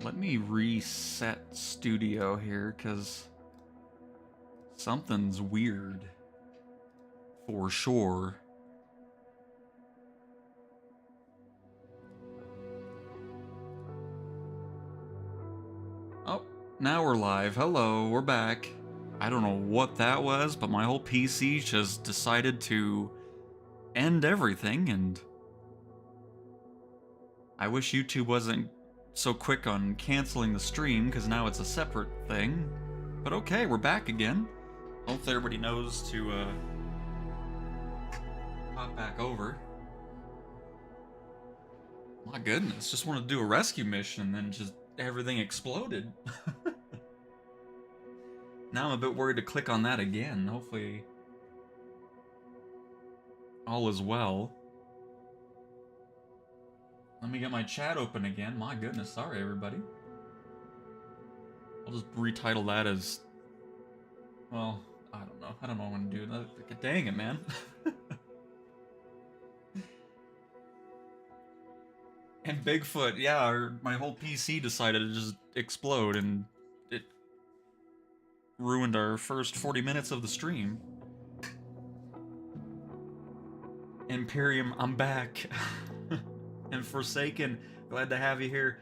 Let me reset studio here, because something's weird. For sure. Oh, now we're live. Hello, we're back. I don't know what that was, but my whole PC just decided to end everything, and I wish YouTube wasn't so quick on canceling the stream, because now it's a separate thing. But okay, we're back again. Hopefully everybody knows to pop back over. My goodness, just wanted to do a rescue mission and then just everything exploded. Now I'm a bit worried to click on that again. Hopefully all is well. Let me get my chat open again. My goodness, sorry everybody. I'll just retitle that as, well, I don't know. I don't know what I'm gonna do. Dang it, man. And Bigfoot, yeah, my whole PC decided to just explode, and it ruined our first 40 minutes of the stream. Imperium, I'm back. And Forsaken, glad to have you here.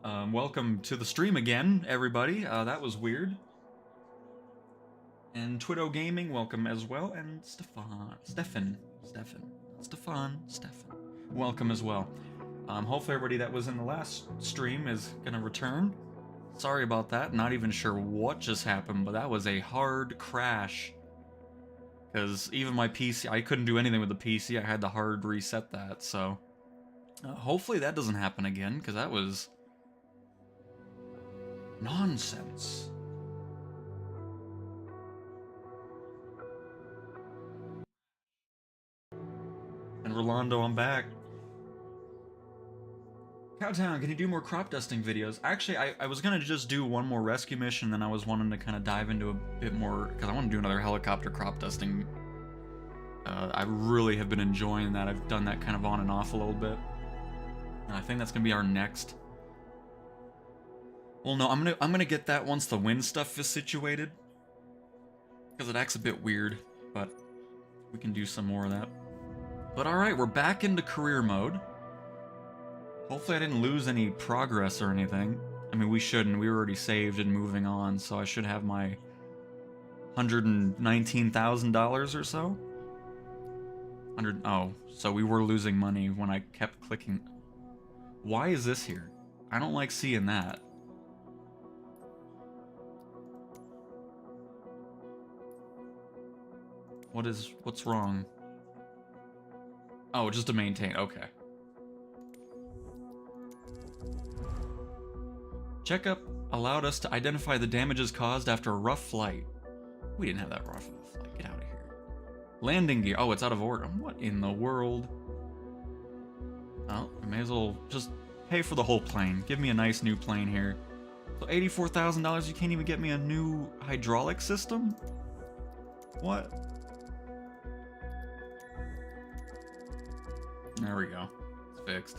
Welcome to the stream again, everybody. That was weird. And Twitto Gaming, welcome as well. And Stefan, welcome as well. Hopefully everybody that was in the last stream is gonna return. Sorry about that, not even sure what just happened, but that was a hard crash. Because even my PC, I couldn't do anything with the PC, I had to hard reset that, so... hopefully that doesn't happen again, because that was... nonsense. And Rolando, I'm back. Cowtown, can you do more crop dusting videos? Actually, I was gonna just do one more rescue mission, then I was wanting to kind of dive into a bit more, because I want to do another helicopter crop dusting. I really have been enjoying that. I've done that kind of on and off a little bit. And I think that's gonna be our next. Well, no, I'm gonna get that once the wind stuff is situated, because it acts a bit weird, but we can do some more of that. But all right, we're back into career mode. Hopefully I didn't lose any progress or anything. I mean, we shouldn't. We were already saved and moving on, so I should have my $119,000 or so. Oh, so we were losing money when I kept clicking. Why is this here? I don't like seeing that. What's wrong? Oh, just to maintain, okay. Checkup allowed us to identify the damages caused after a rough flight. We didn't have that rough of a flight, get out of here. Landing gear, oh, it's out of order. What in the world? Oh, I may as well just pay for the whole plane. Give me a nice new plane here. So $84,000, you can't even get me a new hydraulic system? What? There we go. It's fixed.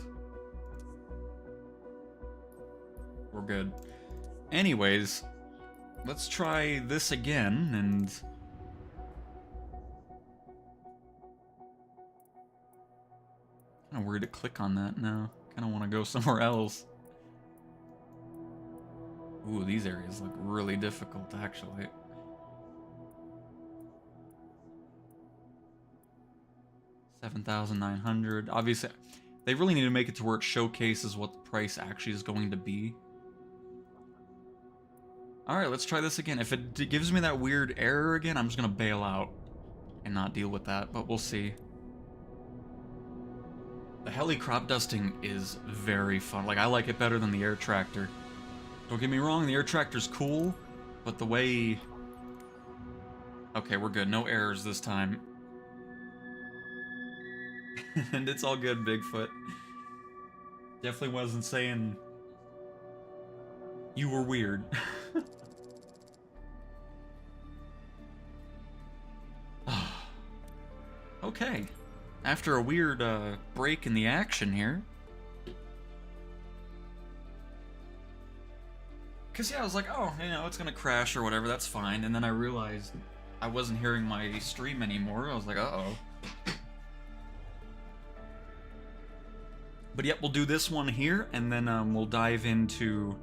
We're good. Anyways, let's try this again, and... kind of weird to click on that now. Kind of want to go somewhere else. Ooh, these areas look really difficult, actually. $7,900. Obviously, they really need to make it to where it showcases what the price actually is going to be. Alright, let's try this again. If it gives me that weird error again, I'm just gonna bail out and not deal with that, but we'll see. The heli crop dusting is very fun. Like, I like it better than the air tractor. Don't get me wrong, the air tractor's cool, but the way... Okay, we're good. No errors this time. And it's all good, Bigfoot. Definitely wasn't saying you were weird. Okay. After a weird break in the action here. Cause yeah, I was like, oh, you know, it's gonna crash or whatever, that's fine. And then I realized I wasn't hearing my stream anymore. I was like, uh-oh. But yep, we'll do this one here, and then we'll dive into...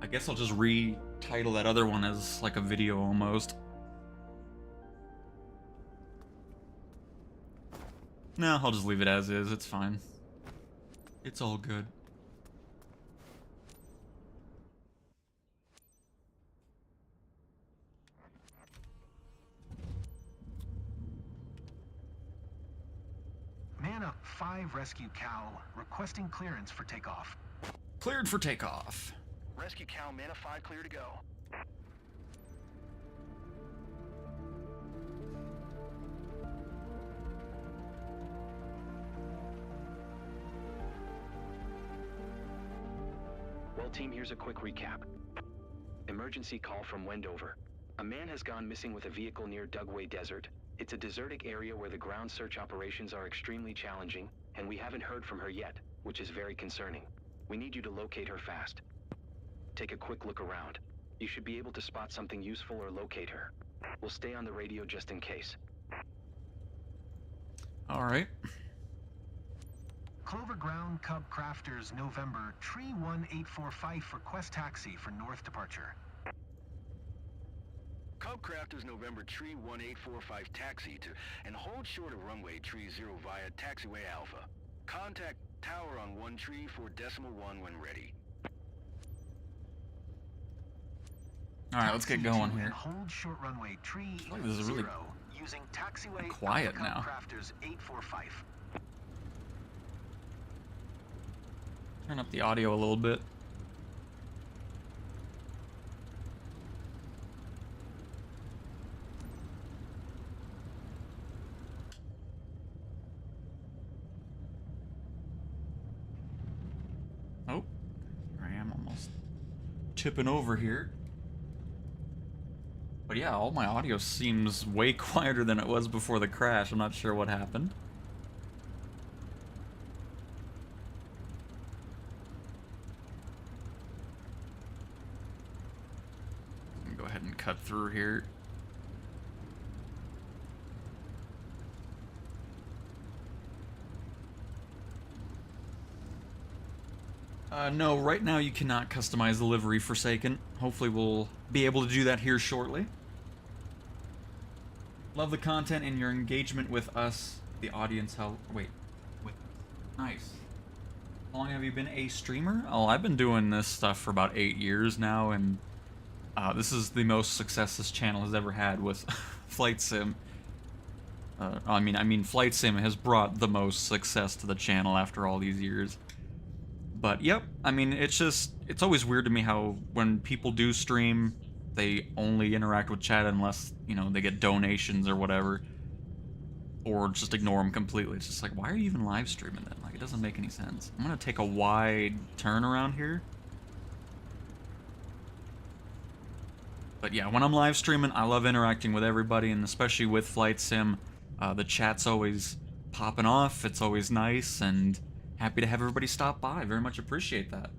I guess I'll just retitle that other one as like a video almost. No, I'll just leave it as is, it's fine. It's all good. Man up 5 Rescue Cal, requesting clearance for takeoff. Cleared for takeoff. Rescue Cal, Man up 5, clear to go. Well, team, here's a quick recap. Emergency call from Wendover. A man has gone missing with a vehicle near Dugway Desert. It's a desertic area where the ground search operations are extremely challenging, and we haven't heard from her yet, which is very concerning. We need you to locate her fast. Take a quick look around. You should be able to spot something useful or locate her. We'll stay on the radio just in case. All right. Clover Ground Cub Crafters, November, Tree 1845, request taxi for north departure. Cub Crafters November Tree 1845 taxi to and hold short of runway Tree 0 via taxiway Alpha. Contact tower on 1 Tree for 4.1 when ready. Alright, let's get going here. Hold short runway Tree This is really 0 using taxiway quiet Alpha now. Cub Crafters 845. Turn up the audio a little bit. Oh, here I am almost tipping over here. But yeah, all my audio seems way quieter than it was before the crash. I'm not sure what happened. Go ahead and cut through here. No, right now you cannot customize the livery Forsaken. Hopefully we'll be able to do that here shortly. Love the content and your engagement with us, the audience. Nice. How long have you been a streamer? Oh, I've been doing this stuff for about 8 years now, and this is the most success this channel has ever had with Flight Sim. I mean, Flight Sim has brought the most success to the channel after all these years. But yep, I mean, it's always weird to me how when people do stream, they only interact with chat unless, you know, they get donations or whatever. Or just ignore them completely. It's just like, why are you even live streaming then? Like, it doesn't make any sense. I'm gonna take a wide turn around here. But yeah, when I'm live streaming, I love interacting with everybody, and especially with Flight Sim. The chat's always popping off, it's always nice, and happy to have everybody stop by. Very much appreciate that.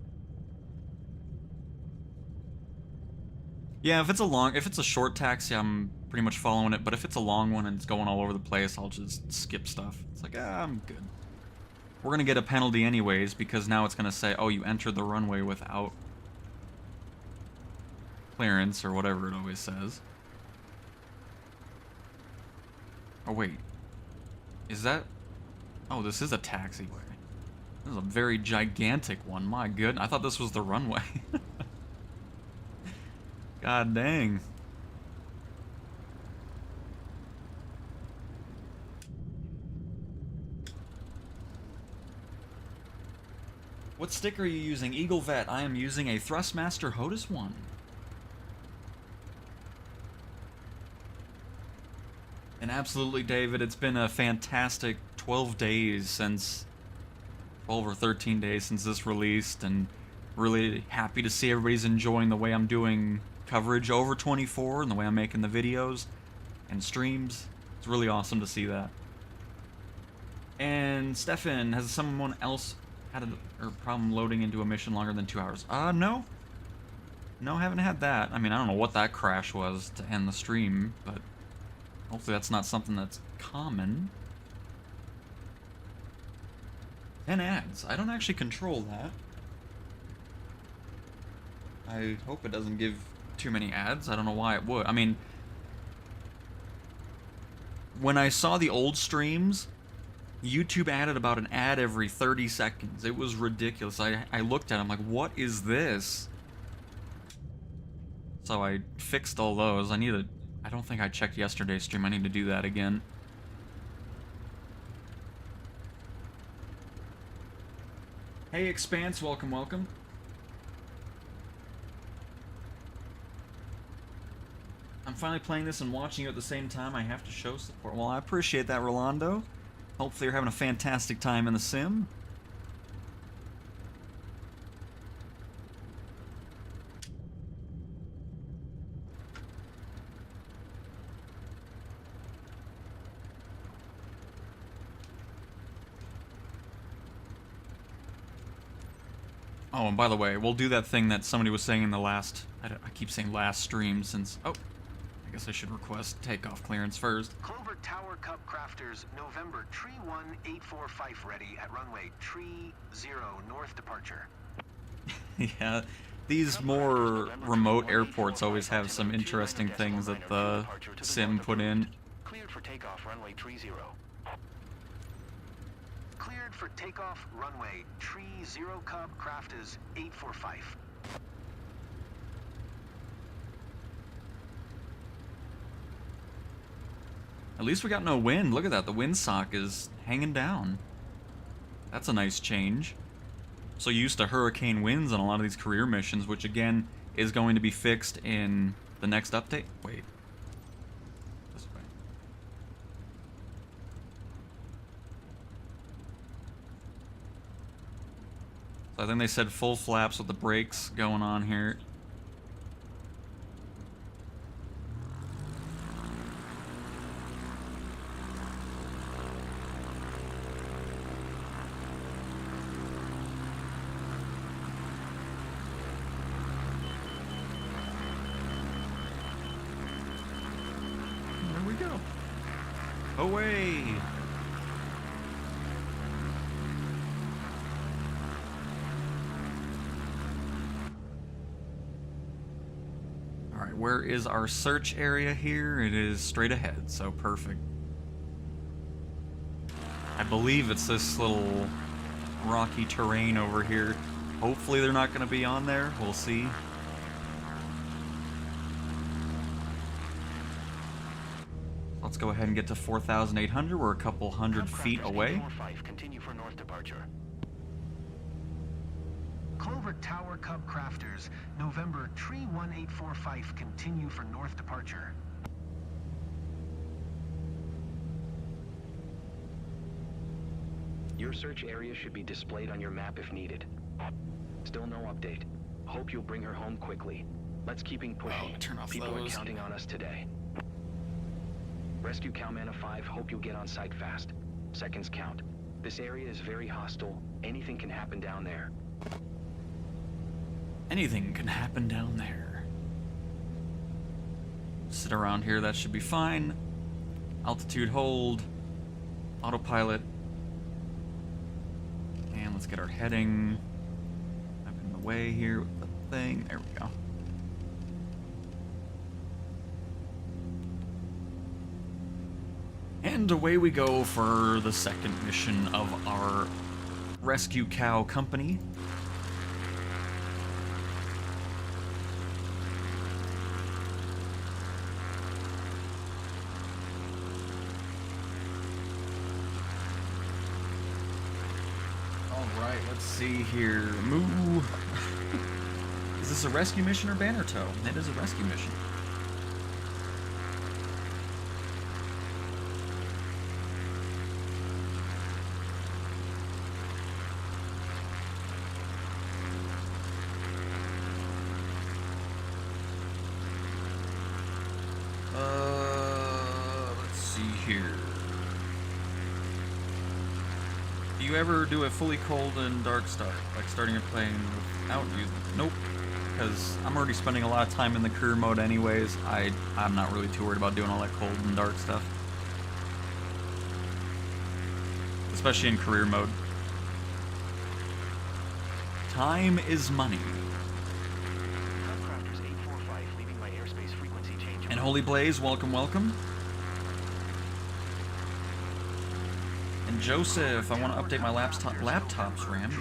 Yeah, if it's a short taxi, I'm pretty much following it, but if it's a long one and it's going all over the place, I'll just skip stuff. It's like, I'm good. We're gonna get a penalty anyways, because now it's gonna say, oh, you entered the runway without clearance, or whatever it always says. Oh, wait. Is that... Oh, this is a taxiway. This is a very gigantic one. My goodness, I thought this was the runway. God dang. What stick are you using? Eagle Vet. I am using a Thrustmaster HOTUS 1. And absolutely, David, it's been a fantastic 12 days since... 12 or 13 days since this released, and really happy to see everybody's enjoying the way I'm doing coverage over 24 and the way I'm making the videos and streams. It's really awesome to see that. And Stefan, has someone else had a problem loading into a mission longer than 2 hours? No. No, I haven't had that. I mean, I don't know what that crash was to end the stream, but hopefully that's not something that's common. 10 ads. I don't actually control that. I hope it doesn't give too many ads. I don't know why it would. I mean, when I saw the old streams, YouTube added about an ad every 30 seconds. It was ridiculous. I looked at it, I'm like, what is this? So I fixed all those. I don't think I checked yesterday's stream. I need to do that again. Hey, Expanse, welcome, welcome. I'm finally playing this and watching you at the same time. I have to show support. Well, I appreciate that, Rolando. Hopefully you're having a fantastic time in the sim. Oh, and by the way, we'll do that thing that somebody was saying in the last... I keep saying last stream since... Oh, I guess I should request takeoff clearance first. Clover Tower Cup Crafters, November, tree 1845 ready at runway tree 0 north departure. Yeah, these more remote airports always have some interesting things that the sim put in. Cleared for takeoff, runway tree 0. Cleared for takeoff, runway tree 0 Cub Crafters 845. At least we got no wind. Look at that. The windsock is hanging down. That's a nice change. So used to hurricane winds on a lot of these career missions, which again is going to be fixed in the next update. Wait. This way. So I think they said full flaps with the brakes going on here. Away! Alright, where is our search area here? It is straight ahead, so perfect. I believe it's this little rocky terrain over here. Hopefully they're not going to be on there. We'll see. Let's go ahead and get to 4,800. We're a couple hundred feet away. Continue for north departure. Clover Tower Cub Crafters, November, tree 1845, continue for north departure. Your search area should be displayed on your map if needed. Still no update. Hope you'll bring her home quickly. Let's keep pushing. Turn off People those. are counting on us today. Rescue Cowman of 5, hope you'll get on site fast. Seconds count. This area is very hostile. Anything can happen down there. Anything can happen down there. Sit around here, that should be fine. Altitude hold. Autopilot. And let's get our heading up in the way here with the thing. There we go. And away we go for the second mission of our Rescue Cow Company. Alright, let's see here. Moo. Is this a rescue mission or banner tow? It is a rescue mission. Let's see here. Do you ever do a fully cold and dark start? Like starting a plane without using... Nope. because I'm already spending a lot of time in the career mode anyways. I'm not really too worried about doing all that cold and dark stuff. Especially in career mode. Time is money. Crafters 845 leaving my airspace frequency change. And Holy Blaze, welcome, welcome. And Joseph, I want to update my laptop's RAM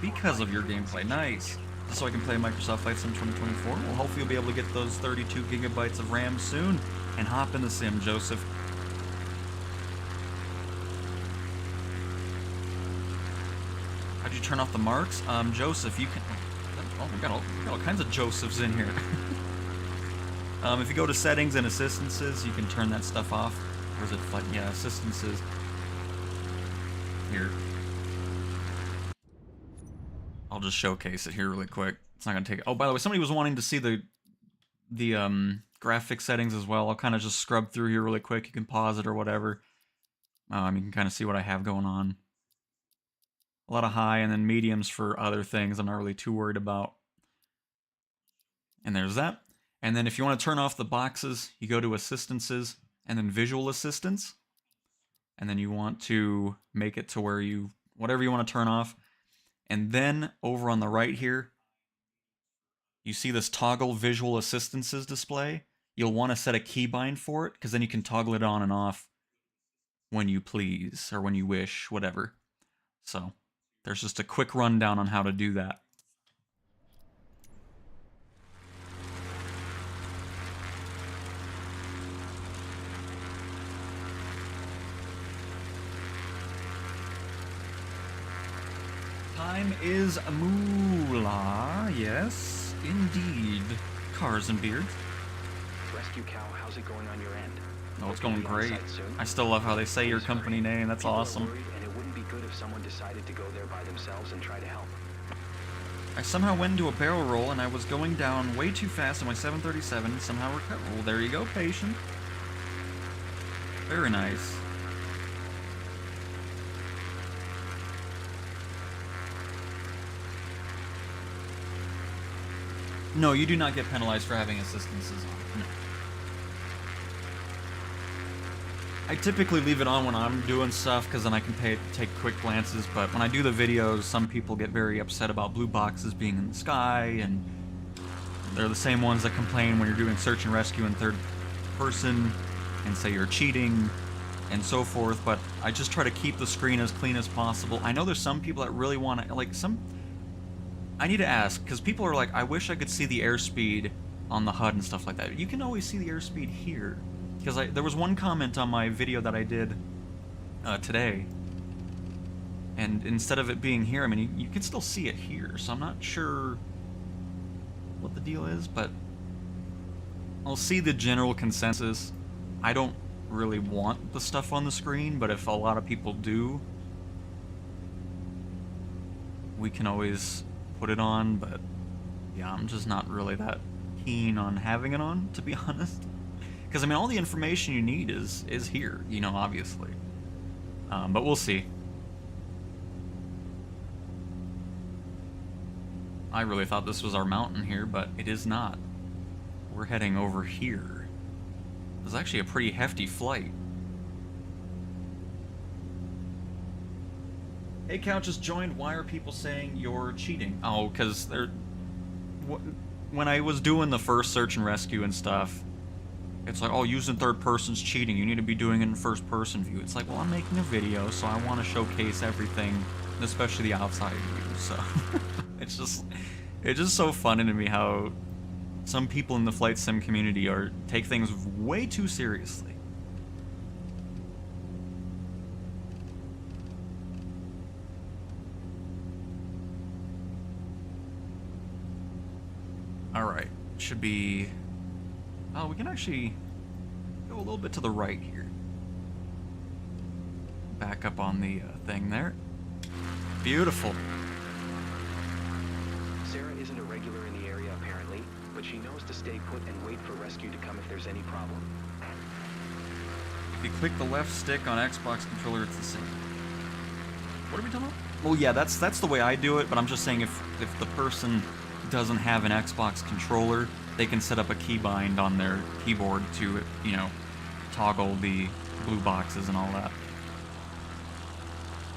because of your gameplay. Nice. Just so I can play Microsoft Flight Sim 2024. Well, hopefully you'll be able to get those 32 gigabytes of RAM soon and hop in the sim, Joseph. How'd you turn off the marks? Joseph, you can... Oh, we got all kinds of Josephs in here. If you go to settings and assistances, you can turn that stuff off. Or is it flight? Yeah, assistances. Here. I'll just showcase it here really quick. It's not gonna take... Oh, by the way, somebody was wanting to see the graphic settings as well. I'll kind of just scrub through here really quick. You can pause it or whatever. You can kind of see what I have going on. A lot of high and then mediums for other things I'm not really too worried about. And there's that. And then if you want to turn off the boxes, you go to assistances and then visual assistance. And then you want to make it to where you, whatever you want to turn off. And then over on the right here, you see this toggle visual assistances display. You'll want to set a keybind for it because then you can toggle it on and off when you please or when you wish, whatever. So there's just a quick rundown on how to do that. Time is moolah, yes, indeed. Cars and beards. Rescue Cow, how's it going on your end? Oh, it's going great. I still love how they say your company name. That's awesome. And it wouldn't be good if someone decided to go there by themselves and try to help. I somehow went into a barrel roll and I was going down way too fast on my 737. Somehow recovered. Well, there you go, patient. Very nice. No, you do not get penalized for having assistances on. No. I typically leave it on when I'm doing stuff because then I can take quick glances, but when I do the videos, some people get very upset about blue boxes being in the sky, and they're the same ones that complain when you're doing search and rescue in third person and say you're cheating and so forth, but I just try to keep the screen as clean as possible. I know there's some people that really want to, like, I need to ask, because people are like, I wish I could see the airspeed on the HUD and stuff like that. You can always see the airspeed here. Because there was one comment on my video that I did today, and instead of it being here, I mean, you can still see it here, so I'm not sure what the deal is, but I'll see the general consensus. I don't really want the stuff on the screen, but if a lot of people do, we can always put it on, but yeah, I'm just not really that keen on having it on, to be honest. Because, I mean, all the information you need is here, you know, obviously. But we'll see. I really thought this was our mountain here, but it is not. We're heading over here. It was actually a pretty hefty flight. Hey, Couch just joined. Why are people saying you're cheating? Oh, because they're... When I was doing the first search and rescue and stuff, it's like, oh, using third person's cheating. You need to be doing it in first person view. It's like, well, I'm making a video, so I want to showcase everything, especially the outside view. So it's just so funny to me how some people in the flight sim community take things way too seriously. All right, should be. Oh, we can actually go a little bit to the right here. Back up on the thing there. Beautiful. Sarah isn't a regular in the area apparently, but she knows to stay put and wait for rescue to come if there's any problem. If you click the left stick on Xbox controller, it's the same. What are we talking about? Well, yeah, that's the way I do it, but I'm just saying if the person doesn't have an Xbox controller, they can set up a keybind on their keyboard to, you know, toggle the blue boxes and all that.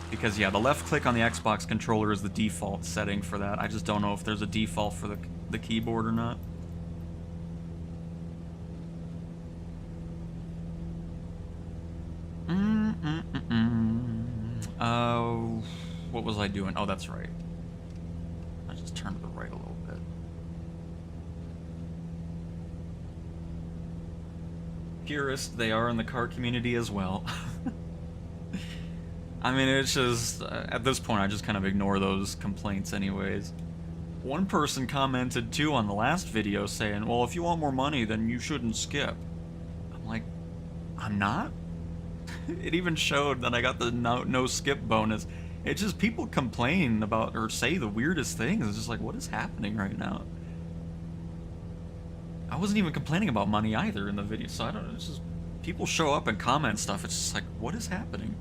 Because, yeah, the left click on the Xbox controller is the default setting for that. I just don't know if there's a default for the keyboard or not. What was I doing? Oh, that's right. I just turned to the right a little bit. Purist, they are in the car community as well. I mean, it's just, at this point, I just kind of ignore those complaints anyways. One person commented, too, on the last video saying, well, if you want more money, then you shouldn't skip. I'm like, I'm not? It even showed that I got the no skip bonus. It's just people complain about, or say the weirdest things. It's just like, what is happening right now? I wasn't even complaining about money either in the video, so I don't know, it's just, people show up and comment stuff, it's just like, what is happening?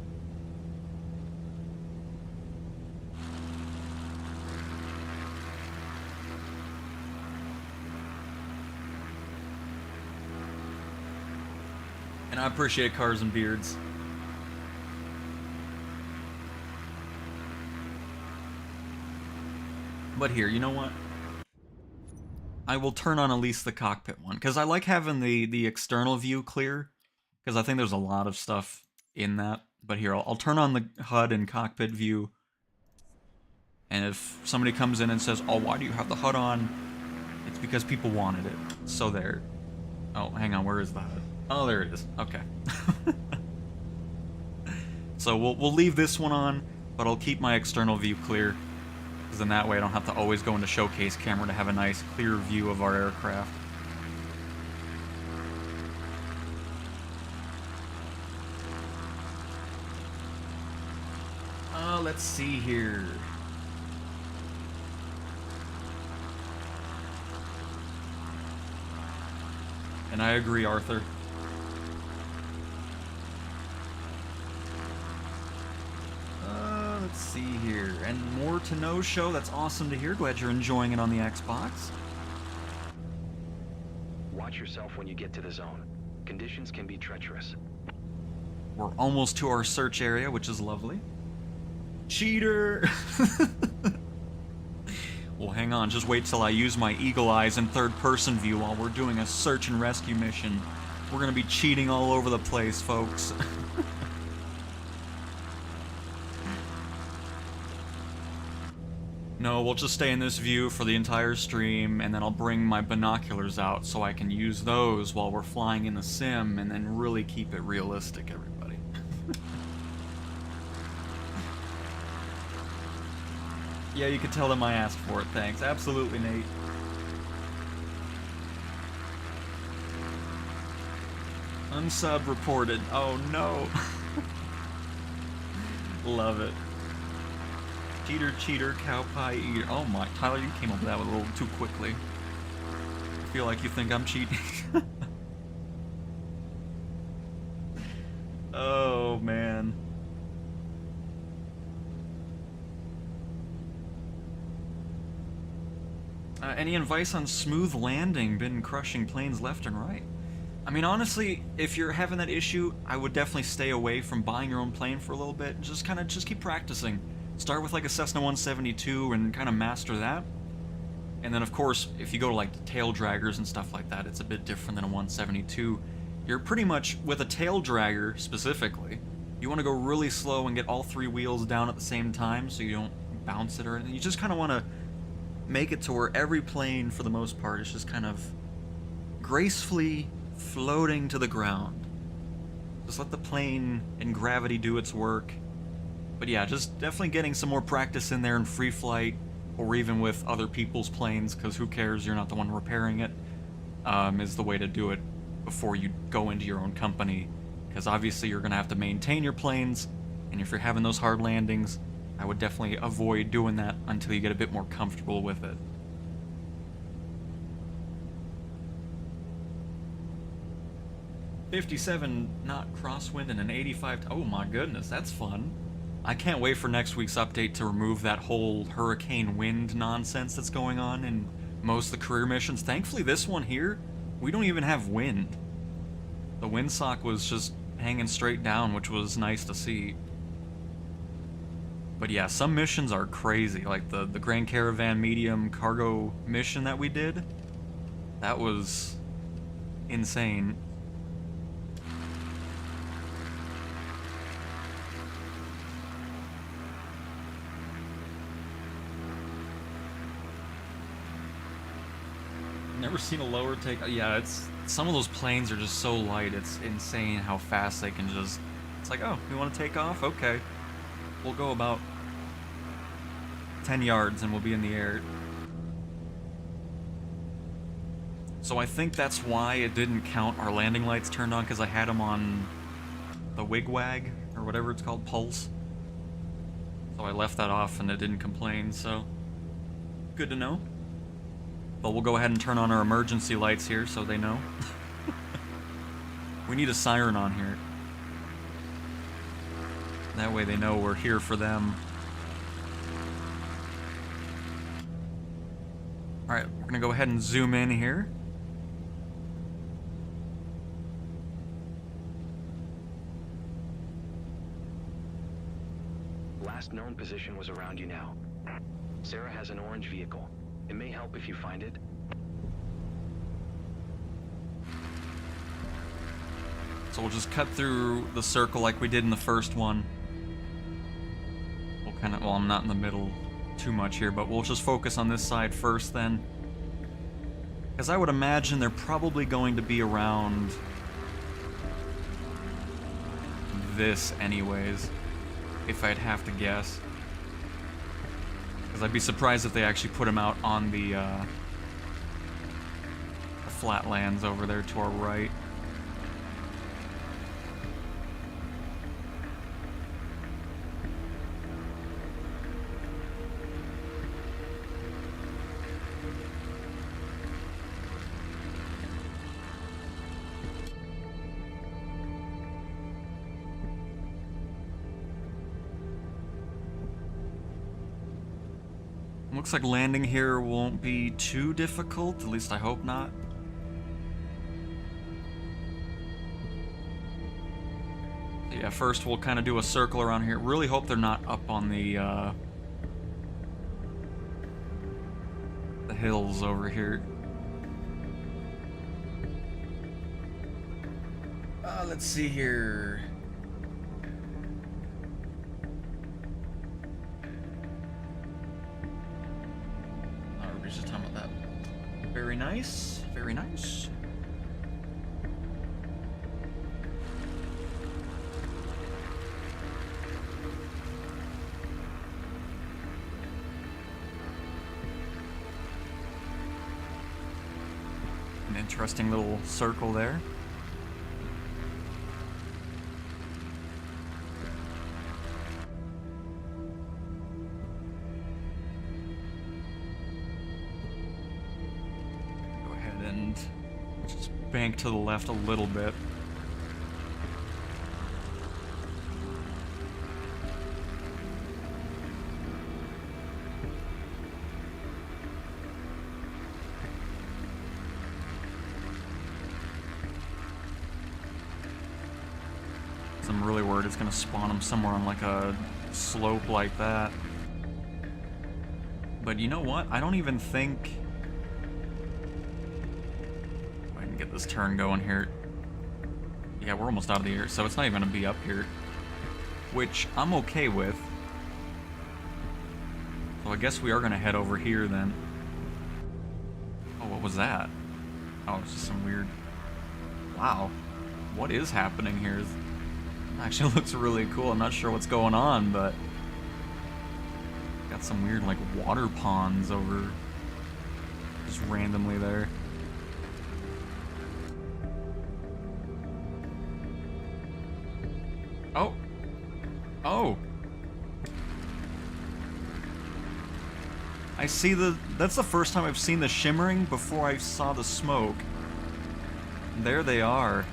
And I appreciate cars and beards. But here, you know what? I will turn on at least the cockpit one, because I like having the external view clear, because I think there's a lot of stuff in that. But here, I'll turn on the HUD and cockpit view, and if somebody comes in and says, oh, why do you have the HUD on? It's because people wanted it. So there. Oh, hang on, where is the HUD? Oh, there it is. Okay. So we'll leave this one on, but I'll keep my external view clear. Because then that way I don't have to always go into showcase camera to have a nice clear view of our aircraft. Let's see here. And I agree, Arthur. Let's see here. And more to know show. That's awesome to hear. Glad you're enjoying it on the Xbox. Watch yourself when you get to the zone. Conditions can be treacherous. We're almost to our search area, which is lovely. Cheater! Well, hang on. Just wait till I use my eagle eyes and third-person view while we're doing a search and rescue mission. We're gonna be cheating all over the place, folks. No, we'll just stay in this view for the entire stream, and then I'll bring my binoculars out so I can use those while we're flying in the sim, and then really keep it realistic, everybody. Yeah, you can tell them I asked for it, thanks. Absolutely, Nate. Unsub reported. Oh no. Love it. Cheater, cheater, cow pie eater. Oh my, Tyler, you came up with that a little too quickly. I feel like you think I'm cheating. Oh man. Any advice on smooth landing? Been crushing planes left and right. I mean, honestly, if you're having that issue, I would definitely stay away from buying your own plane for a little bit. Just keep practicing. Start with like a Cessna 172 and kind of master that. And then of course, if you go to like the tail draggers and stuff like that, it's a bit different than a 172. You're pretty much, with a tail dragger specifically, you want to go really slow and get all three wheels down at the same time so you don't bounce it or anything. You just kind of want to make it to where every plane, for the most part, is just kind of gracefully floating to the ground. Just let the plane and gravity do its work. But yeah, just definitely getting some more practice in there in free flight, or even with other people's planes, because who cares, you're not the one repairing it, is the way to do it before you go into your own company. Because obviously you're going to have to maintain your planes, and if you're having those hard landings, I would definitely avoid doing that until you get a bit more comfortable with it. .57 knot crosswind and an 85... Oh my goodness, that's fun. I can't wait for next week's update to remove that whole hurricane wind nonsense that's going on in most of the career missions. Thankfully, this one here, we don't even have wind. The windsock was just hanging straight down, which was nice to see. But yeah, some missions are crazy, like the Grand Caravan medium cargo mission that we did. That was insane. Never seen a lower take. Yeah, it's some of those planes are just so light. It's insane how fast they can just. It's like, oh, you want to take off? Okay, we'll go about 10 yards and we'll be in the air. So I think that's why it didn't count our landing lights turned on, because I had them on the wigwag or whatever it's called, pulse. So I left that off and it didn't complain. So good to know. But we'll go ahead and turn on our emergency lights here so they know. We need a siren on here. That way they know we're here for them. Alright, we're gonna go ahead and zoom in here. Last known position was around you now. Sarah has an orange vehicle. It may help if you find it. So we'll just cut through the circle like we did in the first one. We'll kind of, well, I'm not in the middle too much here, but we'll just focus on this side first then. Because I would imagine they're probably going to be around this anyways, if I'd have to guess. Because I'd be surprised if they actually put them out on the flatlands over there to our right. Looks like landing here won't be too difficult, at least I hope not. So yeah, first we'll kind of do a circle around here. Really hope they're not up on the hills over here. Let's see here. Just talking about that. Very nice, very nice. An interesting little circle there. Bank to the left a little bit. I'm really worried it's gonna spawn them somewhere on like a slope like that. But you know what? I don't even think get this turn going here. Yeah, we're almost out of the air, so it's not even gonna be up here, which I'm okay with. So I guess we are gonna head over here then. Oh, what was that? Oh, it's just some weird. Wow, what is happening here? It actually looks really cool. I'm not sure what's going on, but got some weird like water ponds over just randomly there. Oh. Oh. I see that's the first time I've seen the shimmering before I saw the smoke. There they are.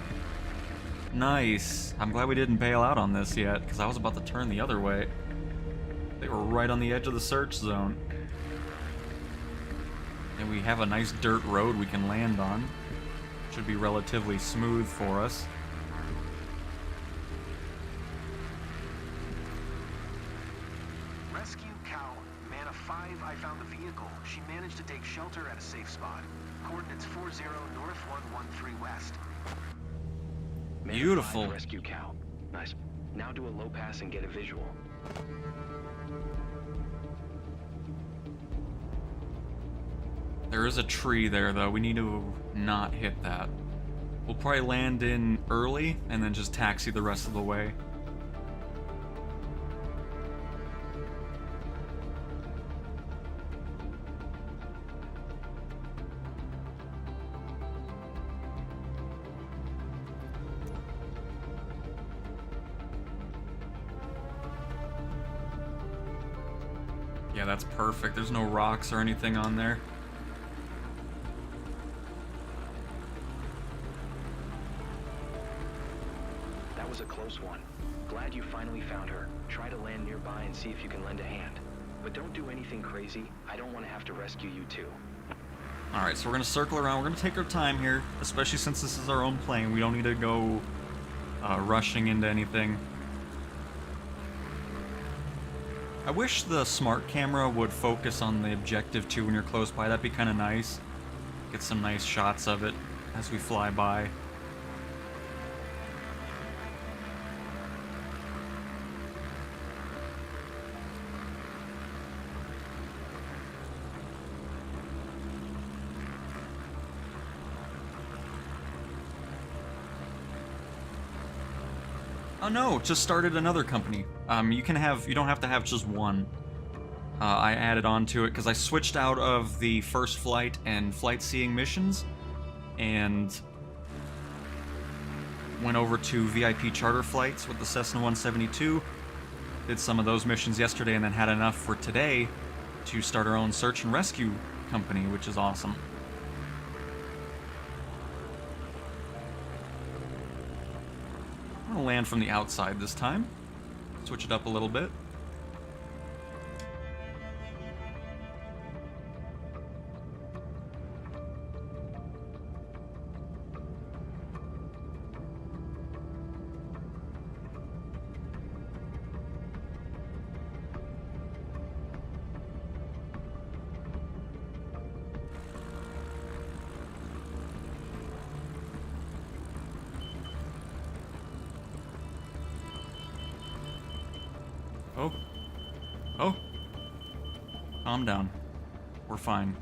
Nice. I'm glad we didn't bail out on this yet, because I was about to turn the other way. They were right on the edge of the search zone. And we have a nice dirt road we can land on. Should be relatively smooth for us. Rescue Cow, Mana 5, I found the vehicle. She managed to take shelter at a safe spot. Coordinates 40 north 113 west. Man Beautiful. 5, rescue cow. Nice. Now do a low pass and get a visual. There is a tree there, though. We need to not hit that. We'll probably land in early and then just taxi the rest of the way. Yeah, that's perfect. There's no rocks or anything on there. That was a close one. Glad you finally found her. Try to land nearby and see if you can lend a hand. But don't do anything crazy. I don't want to have to rescue you too. Alright, so we're going to circle around. We're going to take our time here, especially since this is our own plane. We don't need to go rushing into anything. I wish the smart camera would focus on the objective too when you're close by. That'd be kind of nice. Get some nice shots of it as we fly by. Oh no, just started another company. You don't have to have just one. I added on to it because I switched out of the first flight and flight seeing missions and went over to VIP charter flights with the Cessna 172. Did some of those missions yesterday and then had enough for today to start our own search and rescue company, which is awesome. I'm gonna land from the outside this time. Switch it up a little bit. Oh. Oh. Calm down. We're fine.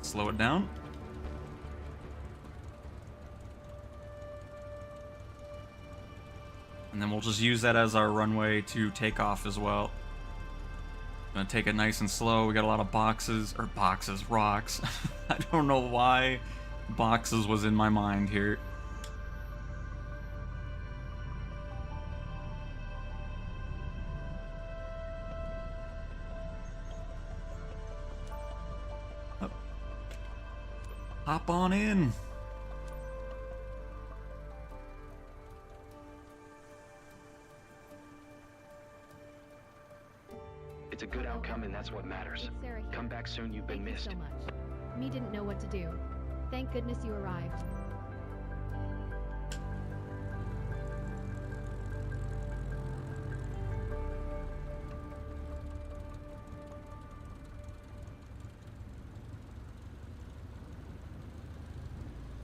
Slow it down. And then we'll just use that as our runway to take off as well. Gonna take it nice and slow. We got a lot of rocks. I don't know why boxes was in my mind here. Hop on in. It's a good outcome and that's what matters. It's Sarah here. Come back soon, you've been Thank missed. you so much. Me didn't know what to do. Thank goodness you arrived.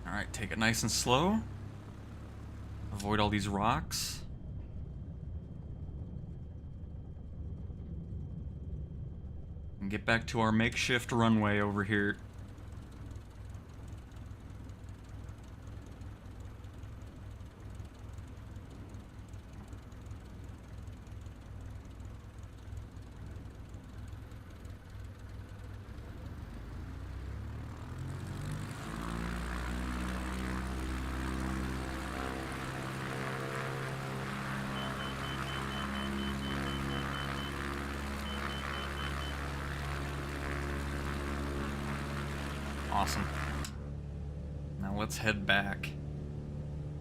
Alright, take it nice and slow. Avoid all these rocks. And get back to our makeshift runway over here. Awesome. Now let's head back.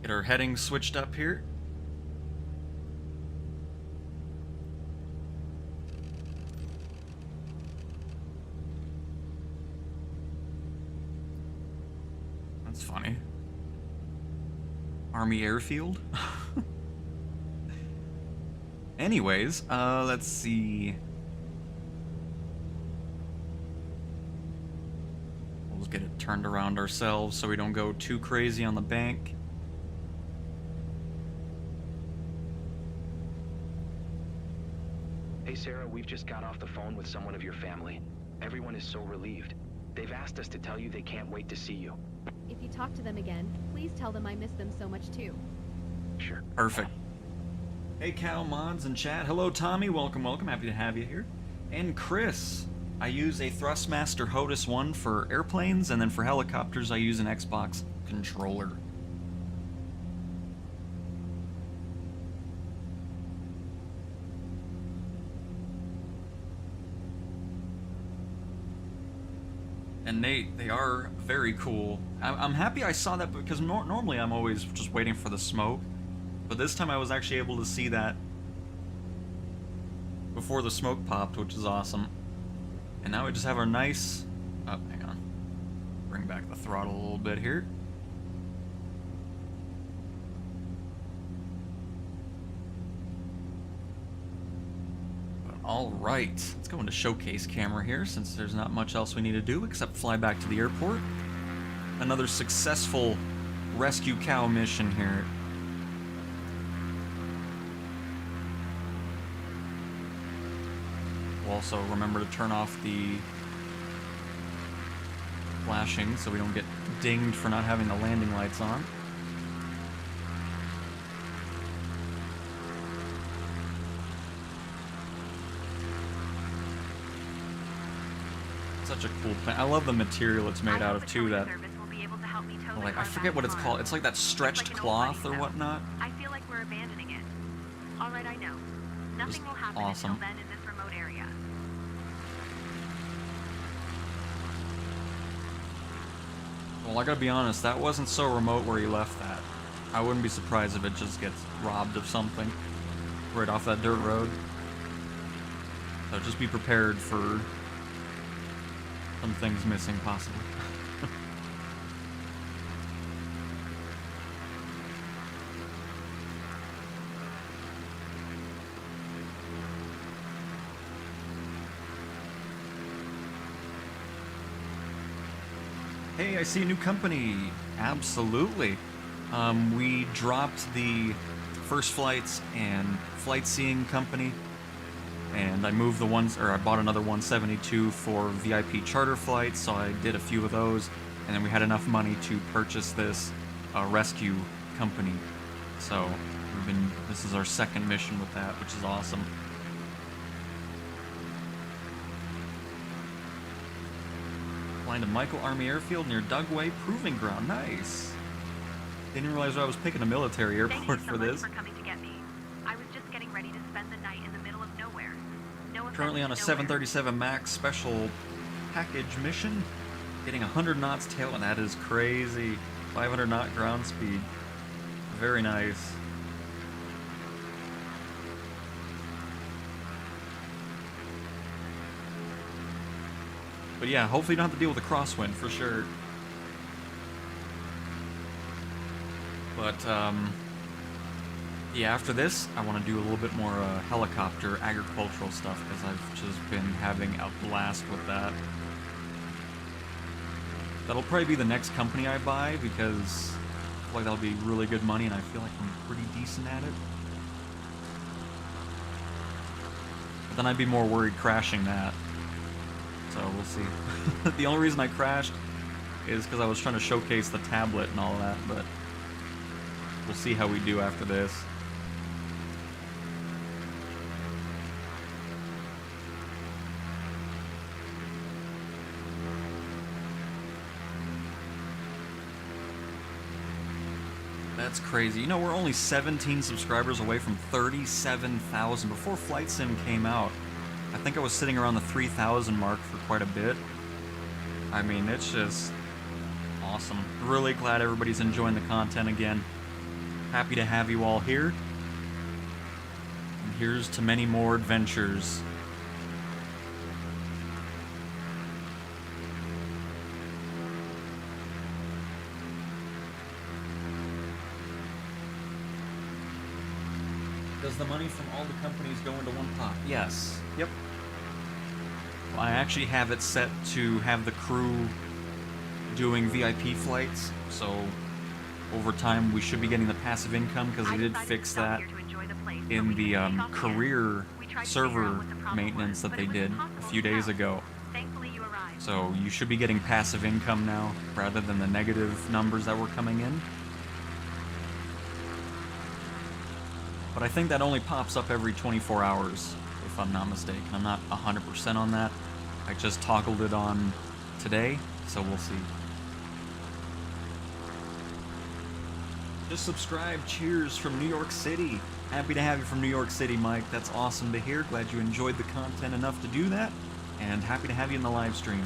Get our heading switched up here. It's funny. Army Airfield? Anyways, let's see. We'll just get it turned around ourselves so we don't go too crazy on the bank. Hey Sarah, we've just got off the phone with someone of your family. Everyone is so relieved. They've asked us to tell you they can't wait to see you. If you talk to them again, please tell them I miss them so much too. Sure. Perfect. Hey Cal, mods, and chat. Hello Tommy, welcome, welcome. Happy to have you here. And Chris. I use a Thrustmaster HOTUS 1 for airplanes, and then for helicopters I use an Xbox controller. And they are very cool. I'm happy I saw that because normally I'm always just waiting for the smoke. But this time I was actually able to see that before the smoke popped, which is awesome. And now we just have our nice... Oh, hang on. Bring back the throttle a little bit here. Alright, let's go into showcase camera here since there's not much else we need to do except fly back to the airport. Another successful rescue cow mission here. We'll also remember to turn off the flashing so we don't get dinged for not having the landing lights on. Such a cool plane. I love the material it's made out of too. That, like, I forget what it's called. It's like that stretched cloth or whatnot. I feel like we're abandoning it. All right, I know. Nothing will happen awesome. until then in this remote area. Well, I gotta be honest, that wasn't so remote where you left that. I wouldn't be surprised if it just gets robbed of something right off that dirt road. So just be prepared for some things missing, possibly. Hey, I see a new company. Absolutely. We dropped the First Flights and Flight Seeing Company, and I moved the ones, or I bought another 172 for VIP charter flights, so I did a few of those, and then we had enough money to purchase this rescue company. So this is our second mission with that, which is awesome. Flying to Michael Army Airfield near Dugway Proving Ground. Nice. Didn't realize I was picking a military airport for this. Thank you so much for coming to get me. I was just getting ready to spend the night in the middle of nowhere. No offense Currently on a to nowhere. 737 MAX special package mission. Getting 100 knots tail, and that is crazy. 500 knot ground speed. Very nice. But yeah, hopefully you don't have to deal with a crosswind for sure. But yeah, after this, I want to do a little bit more helicopter agricultural stuff because I've just been having a blast with that. That'll probably be the next company I buy because I feel like that'll be really good money and I feel like I'm pretty decent at it. But then I'd be more worried crashing that. So we'll see. The only reason I crashed is because I was trying to showcase the tablet and all that, but we'll see how we do after this. That's crazy. You know, we're only 17 subscribers away from 37,000. Before Flight Sim came out, I think I was sitting around the 3,000 mark for quite a bit. I mean, it's just awesome. Really glad everybody's enjoying the content again. Happy to have you all here. And here's to many more adventures. Does the money from all the companies go into one pot? Yes. Yep. Well, I actually have it set to have the crew doing VIP flights, so over time we should be getting the passive income because they did fix that in the career server maintenance that they did a few days ago. So you should be getting passive income now rather than the negative numbers that were coming in. But I think that only pops up every 24 hours, if I'm not mistaken. I'm not 100% on that. I just toggled it on today, so we'll see. Just subscribe. Cheers from New York City. Happy to have you from New York City, Mike. That's awesome to hear. Glad you enjoyed the content enough to do that. And happy to have you in the live stream.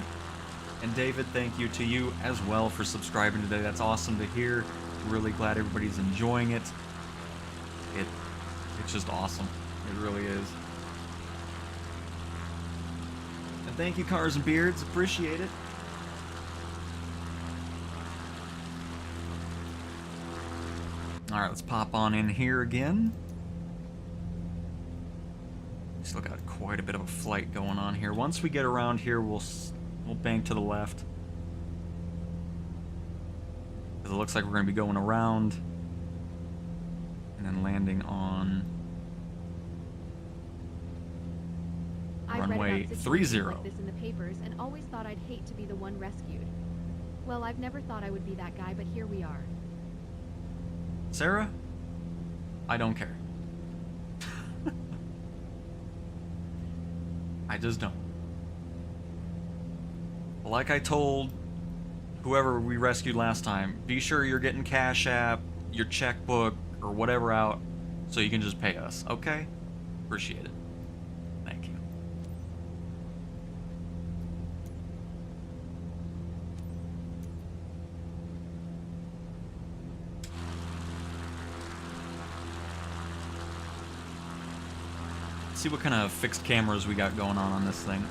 And David, thank you to you as well for subscribing today. That's awesome to hear. Really glad everybody's enjoying it. It's just awesome. It really is. And thank you, Cars and Beards. Appreciate it. Alright, let's pop on in here again. Still got quite a bit of a flight going on here. Once we get around here, we'll bank to the left. Because it looks like we're going to be going around and then landing on runway 30. Like this in the papers and always thought I'd hate to be the one rescued. Well, I've never thought I would be that guy, but here we are. Sarah, I don't care. I just don't. Like I told whoever we rescued last time, be sure you're getting Cash App, your checkbook, or whatever out so you can just pay us, okay? Appreciate it. Thank you. See what kind of fixed cameras we got going on this thing.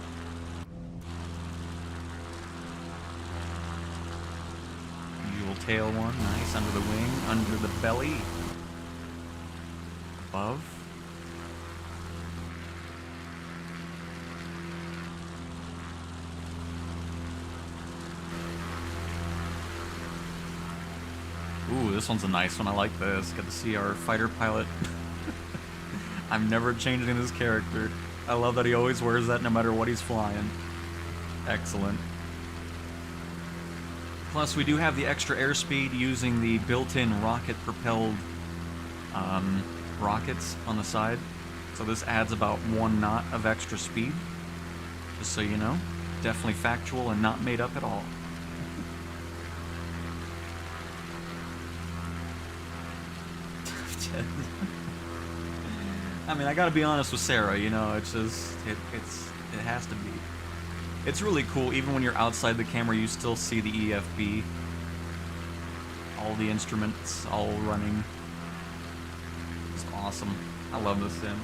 Usual tail one, nice, under the wing, under the belly, above. Ooh, this one's a nice one, I like this. Get to see our fighter pilot. I'm never changing his character. I love that he always wears that no matter what he's flying. Excellent. Plus, we do have the extra airspeed using the built-in rocket-propelled rockets on the side. So this adds about 1 knot of extra speed. Just so you know. Definitely factual and not made up at all. I mean, I gotta be honest with Sarah, you know, it's just, it has to be. It's really cool, even when you're outside the camera, you still see the EFB. All the instruments, all running. It's awesome. I love this sim.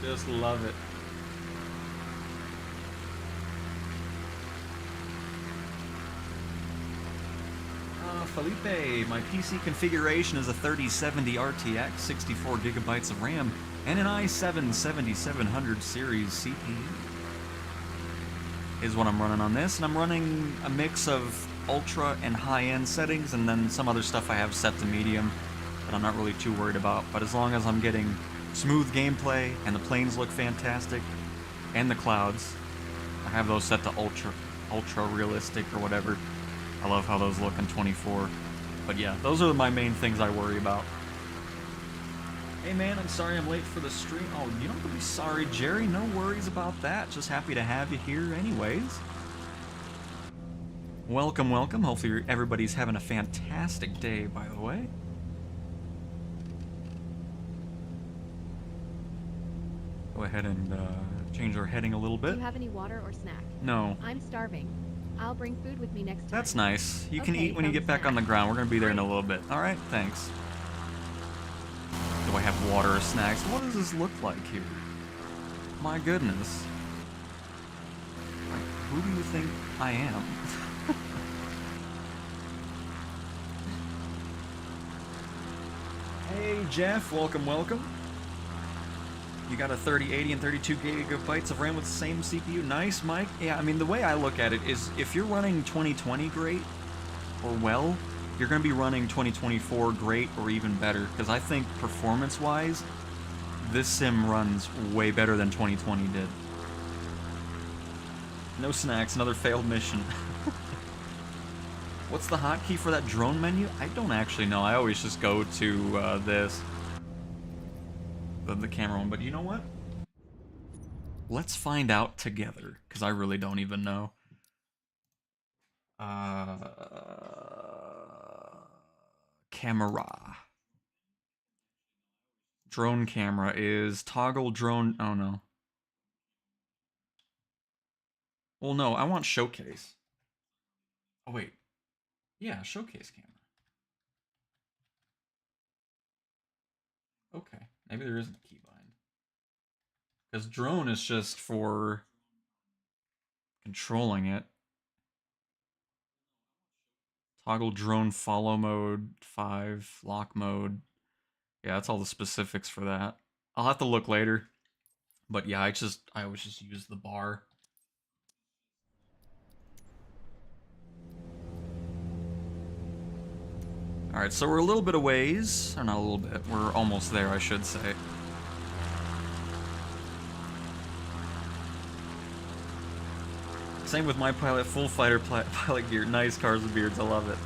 Just love it. Felipe, my PC configuration is a 3070 RTX, 64 gigabytes of RAM, and an i7-7700 series CPU. Is what I'm running on this, and I'm running a mix of ultra and high-end settings, and then some other stuff I have set to medium that I'm not really too worried about. But as long as I'm getting smooth gameplay, and the planes look fantastic, and the clouds, I have those set to ultra realistic or whatever. I love how those look in 24. But yeah, those are my main things I worry about. Hey man, I'm sorry I'm late for the stream. Oh, you don't have to be sorry, Jerry. No worries about that. Just happy to have you here anyways. Welcome, welcome. Hopefully everybody's having a fantastic day, by the way. Go ahead and change our heading a little bit. Do you have any water or snack? No. I'm starving. I'll bring food with me next time. That's nice. You can Okay, eat when you get back on the ground. We're going to be there in a little bit. Alright, thanks. Do I have water or snacks? What does this look like here? My goodness. Like, who do you think I am? Hey Jeff, welcome, welcome. You got a 3080 and 32 gigabytes of RAM with the same CPU. Nice, Mike. Yeah, I mean, the way I look at it is if you're running 2020 great, or well, you're going to be running 2024 great or even better. Because I think performance-wise, this sim runs way better than 2020 did. No snacks, another failed mission. What's the hotkey for that drone menu? I don't actually know. I always just go to this. The camera one. But you know what? Let's find out together, because I really don't even know. Camera. Drone camera is toggle drone. Oh no. Well, no, I want showcase. Oh wait. Yeah, showcase camera. Okay, maybe there isn't a keybind. Because drone is just for controlling it. Toggle drone follow mode 5, lock mode. Yeah, that's all the specifics for that. I'll have to look later. But yeah, I always just use the bar. Alright, so we're a little bit a ways. Or not a little bit. We're almost there, I should say. Same with my pilot, full fighter pilot gear. Nice cars with beards, I love it.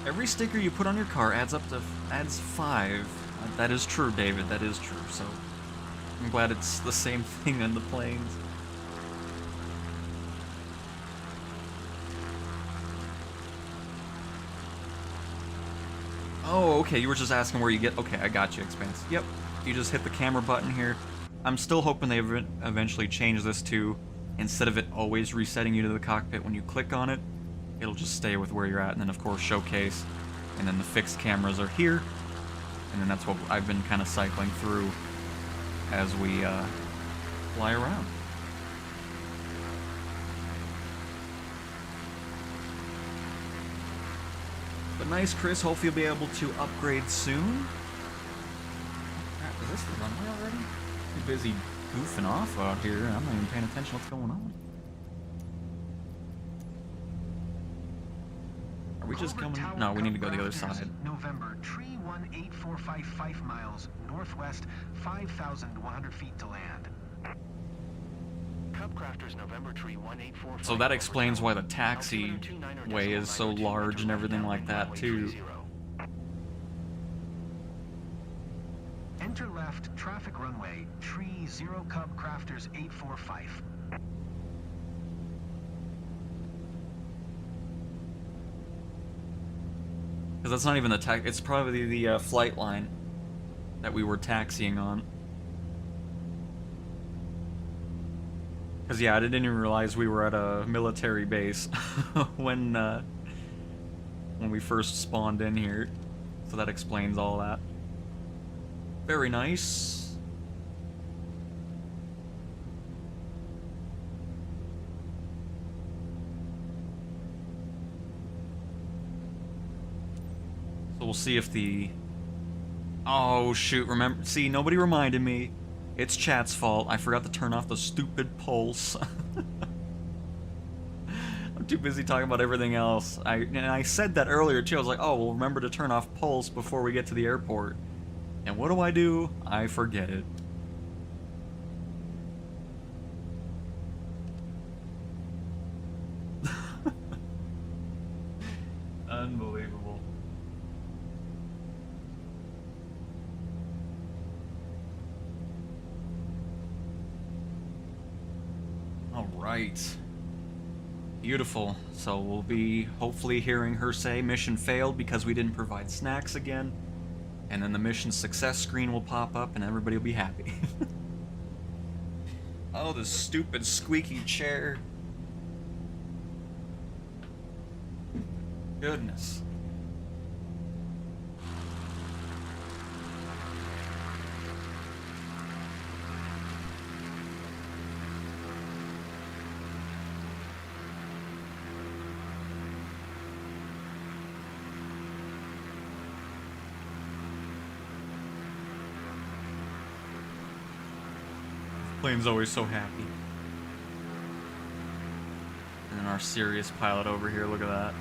Every sticker you put on your car adds 5. That is true, David, that is true. So I'm glad it's the same thing on the planes. Oh, okay, you were just asking where you get... Okay, I got you, Expanse. Yep, you just hit the camera button here. I'm still hoping they eventually change this to, instead of it always resetting you to the cockpit when you click on it, it'll just stay with where you're at, and then of course showcase, and then the fixed cameras are here, and then that's what I've been kind of cycling through as we fly around. But nice, Chris. Hopefully you'll be able to upgrade soon. Crap, is this the runway already? Too busy goofing off out here. I'm not even paying attention what's going on. Are we just coming? No, we need to go the other side. November, tree 18455 5 miles northwest, 5,100 feet to land. Cubcrafters, November tree 184. So that explains why the taxi way is so large and everything like that too. Enter left, traffic runway, tree 0 Cubcrafters 845. Because that's not even the it's probably the flight line that we were taxiing on. Because yeah, I didn't even realize we were at a military base when we first spawned in here. So that explains all that. Very nice. So we'll see if the... Oh shoot, remember, see, nobody reminded me. It's chat's fault. I forgot to turn off the stupid pulse. I'm too busy talking about everything else. And I said that earlier too. I was like, oh, well, remember to turn off pulse before we get to the airport. And what do? I forget it. Unbelievable. All right. Beautiful. So we'll be hopefully hearing her say mission failed because we didn't provide snacks again. And then the mission success screen will pop up and everybody will be happy. Oh, this stupid squeaky chair. Goodness. Plane's always so happy. And then our serious pilot over here, look at that.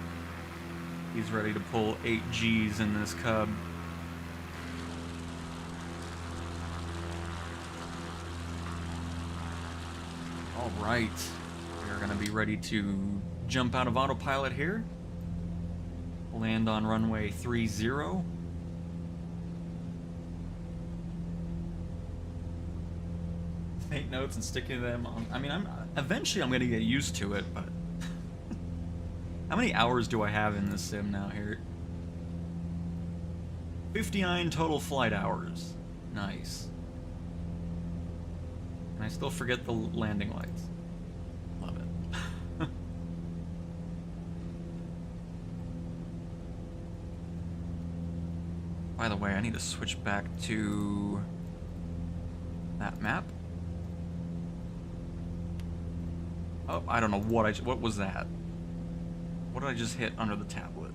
He's ready to pull 8 Gs in this cub. Alright, we're going to be ready to jump out of autopilot here. Land on runway 30. Make notes and sticking them on. I mean, eventually I'm going to get used to it, but how many hours do I have in this sim now here? 59 total flight hours. Nice. And I still forget the landing lights. Love it. By the way, I need to switch back to that map. Oh, I don't know what was that? What did I just hit under the tablet?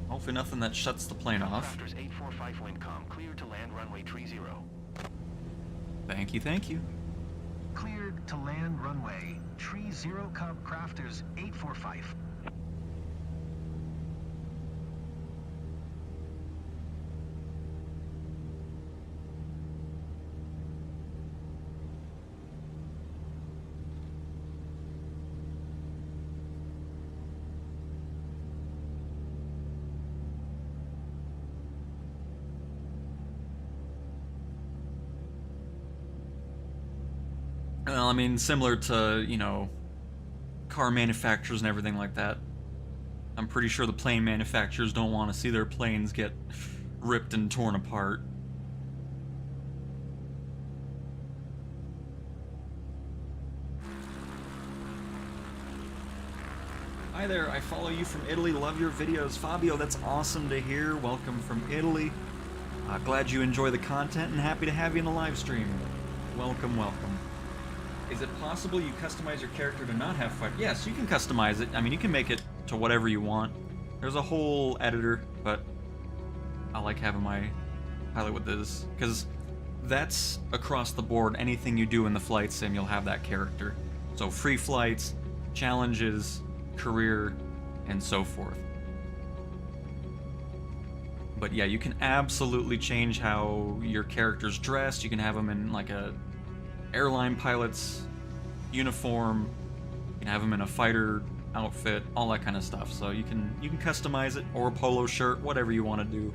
Hopefully nothing that shuts the plane off. Crafters 845 Windcom, cleared to land runway 30. Thank you, thank you. Cleared to land runway. Tree 0 Cub Crafters 845. Well, I mean, similar to, you know, car manufacturers and everything like that. I'm pretty sure the plane manufacturers don't want to see their planes get ripped and torn apart. Hi there, I follow you from Italy, love your videos. Fabio, that's awesome to hear. Welcome from Italy. Glad you enjoy the content and happy to have you in the live stream. Welcome, welcome. Is it possible you customize your character to not have fight? Yes, you can customize it. I mean, you can make it to whatever you want. There's a whole editor, but I like having my pilot with this, because that's across the board. Anything you do in the flight sim, you'll have that character. So free flights, challenges, career, and so forth. But yeah, you can absolutely change how your character's dressed. You can have them in like a airline pilot's uniform. You can have them in a fighter outfit, all that kind of stuff. So you can customize it, or a polo shirt, whatever you want to do.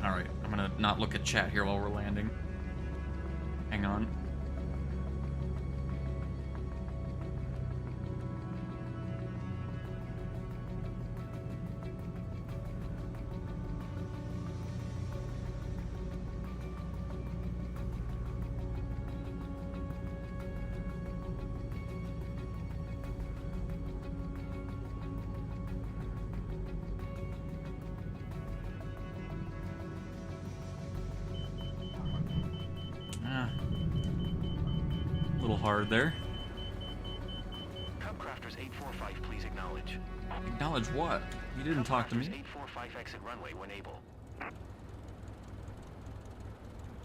All right, I'm gonna not look at chat here while we're landing. Hang on. A little hard there. Cubcrafters 845, please acknowledge. Acknowledge what? You didn't talk to me. 845 exit runway when able.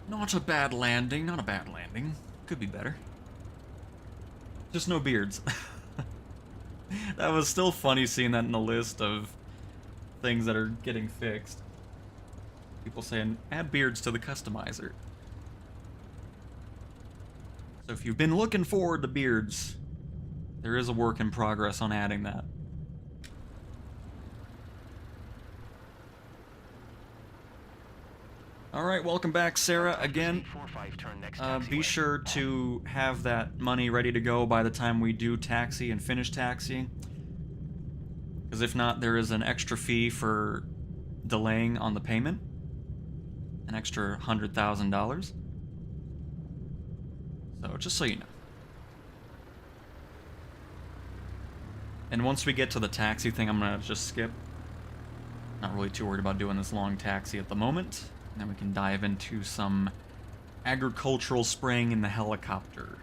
Not a bad landing, not a bad landing. Could be better. Just no beards. That was still funny seeing that in the list of things that are getting fixed. People saying, add beards to the customizer. So if you've been looking forward to beards, there is a work in progress on adding that. Alright, welcome back, Sarah, again. Be sure to have that money ready to go by the time we do taxi and finish taxiing. Because if not, there is an extra fee for delaying on the payment. An extra $100,000. So, just so you know. And once we get to the taxi thing, I'm gonna just skip. Not really too worried about doing this long taxi at the moment. And then we can dive into some agricultural spraying in the helicopter.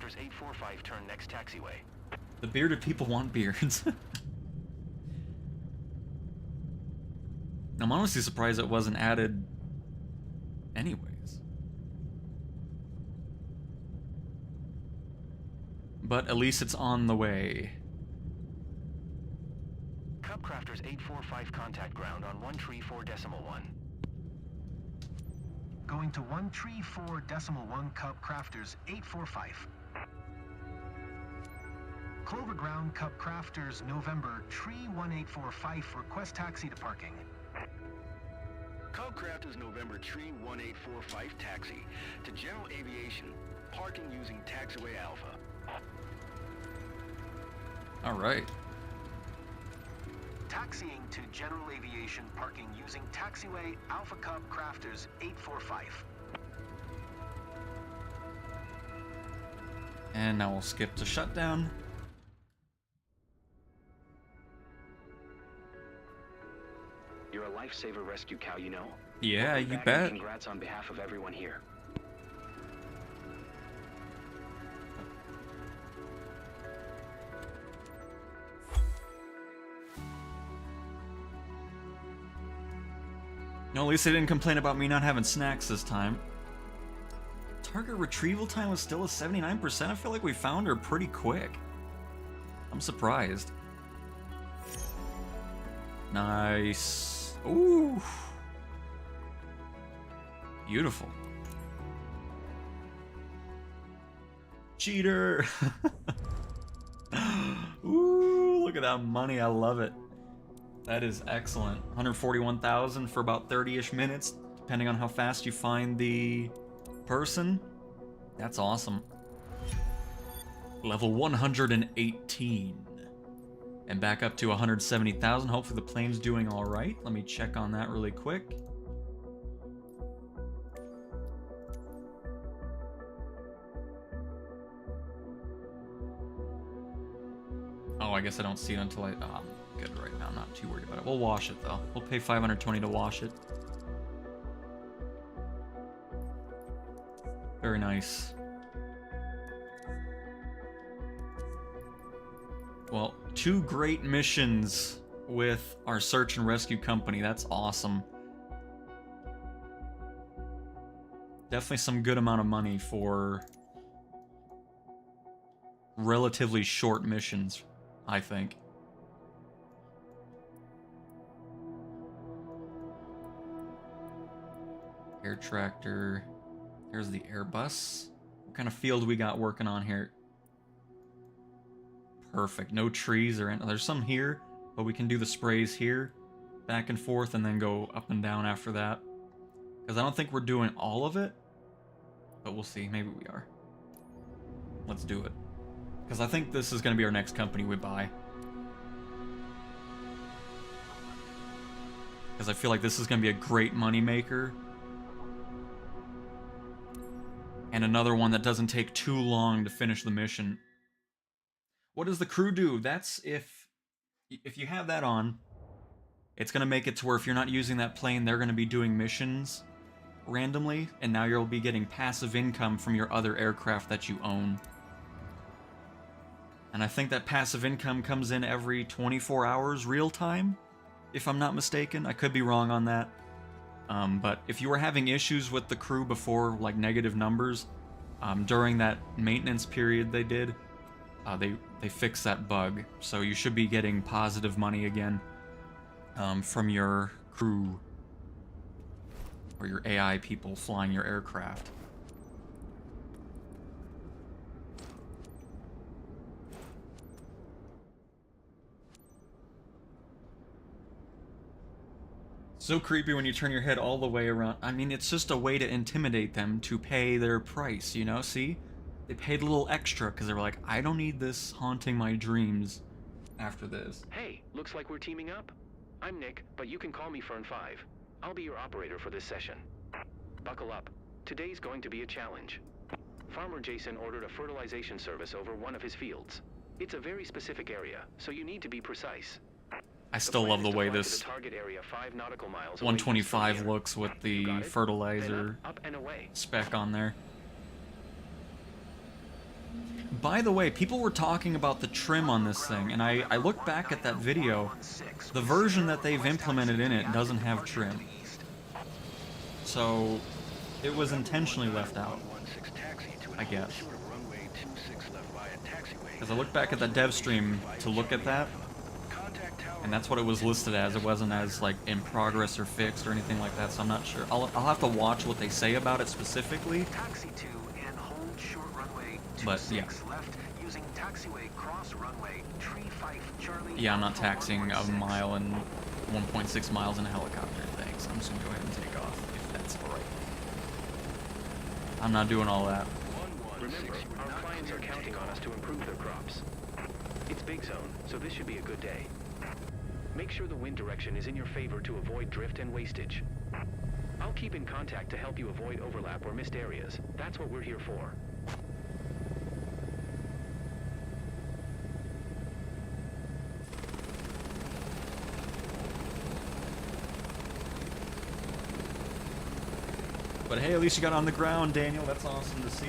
Copcrafters 845 turn next taxiway. The bearded people want beards. I'm honestly surprised it wasn't added anyways. But at least it's on the way. Copcrafters 845 contact ground on 134.1. Going to 134.1 Cub Crafters 845. Clover Ground Cub Crafters November Tree 1845 request taxi to parking. Copcrafters November Tree 1845 taxi to General Aviation, parking using taxiway Alpha. Alright. Taxiing to General Aviation, parking using taxiway Alpha Cub Crafters 845. And now we'll skip to shutdown. You're a lifesaver rescue cow, you know? Yeah, Welcome you back bet. and congrats on behalf of everyone here. No, at least they didn't complain about me not having snacks this time. Target retrieval time was still a 79%. I feel like we found her pretty quick. I'm surprised. Nice. Ooh. Beautiful. Cheater. Ooh, look at that money. I love it. That is excellent. 141,000 for about 30-ish minutes, depending on how fast you find the person. That's awesome. Level 118. And back up to 170,000. Hopefully the plane's doing all right. Let me check on that really quick. Oh, I guess I don't see it until I'm good right now. I'm not too worried about it. We'll wash it though. We'll pay 520 to wash it. Very nice. Well, 2 great missions with our search and rescue company. That's awesome. Definitely some good amount of money for relatively short missions, I think. Air tractor. There's the Airbus. What kind of field we got working on here? Perfect. No trees or anything. There's some here, but we can do the sprays here, back and forth, and then go up and down after that. Because I don't think we're doing all of it, but we'll see. Maybe we are. Let's do it. Because I think this is going to be our next company we buy. Because I feel like this is going to be a great money maker. And another one that doesn't take too long to finish the mission. What does the crew do? That's if you have that on, it's going to make it to where if you're not using that plane, they're going to be doing missions randomly, and now you'll be getting passive income from your other aircraft that you own. And I think that passive income comes in every 24 hours real time, if I'm not mistaken. I could be wrong on that. But if you were having issues with the crew before, like negative numbers, during that maintenance period they did, they fixed that bug. So you should be getting positive money again from your crew or your AI people flying your aircraft. So creepy when you turn your head all the way around. I mean, it's just a way to intimidate them to pay their price, you know? See? They paid a little extra because they were like, I don't need this haunting my dreams after this. Hey, looks like we're teaming up. I'm Nick, but you can call me Fern 5. I'll be your operator for this session. Buckle up. Today's going to be a challenge. Farmer Jason ordered a fertilization service over one of his fields. It's a very specific area, so you need to be precise. I still love the way this 125 looks with the fertilizer up and away. spec on there. By the way, people were talking about the trim on this thing, and I looked back at that video. The version that they've implemented in it doesn't have trim. So, it was intentionally left out, I guess. Because I looked back at that dev stream to look at that, and that's what it was listed as. It wasn't as, like, in progress or fixed or anything like that, so I'm not sure. I'll have to watch what they say about it specifically. Taxi 2 and hold short runway 26 But, yeah. left using taxiway cross runway tree 5 Charlie. Yeah, I'm not taxiing a mile and 1.6 miles in a helicopter, thanks. I'm just gonna go ahead and take off, if that's alright. I'm not doing all that. Remember, our clients are counting on us to improve their crops. It's big zone, so this should be a good day. Make sure the wind direction is in your favor to avoid drift and wastage. I'll keep in contact to help you avoid overlap or missed areas. That's what we're here for. But hey, at least you got on the ground, Daniel. That's awesome to see.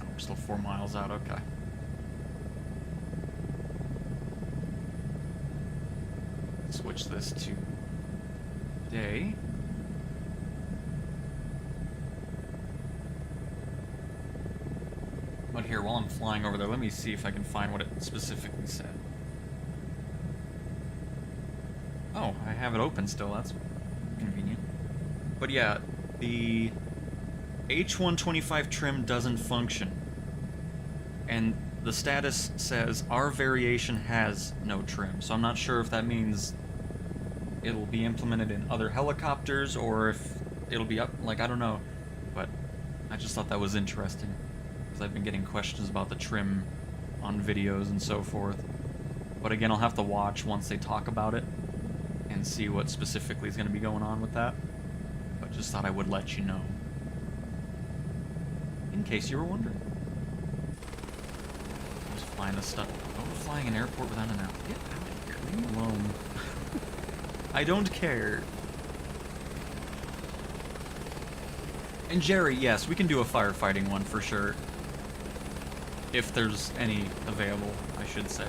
Oh, we're still 4 miles out, okay. Switch this to day. But here, while I'm flying over there, let me see if I can find what it specifically said. Oh, I have it open still, that's convenient. But yeah, the H125 trim doesn't function. And the status says, our variation has no trim. So I'm not sure if that means it'll be implemented in other helicopters, or if it'll be up, like, I don't know. But I just thought that was interesting. I've been getting questions about the trim on videos and so forth. But again, I'll have to watch once they talk about it and see what specifically is going to be going on with that. But just thought I would let you know, in case you were wondering. I was flying a stuff. Oh, we're flying an airport without an out. Get out of here. Leave me alone. I don't care. And Jerry, yes, we can do a firefighting one for sure. If there's any available, I should say.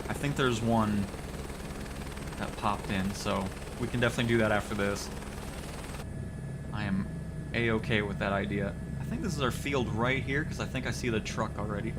I think there's one that popped in, so we can definitely do that after this. I am A-okay with that idea. I think this is our field right here, because I think I see the truck already.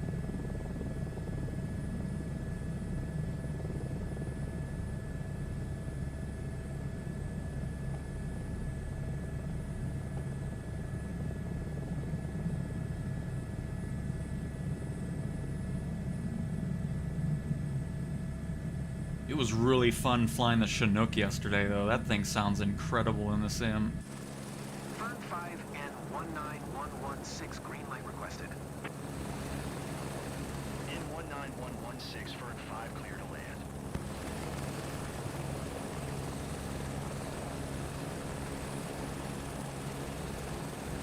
It was really fun flying the Chinook yesterday, though. That thing sounds incredible in the sim. Fern 5 and 19116 green light requested. In 19116, Fern 5 clear to land.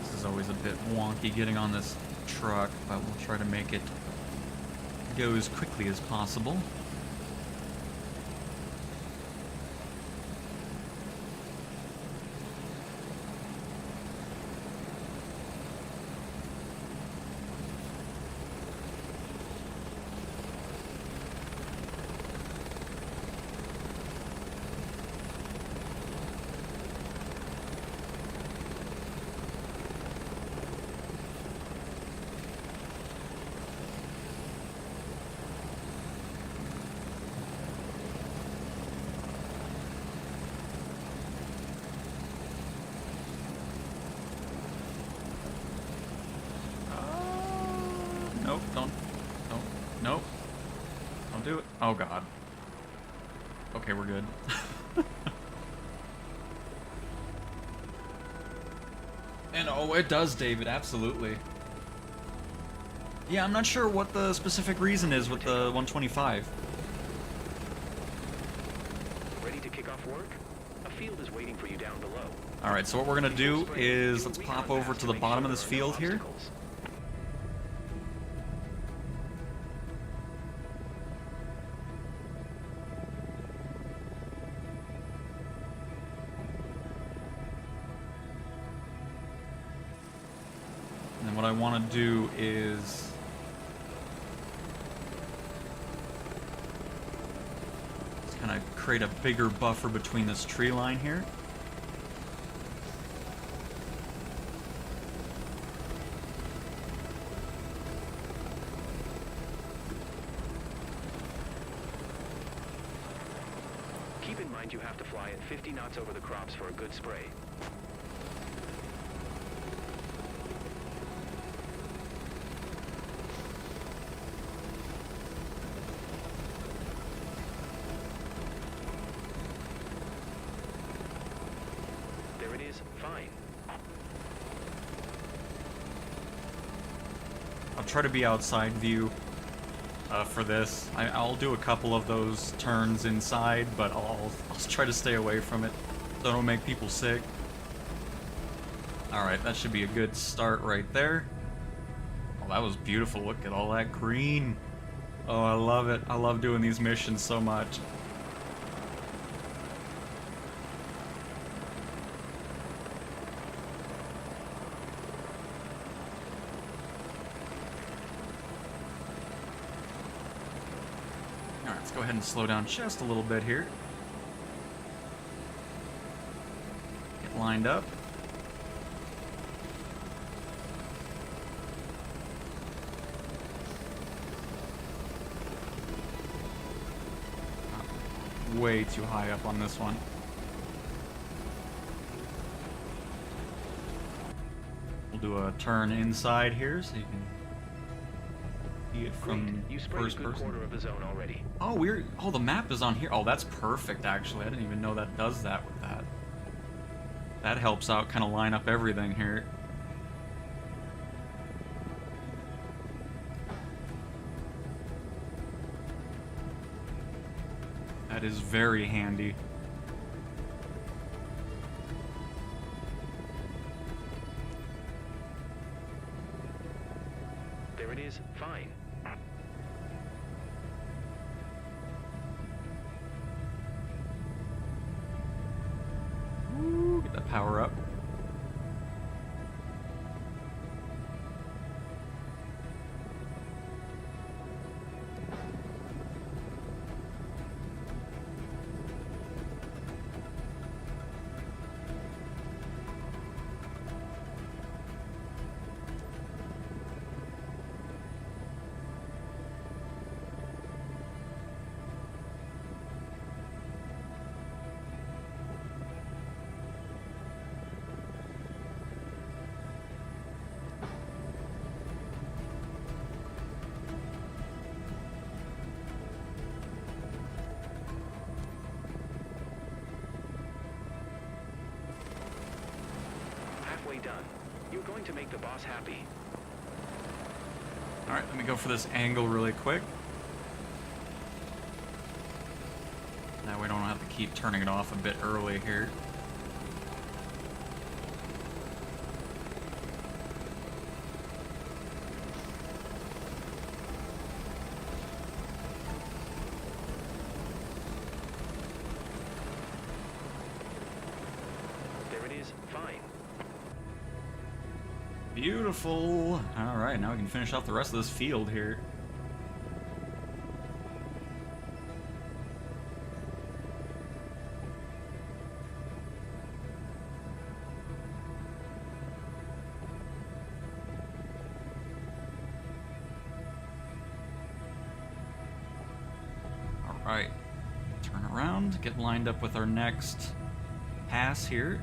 This is always a bit wonky getting on this truck, but we'll try to make it go as quickly as possible. Nope, nope. Don't do it. Oh god. Okay, we're good. And oh, it does, David, absolutely. Yeah, I'm not sure what the specific reason is with the 125. Ready to kick off work? A field is waiting for you down below. Alright, so what we're gonna do is, let's pop over to the bottom of this field here. what I want to do is... just kind of create a bigger buffer between this tree line here. Keep in mind you have to fly at 50 knots over the crops for a good spray. There it is, fine. I'll try to be outside view for this. I'll do a couple of those turns inside, but I'll try to stay away from it so I don't make people sick. Alright, that should be a good start right there. Oh, that was beautiful. Look at all that green. Oh, I love it. I love doing these missions so much. Alright, let's go ahead and slow down just a little bit here. Get lined up. Way too high up on this one. We'll do a turn inside here so you can see it from Great. You sprayed first a good person. quarter of the zone already. Oh, the map is on here. Oh, that's perfect, actually. I didn't even know that does that with that. That helps out kind of line up everything here. That is very handy. There it is, fine. Ooh, get that power up. Halfway done. You're going to make the boss happy. Alright, let me go for this angle really quick. That way I don't have to keep turning it off a bit early here. There it is, fine. Beautiful. Alright, now we can finish off the rest of this field here. Alright. Turn around, get lined up with our next pass here.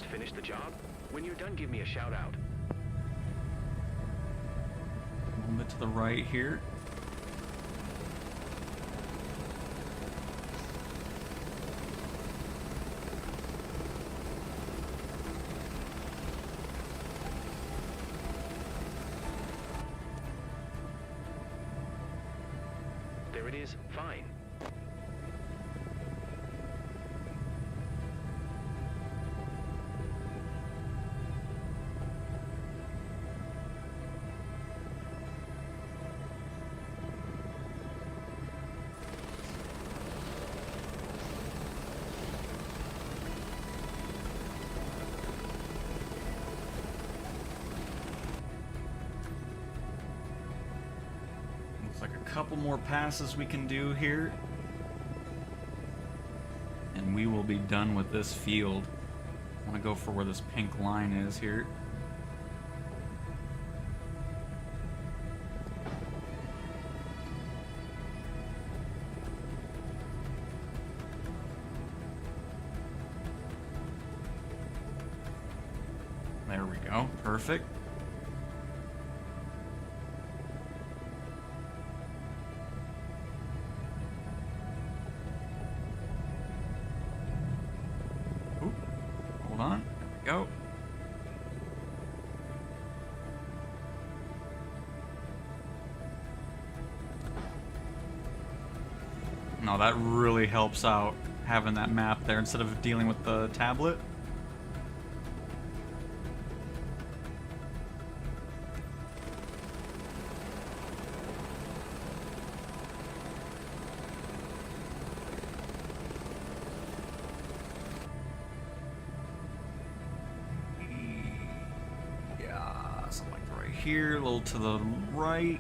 finished the job? When you're done, give me a shout out. A little bit to the right here. There it is. Fine. Looks like a couple more passes we can do here. And we will be done with this field. I want to go for where this pink line is here. There we go. Perfect. Oop. Hold on. There we go. No, that really helps out having that map there instead of dealing with the tablet. Yeah, something like right here, a little to the right.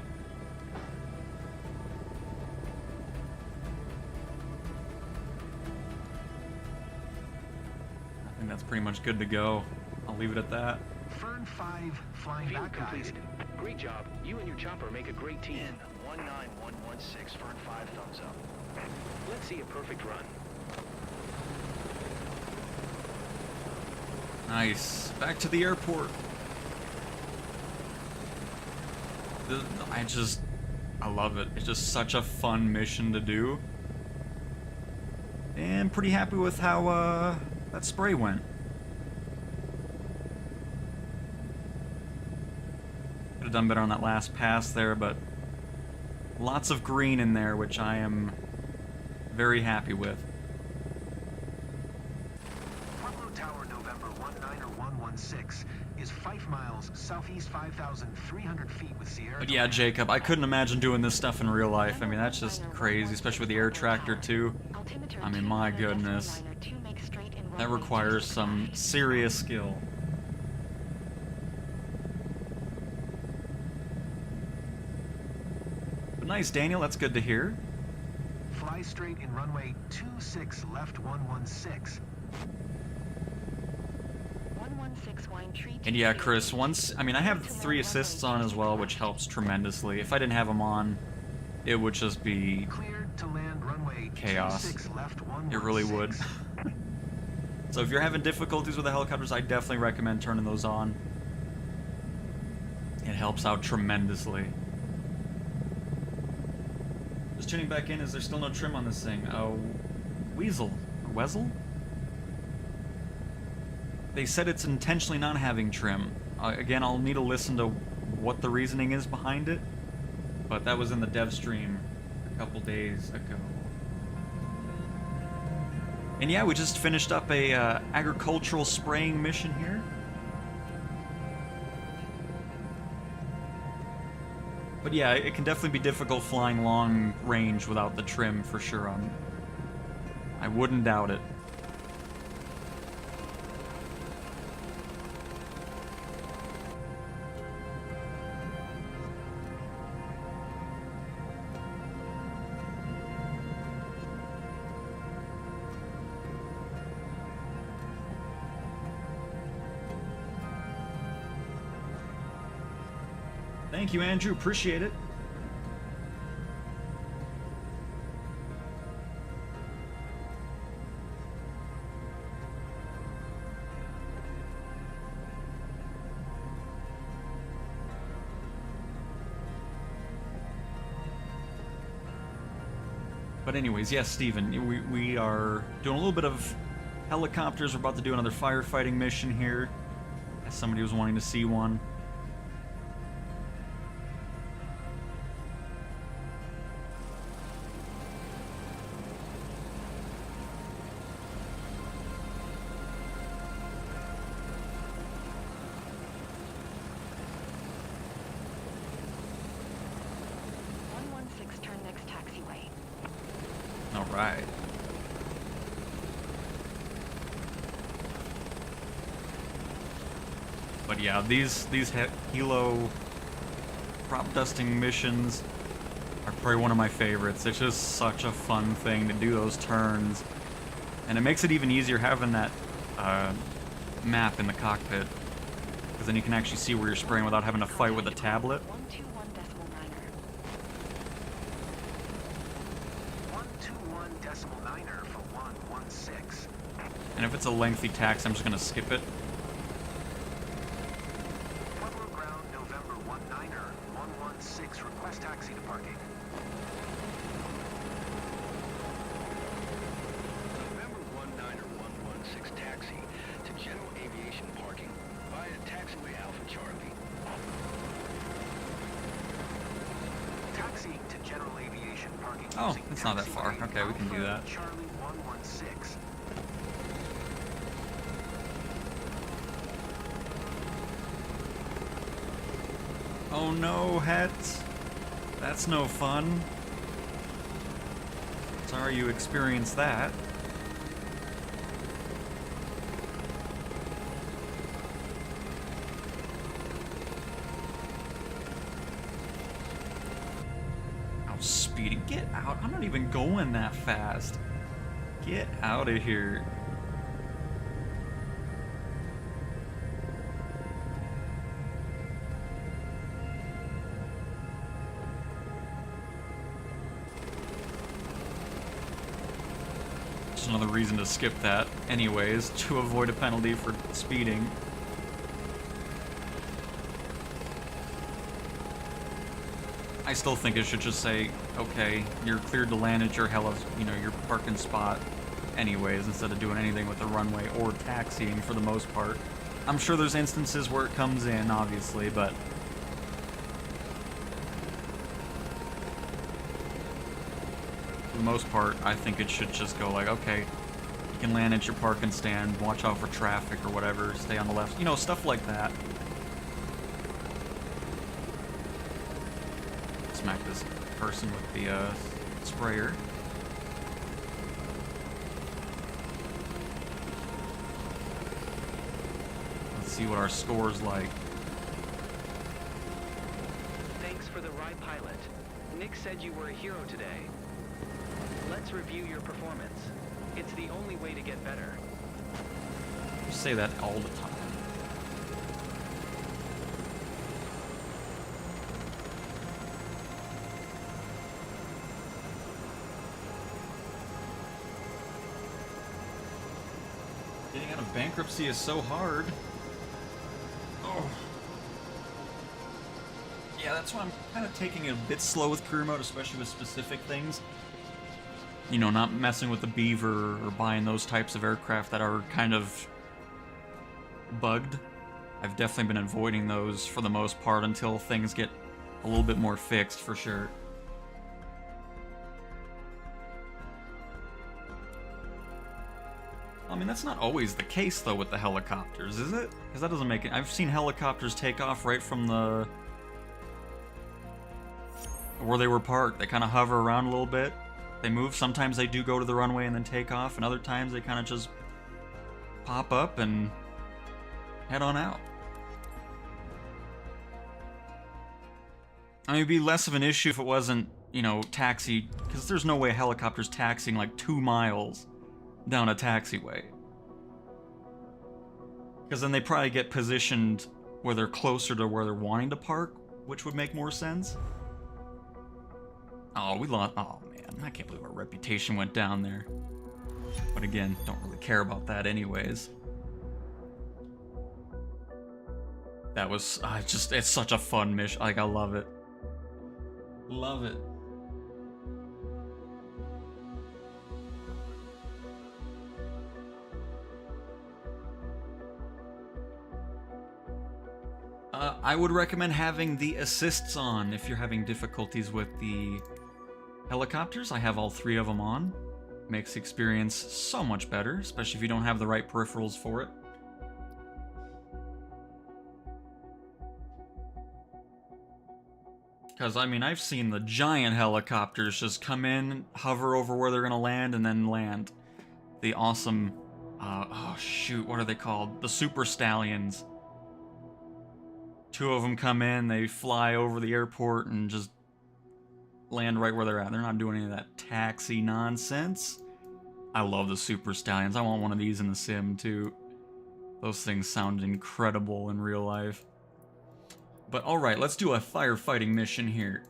I think that's pretty much good to go. I'll leave it at that. Fern 5 flying Field back, guys. completed. Great job. You and your chopper make a great team. 19116 Fern 5 thumbs up. Let's see a perfect run. Nice. Back to the airport. I love it. It's just such a fun mission to do. And pretty happy with how that spray went. Could have done better on that last pass there, but lots of green in there, which I am very happy with. Pueblo Tower, November 19116 is 5 miles southeast 5,300 feet with Sierra. But yeah, Jacob, I couldn't imagine doing this stuff in real life. I mean, that's just crazy, especially with the air tractor too. I mean, my goodness. That requires some serious skill. But nice, Daniel, that's good to hear. Fly straight in runway 26 left 116. And yeah, Chris, I have 3 assists on as well, which helps tremendously. If I didn't have them on, it would just be Cleared to land runway chaos. 26 left 116. It really would. So if you're having difficulties with the helicopters, I definitely recommend turning those on. It helps out tremendously. Just tuning back in, is there still no trim on this thing? Oh, Weasel. Or Weasel? They said it's intentionally not having trim. Again, I'll need to listen to what the reasoning is behind it. But that was in the dev stream a couple days ago. And yeah, we just finished up a agricultural spraying mission here. But yeah, it can definitely be difficult flying long range without the trim for sure. I wouldn't doubt it. Thank you, Andrew. Appreciate it. But anyways, yes, Steven, we are doing a little bit of helicopters. We're about to do another firefighting mission here, as somebody was wanting to see one. Turn next taxiway. All right. But yeah, these helo prop dusting missions are probably one of my favorites. It's just such a fun thing to do those turns, and it makes it even easier having that map in the cockpit, because then you can actually see where you're spraying without having to fight with a tablet. 121.9er for 116. And if it's a lengthy tax, I'm just gonna skip it. Pueblo Ground, November 19er, 116, request taxi to parking. November 19er 116 taxi to General Aviation Parking via taxiway Alpha Charlie. Taxiing to General Aviation Parking. Oh, using it's not that far. taxiway Okay, we can do Alpha that. Charlie 116. Oh no, Het. That's no fun. Sorry you experienced that. Oh, speeding. Get out. I'm not even going that fast. Get out of here. Just another reason to skip that, anyways, to avoid a penalty for speeding. I still think it should just say, okay, you're cleared to land at your your parking spot anyways, instead of doing anything with the runway or taxiing for the most part. I'm sure there's instances where it comes in, obviously, but for the most part, I think it should just go like, okay, you can land at your parking stand, watch out for traffic or whatever, stay on the left, stuff like that. Smack this person with the sprayer. Let's see what our score's like. Thanks for the ride, pilot. Nick said you were a hero today. Let's review your performance. It's the only way to get better. You say that all the time. Getting out of bankruptcy is so hard. Oh. Yeah, that's why I'm kind of taking it a bit slow with career mode, especially with specific things. Not messing with the Beaver or buying those types of aircraft that are kind of bugged. I've definitely been avoiding those for the most part until things get a little bit more fixed, for sure. I mean, that's not always the case, though, with the helicopters, is it? Because that doesn't make it... I've seen helicopters take off right from the... where they were parked. They kind of hover around a little bit. They move. Sometimes they do go to the runway and then take off, and other times they kind of just pop up and head on out. I mean, it'd be less of an issue if it wasn't, taxi... Because there's no way a helicopter's taxiing like 2 miles down a taxiway. Because then they probably get positioned where they're closer to where they're wanting to park, which would make more sense. Oh, we lost... Oh, man. I can't believe our reputation went down there. But again, don't really care about that anyways. That was... it's such a fun mission. Like, I love it. Love it. I would recommend having the assists on if you're having difficulties with the helicopters. I have all 3 of them on. Makes the experience so much better, especially if you don't have the right peripherals for it. Because, I mean, I've seen the giant helicopters just come in, hover over where they're going to land, and then land. The awesome, oh shoot, what are they called? The Super Stallions. 2 of them come in, they fly over the airport and just land right where they're at. They're not doing any of that taxi nonsense. I love the Super Stallions. I want one of these in the sim, too. Those things sound incredible in real life. But alright, let's do a firefighting mission here.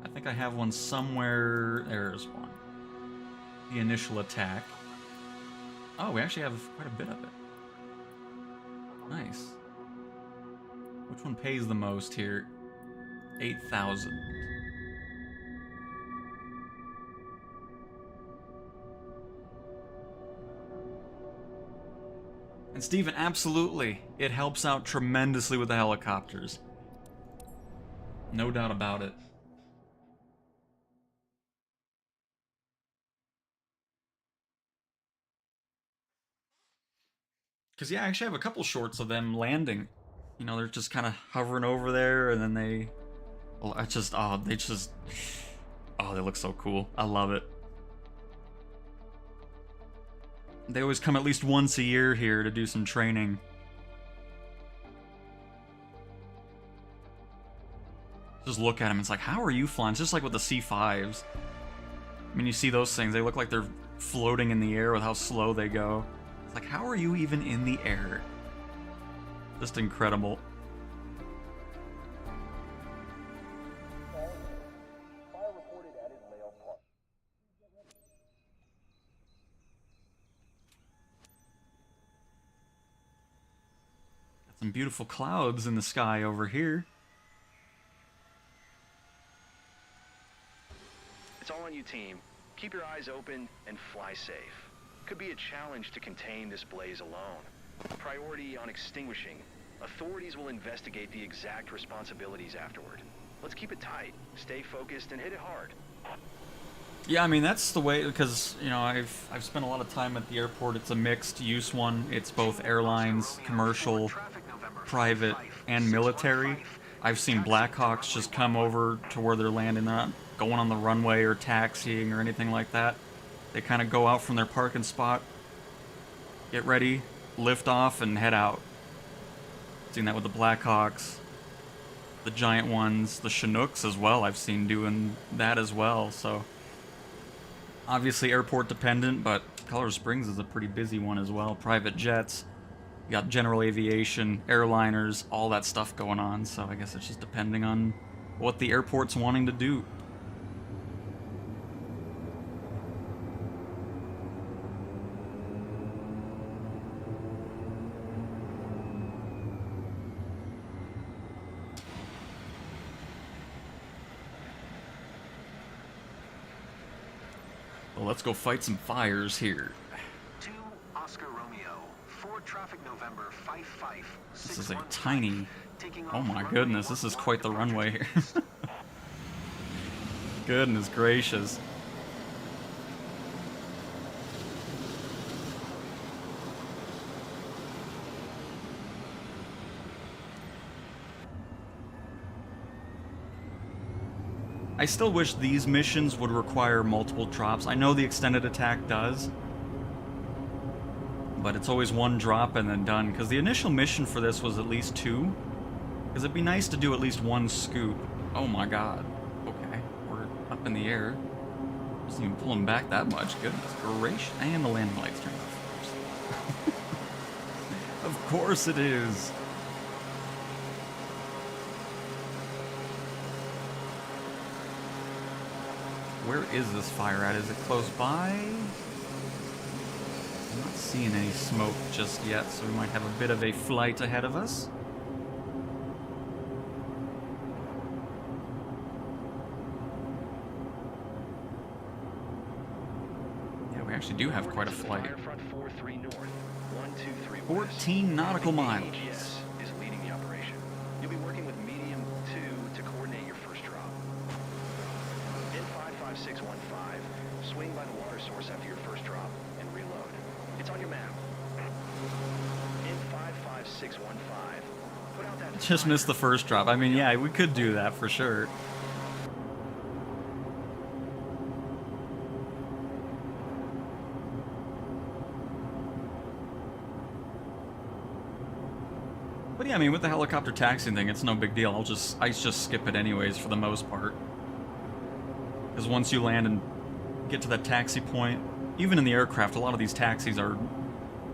I think I have one somewhere. There's one. The initial attack. Oh, we actually have quite a bit of it. Nice. Which one pays the most here? 8,000. And Steven, absolutely. It helps out tremendously with the helicopters. No doubt about it. Because, yeah, I actually have a couple shorts of them landing. You know, they're just kind of hovering over there, and then they... Well, I just... Oh, they just... Oh, they look so cool. I love it. They always come at least once a year here to do some training. Just look at them, it's like, how are you flying? It's just like with the C5s. I mean, you see those things, they look like they're floating in the air with how slow they go. It's like, how are you even in the air? Just incredible. Got some beautiful clouds in the sky over here. It's all on you, team. Keep your eyes open and fly safe. Could be a challenge to contain this blaze alone. Priority on extinguishing. Authorities will investigate the exact responsibilities afterward. Let's keep it tight, stay focused, and hit it hard. Yeah, I mean, that's the way, because, you know, I've spent a lot of time at the airport. It's a mixed use one. It's both airlines, commercial, private, and military. I've seen Blackhawks just come over to where they're landing. They're not going on the runway or taxiing or anything like that. They kind of go out from their parking spot, get ready, lift off, and head out. Seen that with the Blackhawks, the giant ones, the Chinooks as well. I've seen doing that as well. So obviously airport dependent, but Colorado Springs is a pretty busy one as well. Private jets, you got general aviation, airliners, all that stuff going on. So I guess it's just depending on what the airport's wanting to do. Well, let's go fight some fires here. 2 Oscar Romeo, 4 traffic November, 5-5. This is a tiny... Oh my goodness, this is quite the runway here. Goodness gracious. I still wish these missions would require multiple drops. I know the extended attack does, but it's always 1 drop and then done, because the initial mission for this was at least 2, because it'd be nice to do at least 1 scoop. Oh my god. Okay, we're up in the air. Wasn't even pulling back that much. Goodness gracious. And the landing lights turned off. Of course it is. Where is this fire at? Is it close by? I'm not seeing any smoke just yet, so we might have a bit of a flight ahead of us. Yeah, we actually do have quite a flight. 14 nautical miles. You'll be working with medium 2 to coordinate your first drop. In 55615, swing by the water source after your first drop and reload. It's on your map. In 55615, put out that... Just missed the first drop. I mean, yeah, we could do that for sure. But yeah, I mean, with the helicopter taxiing thing, it's no big deal. I just skip it anyways for the most part. Because once you land and get to that taxi point, even in the aircraft, a lot of these taxis are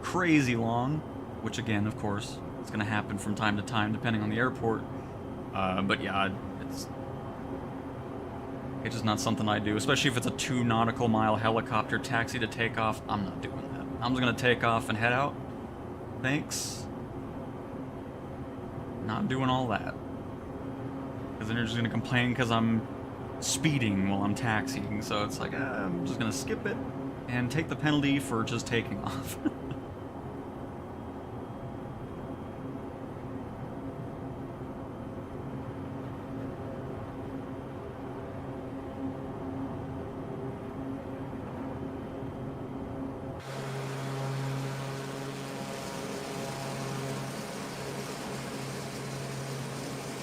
crazy long, which again, of course, is going to happen from time to time depending on the airport. But yeah, it's just not something I do, especially if it's a 2 nautical mile helicopter taxi to take off. I'm not doing that. I'm just going to take off and head out. Thanks. Not doing all that. Because then you're just going to complain because I'm speeding while I'm taxiing. So it's like, I'm just going to skip it and take the penalty for just taking off.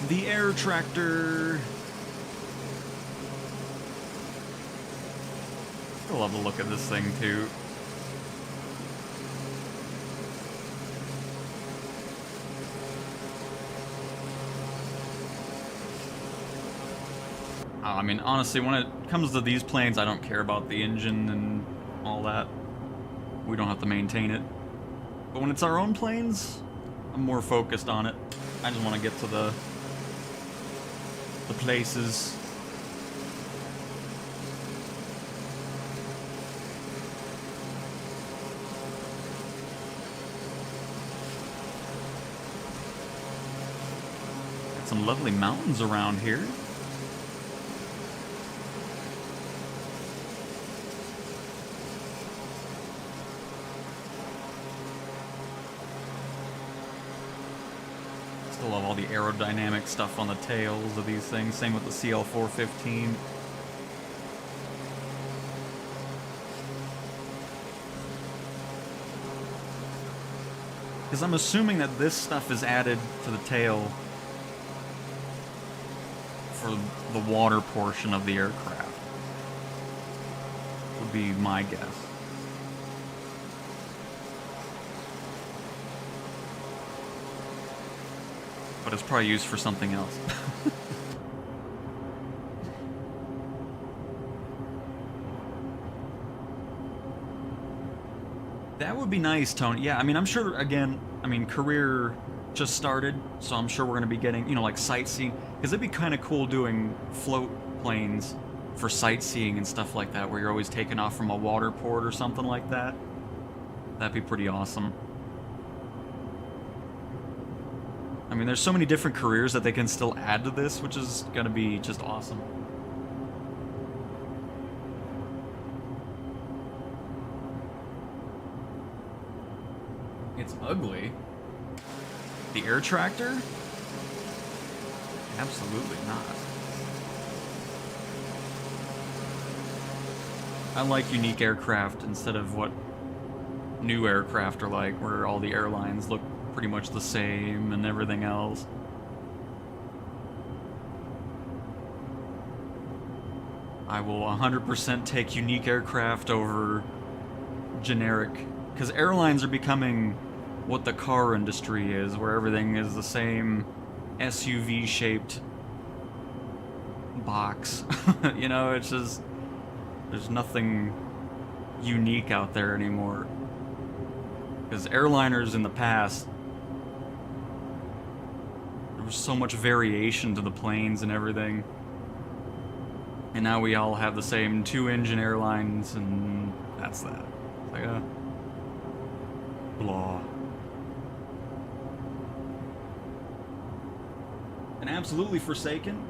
The air tractor. I love the look of this thing too. I mean, honestly, when it comes to these planes, I don't care about the engine and all that. We don't have to maintain it. But when it's our own planes, I'm more focused on it. I just want to get to the places. Got some lovely mountains around here. Still love all the aerodynamic stuff on the tails of these things. Same with the CL415. Because I'm assuming that this stuff is added to the tail for the water portion of the aircraft. Would be my guess. But it's probably used for something else. That would be nice, Tony. Yeah, I mean, I'm sure, again, I mean, career just started, so I'm sure we're going to be getting, you know, like sightseeing. Because it'd be kind of cool doing float planes for sightseeing and stuff like that, where you're always taking off from a water port or something like that. That'd be pretty awesome. I mean, there's so many different careers that they can still add to this, which is gonna be just awesome. It's ugly. The air tractor? Absolutely not. I like unique aircraft instead of what new aircraft are like, where all the airlines look pretty much the same and everything else. I will 100% take unique aircraft over generic, because airlines are becoming what the car industry is, where everything is the same SUV-shaped box. You know, it's just, there's nothing unique out there anymore. Because airliners in the past, there was so much variation to the planes and everything. And now we all have the same 2-engine airlines, and that's that. It's like a blah. And absolutely Forsaken.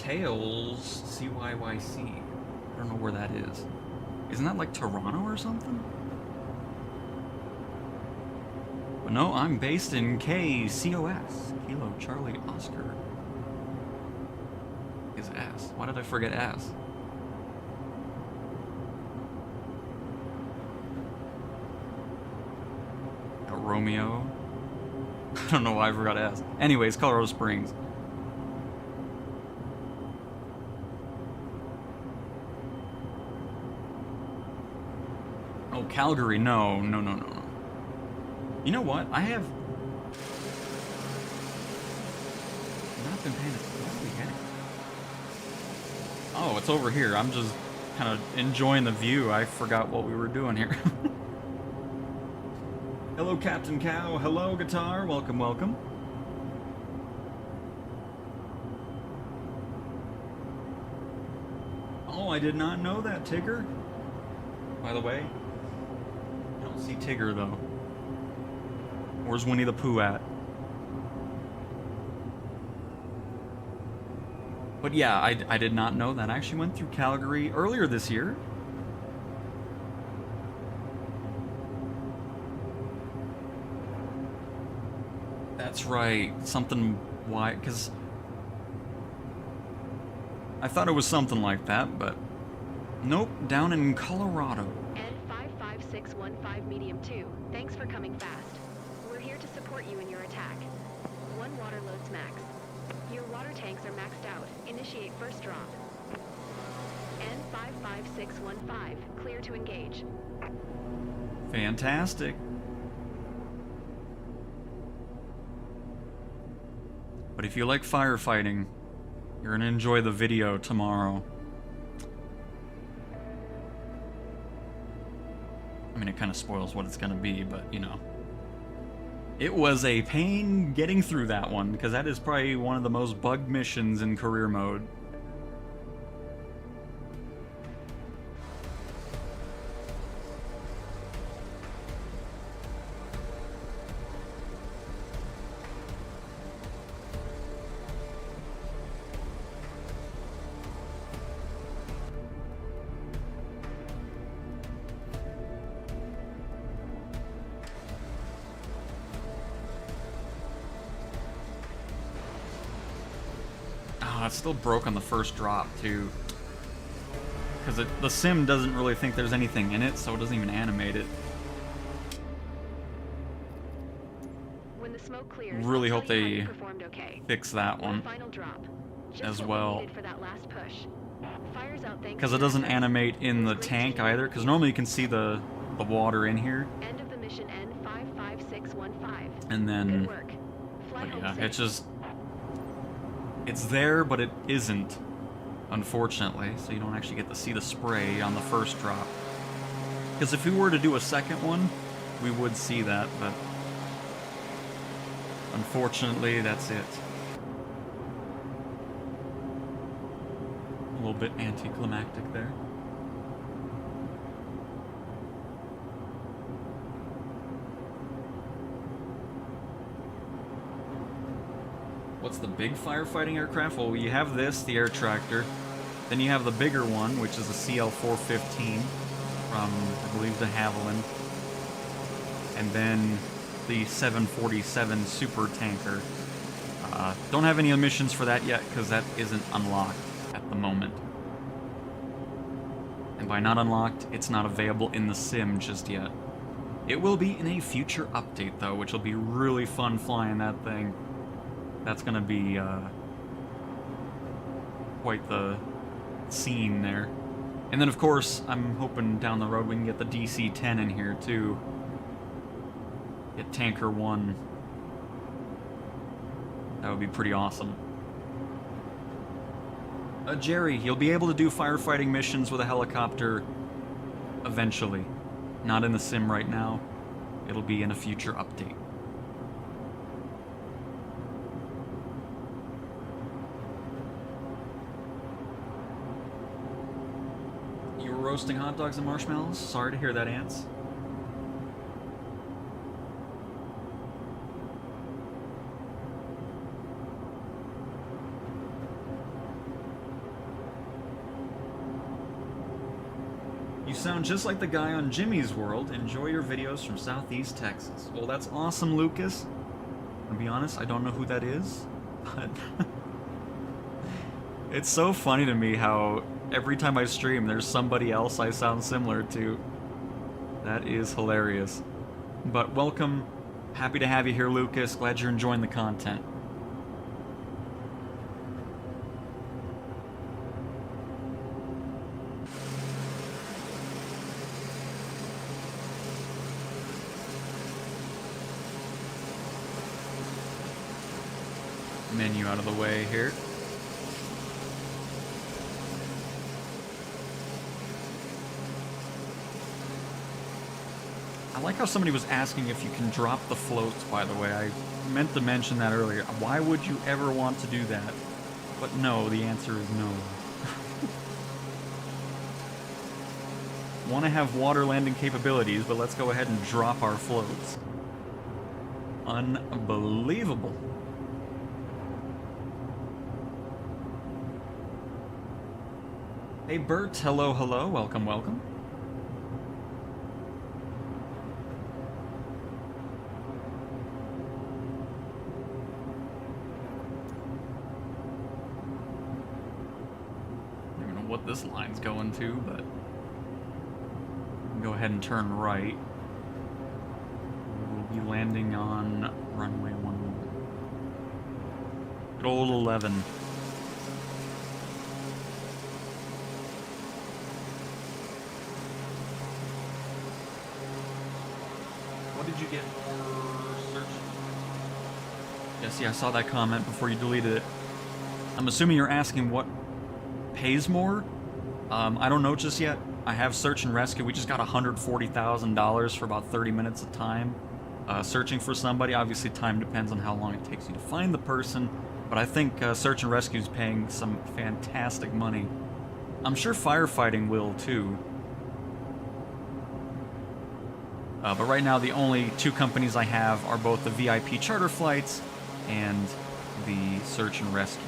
Tails CYYC. I don't know where that is. Isn't that like Toronto or something? But no, I'm based in KCOS. Kilo Charlie Oscar. Is S. Why did I forget S? Got Romeo. I don't know why I forgot S. Anyways, Colorado Springs. Oh, Calgary. No. You know what? I have not been paying attention. What are we getting? Oh, it's over here. I'm just kind of enjoying the view. I forgot what we were doing here. Hello, Captain Cow. Hello, Guitar. Welcome, welcome. Oh, I did not know that, Tigger. By the way, I don't see Tigger, though. Where's Winnie the Pooh at? But yeah, I did not know that. I actually went through Calgary earlier this year. That's right. Something... Why? Because... I thought it was something like that, but... Nope, down in Colorado. N55615 medium 2. Thanks for coming fast. We're here to support you in your attack. 1 water loads max. Your water tanks are maxed out. Initiate first drop. N55615. Clear to engage. Fantastic. But if you like firefighting, you're gonna enjoy the video tomorrow. I mean, it kind of spoils what it's gonna be, but you know. It was a pain getting through that one, because that is probably one of the most bugged missions in career mode. It's still broke on the first drop, too. Because the sim doesn't really think there's anything in it, so it doesn't even animate it. When the smoke clears, Really hope I'll tell you how they you performed okay. fix that one Final drop. Just as what we well. needed for that last push. Fires out thanks Because to it doesn't your animate in the Great tank teamwork. either, because normally you can see the water in here. End of the mission N55615. And then... Good work. Fly But home yeah, safe. it's just... It's there, but it isn't, unfortunately, so you don't actually get to see the spray on the first drop. Because if we were to do a second one, we would see that, but... Unfortunately, that's it. A little bit anticlimactic there. What's the big firefighting aircraft? Well, you have this, the air tractor. Then you have the bigger one, which is the CL-415 from, I believe, de Havilland. And then the 747 super tanker. Don't have any emissions for that yet, because that isn't unlocked at the moment. And by not unlocked, it's not available in the sim just yet. It will be in a future update, though, which will be really fun flying that thing. That's gonna be quite the scene there. And then, of course, I'm hoping down the road we can get the DC-10 in here, too. Get Tanker 1. That would be pretty awesome. Jerry, you'll be able to do firefighting missions with a helicopter eventually. Not in the sim right now. It'll be in a future update. You were roasting hot dogs and marshmallows? Sorry to hear that, Ants. sound just like the guy on Jimmy's World. Enjoy your videos from Southeast Texas. Well, that's awesome, Lucas. I'll be honest, I don't know who that is, but it's so funny to me how every time I stream, there's somebody else I sound similar to. That is hilarious. But welcome. Happy to have you here, Lucas. Glad you're enjoying the content. Menu out of the way here. I like how somebody was asking if you can drop the floats, by the way. I meant to mention that earlier. Why would you ever want to do that? But no, the answer is no. Want to have water landing capabilities, but let's go ahead and drop our floats. Unbelievable. Hey Bert, hello, hello, welcome, welcome. I don't know what this line's going to, but go ahead and turn right. We'll be landing on runway 11. Good old 11. What did you get for search? Yes, yeah, I saw that comment before you deleted it. I'm assuming you're asking what pays more? I don't know just yet. I have search and rescue. We just got $140,000 for about 30 minutes of time searching for somebody. Obviously, time depends on how long it takes you to find the person, but I think search and rescue is paying some fantastic money. I'm sure firefighting will too. But right now, the only two companies I have are both the VIP charter flights and the search and rescue.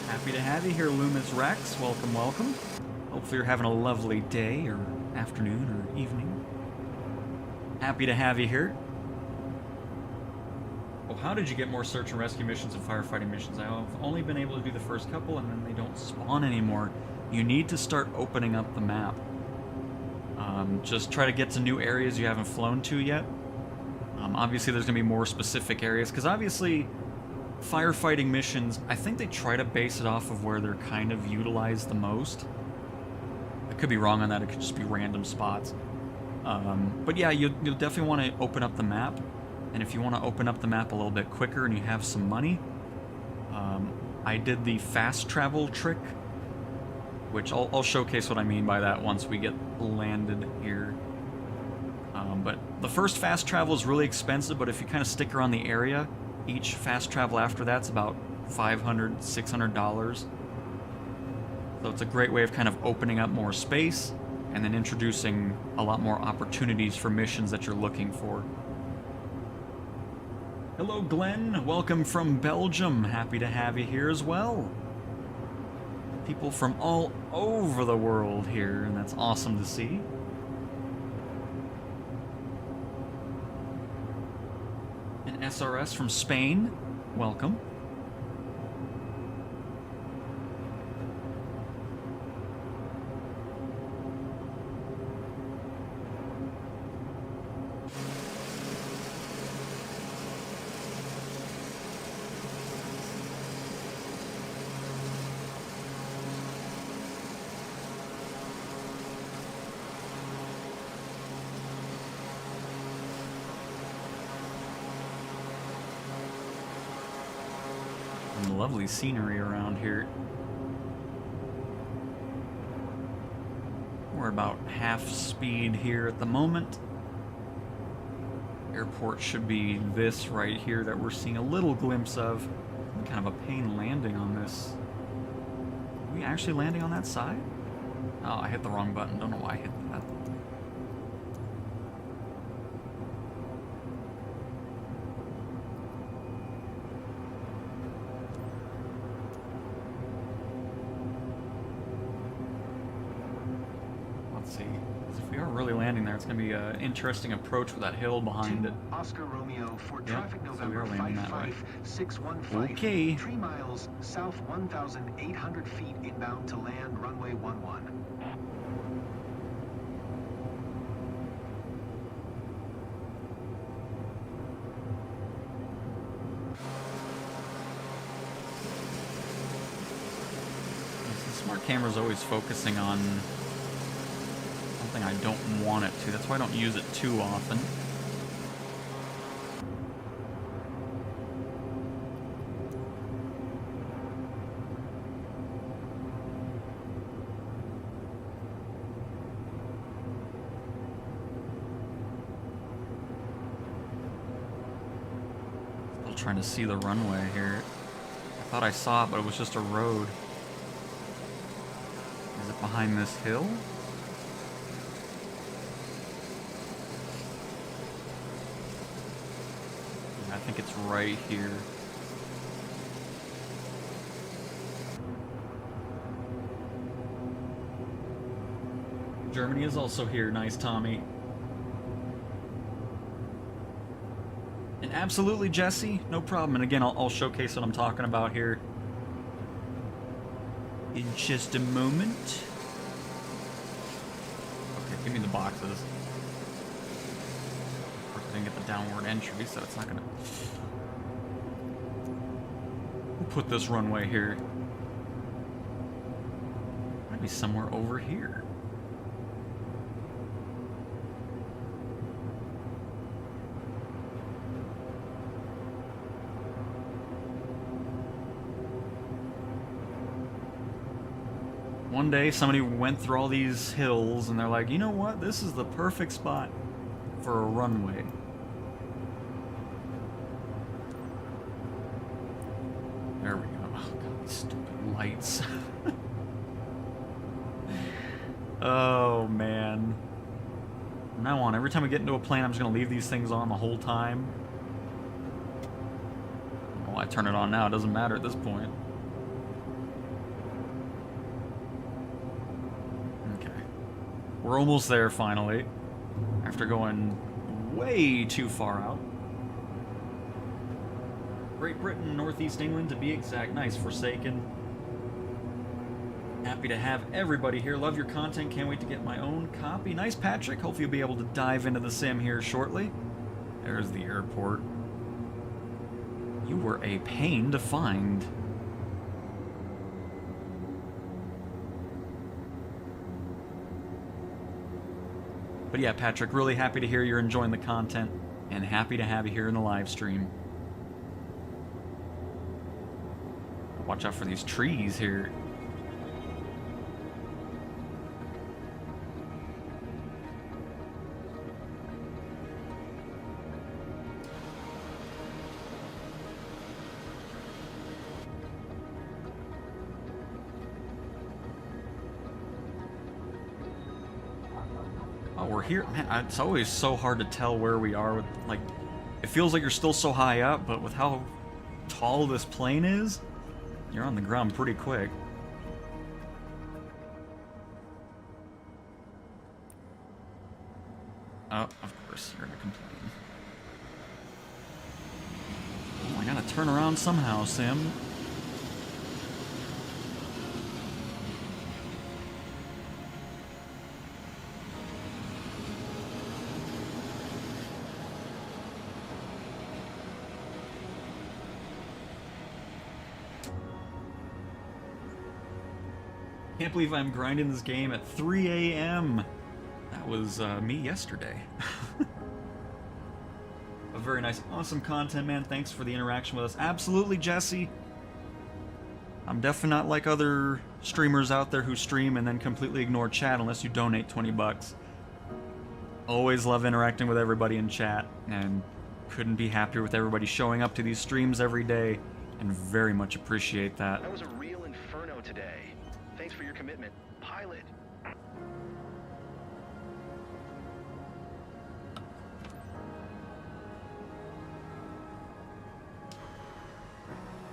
Happy to have you here, Loomis Rex. Welcome, welcome. Hopefully you're having a lovely day or afternoon or evening. Happy to have you here. Well, how did you get more search and rescue missions and firefighting missions? I've only been able to do the first couple and then they don't spawn anymore. You need to start opening up the map. Just try to get to new areas you haven't flown to yet. Obviously there's going to be more specific areas because obviously firefighting missions, I think they try to base it off of where they're kind of utilized the most. I could be wrong on that, it could just be random spots. But yeah, you'll definitely want to open up the map, and if you want to open up the map a little bit quicker and you have some money, I did the fast travel trick, which I'll showcase what I mean by that once we get landed here. But the first fast travel is really expensive, but if you kind of stick around the area, each fast travel after that's about $500, $600. So it's a great way of kind of opening up more space and then introducing a lot more opportunities for missions that you're looking for. Hello, Glenn. Welcome from Belgium. Happy to have you here as well. People from all over the world here, and that's awesome to see. SRS from Spain, welcome. lovely scenery around here. We're about half speed here at the moment. Airport should be this right here that we're seeing a little glimpse of. Kind of a pain landing on this. Are we actually landing on that side? Oh, I hit the wrong button. Don't know why I hit that. Let's see. If we are really landing there, it's going to be an interesting approach with that hill behind it. Oscar Romeo for Yep, traffic so we are November landing that way. 55615. Okay. 3 miles south 1,800 feet inbound to land runway 11. The smart camera's always focusing on something I don't want it to. That's why I don't use it too often. Still trying to see the runway here. I thought I saw it, but it was just a road. Is it behind this hill? I think it's right here. Germany is also here. Nice, Tommy. And absolutely, Jesse. No problem. And again, I'll showcase what I'm talking about here in just a moment. Okay, give me the boxes. Of course, I didn't get the downward entry, so it's not gonna... We'll put this runway here. Might be somewhere over here. One day, somebody went through all these hills, and they're like, you know what? This is the perfect spot for a runway. There we go. Oh, God, these stupid lights. Oh, man. From now on, every time we get into a plane, I'm just going to leave these things on the whole time. Well, I turn it on now. It doesn't matter at this point. We're almost there, finally, after going way too far out. Great Britain, Northeast England, to be exact. Nice, Forsaken. Happy to have everybody here. Love your content. Can't wait to get my own copy. Nice, Patrick. Hopefully you'll be able to dive into the sim here shortly. There's the airport. You were a pain to find. But yeah, Patrick, really happy to hear you're enjoying the content, and happy to have you here in the live stream. Watch out for these trees here. We're here. Man, it's always so hard to tell where we are with, like, it feels like you're still so high up, but with how tall this plane is, you're on the ground pretty quick. Oh, of course, you're gonna complain. Oh, I gotta turn around somehow, Sim. Can't believe I'm grinding this game at 3 a.m. That was me yesterday. A very nice, awesome content, man. Thanks for the interaction with us. Absolutely, Jesse. I'm definitely not like other streamers out there who stream and then completely ignore chat unless you donate 20 bucks. Always love interacting with everybody in chat, and couldn't be happier with everybody showing up to these streams every day, and very much appreciate that. That was a real inferno today. Thanks for your commitment, pilot.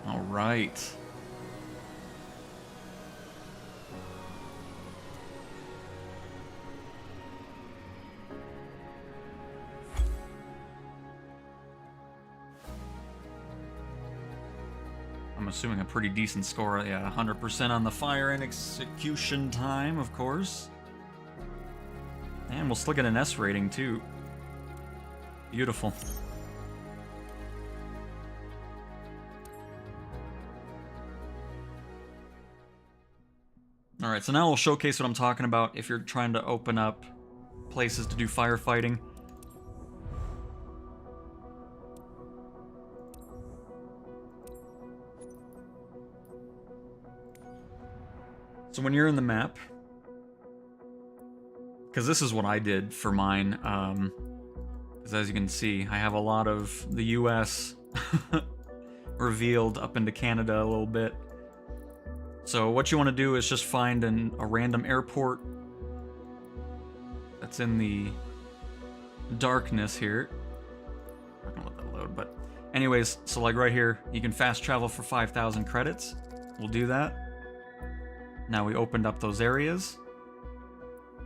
All right. I'm assuming a pretty decent score. Yeah, 100% on the fire and execution time, of course. And we'll still get an S rating, too. Beautiful. Alright, so now I'll showcase what I'm talking about if you're trying to open up places to do firefighting. So when you're in the map, because this is what I did for mine, because as you can see, I have a lot of the US revealed up into Canada a little bit. So what you want to do is just find a random airport that's in the darkness here. I'm not gonna let that load, but anyways, so like right here, you can fast travel for 5,000 credits. We'll do that. Now we opened up those areas.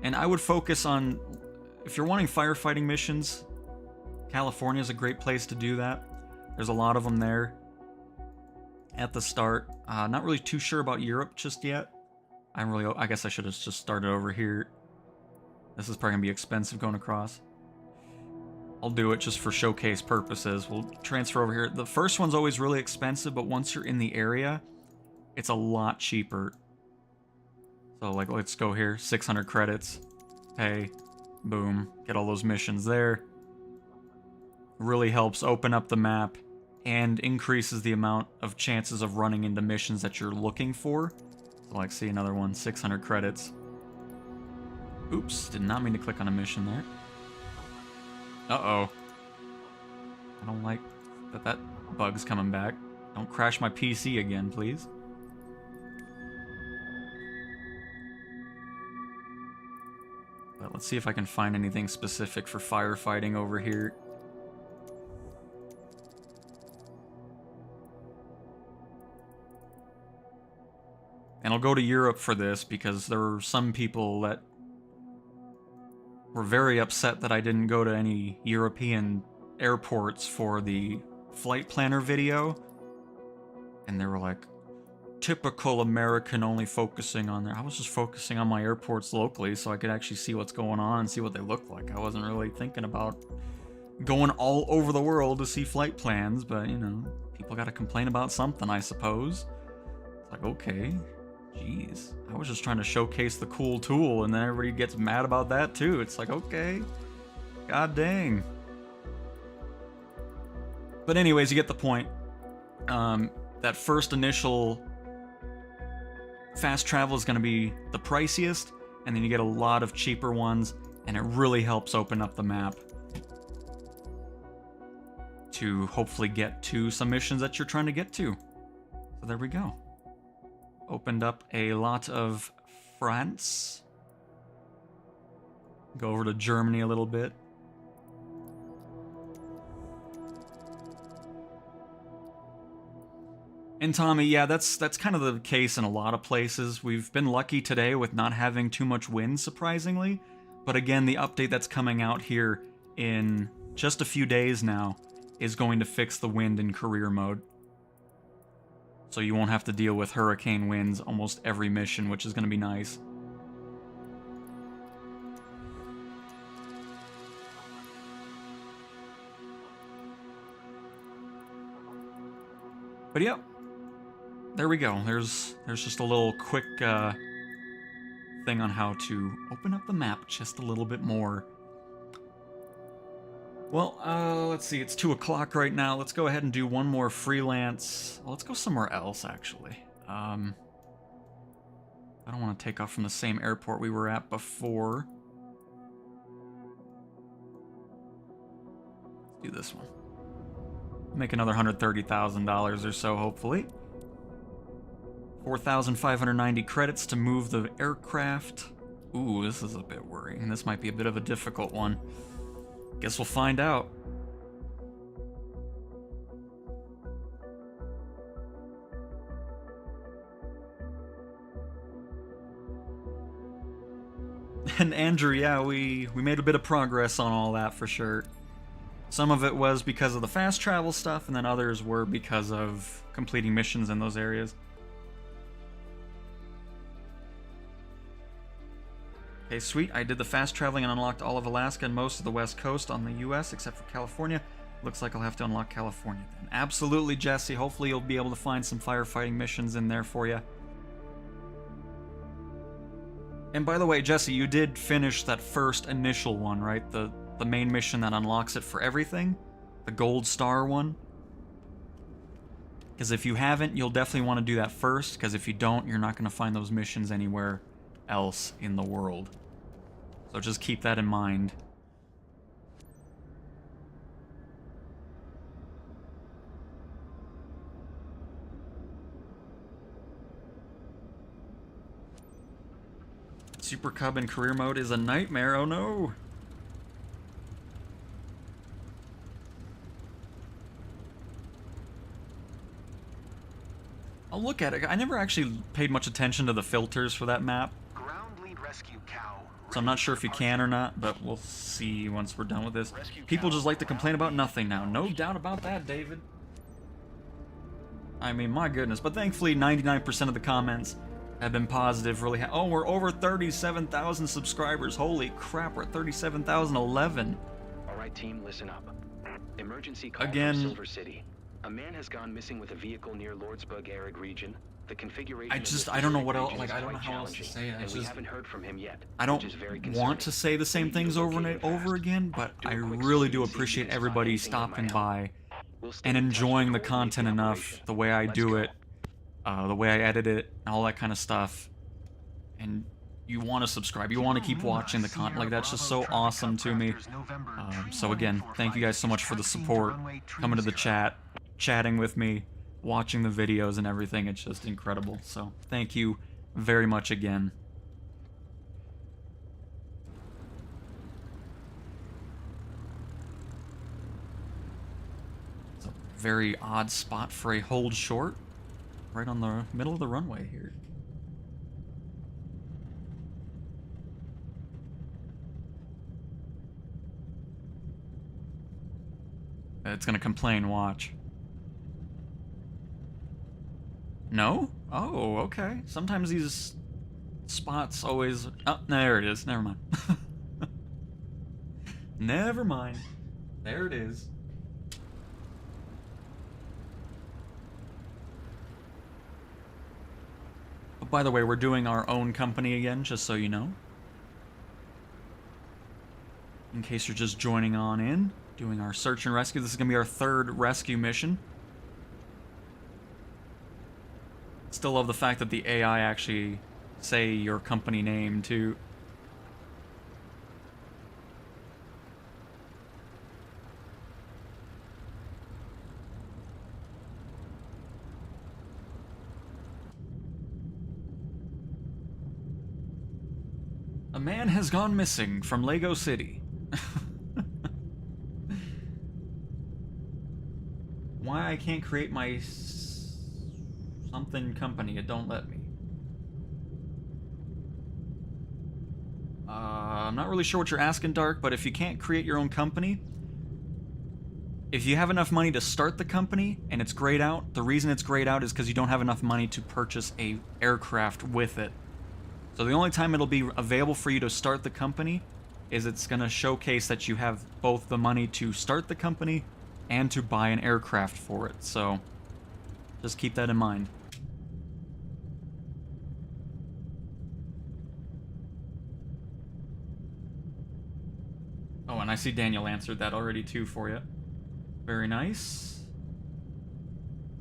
And I would focus on, if you're wanting firefighting missions, California is a great place to do that. There's a lot of them there at the start. Not really too sure about Europe just yet. I guess I should have just started over here. This is probably gonna be expensive going across. I'll do it just for showcase purposes. We'll transfer over here. The first one's always really expensive, but once you're in the area, it's a lot cheaper. So like, let's go here, 600 credits, pay, boom, get all those missions there. Really helps open up the map and increases the amount of chances of running into missions that you're looking for. So like, see another one, 600 credits. Oops, did not mean to click on a mission there. Uh-oh. I don't like that bug's coming back. Don't crash my PC again, please. But let's see if I can find anything specific for firefighting over here. And I'll go to Europe for this because there were some people that were very upset that I didn't go to any European airports for the flight planner video. And they were like, typical American, only focusing on there. I was just focusing on my airports locally so I could actually see what's going on and see what they look like. I wasn't really thinking about going all over the world to see flight plans, but you know, people gotta complain about something, I suppose. It's like, okay, jeez. I was just trying to showcase the cool tool and then everybody gets mad about that too. It's like, okay, god dang. But anyways, you get the point. That first initial fast travel is going to be the priciest, and then you get a lot of cheaper ones, and it really helps open up the map to hopefully get to some missions that you're trying to get to. So there we go. Opened up a lot of France. Go over to Germany a little bit. And Tommy, yeah, that's kind of the case in a lot of places. We've been lucky today with not having too much wind, surprisingly. But again, the update that's coming out here in just a few days now is going to fix the wind in career mode. So you won't have to deal with hurricane winds almost every mission, which is going to be nice. But yeah. There we go. There's just a little quick thing on how to open up the map just a little bit more. Well, let's see. It's 2 o'clock right now. Let's go ahead and do one more freelance. Well, let's go somewhere else, actually. I don't want to take off from the same airport we were at before. Let's do this one. Make another $130,000 or so, hopefully. 4,590 credits to move the aircraft. Ooh, this is a bit worrying. This might be a bit of a difficult one. Guess we'll find out. And Andrew, yeah, we made a bit of progress on all that for sure. Some of it was because of the fast travel stuff, and then others were because of completing missions in those areas. Okay, sweet. I did the fast traveling and unlocked all of Alaska and most of the west coast on the US, except for California. Looks like I'll have to unlock California then. Absolutely, Jesse. Hopefully you'll be able to find some firefighting missions in there for you. And by the way, Jesse, you did finish that first initial one, right? The main mission that unlocks it for everything? The gold star one? Because if you haven't, you'll definitely want to do that first, because if you don't, you're not going to find those missions anywhere else in the world. So just keep that in mind. Super Cub in career mode is a nightmare, oh no! I'll look at it. I never actually paid much attention to the filters for that map. Ground lead rescue cow. So I'm not sure if you can or not, but we'll see once we're done with this. People just like to complain about nothing now. No doubt about that, David. I mean, my goodness. But thankfully, 99% of the comments have been positive. Really, oh, we're over 37,000 subscribers. Holy crap, we're at 37,011. All right, team, listen up. Emergency call Again. from Silver City. A man has gone missing with a vehicle near Lordsburg arid region. The configuration I don't know what else, like, I don't know how else to say it. And we haven't heard from him yet. I don't want to say the same things over and over again, but I really do appreciate everybody stopping by and enjoying the content enough, the way I do it, the way I edit it, all that kind of stuff. And you want to subscribe, you want to keep watching the content, like that's just so awesome to me. So again, thank you guys so much for the support, coming to the chat, chatting with me, watching the videos and everything. It's just incredible. So thank you very much again. It's a very odd spot for a hold short, right on the middle of the runway here. It's gonna complain, watch. No? Oh, okay. Sometimes these spots always... Oh, there it is. Never mind. Never mind. There it is. But by the way, we're doing our own company again, just so you know. In case you're just joining on in. Doing our search and rescue. This is going to be our third rescue mission. Still love the fact that the AI actually say your company name too. A man has gone missing from Lego City. Why I can't create my something company, it don't let me. I'm not really sure what you're asking, Dark, but if you can't create your own company, if you have enough money to start the company and it's grayed out, the reason it's grayed out is because you don't have enough money to purchase a aircraft with it. So the only time it'll be available for you to start the company is it's going to showcase that you have both the money to start the company and to buy an aircraft for it, so just keep that in mind. Oh, and I see Daniel answered that already too for you. Very nice.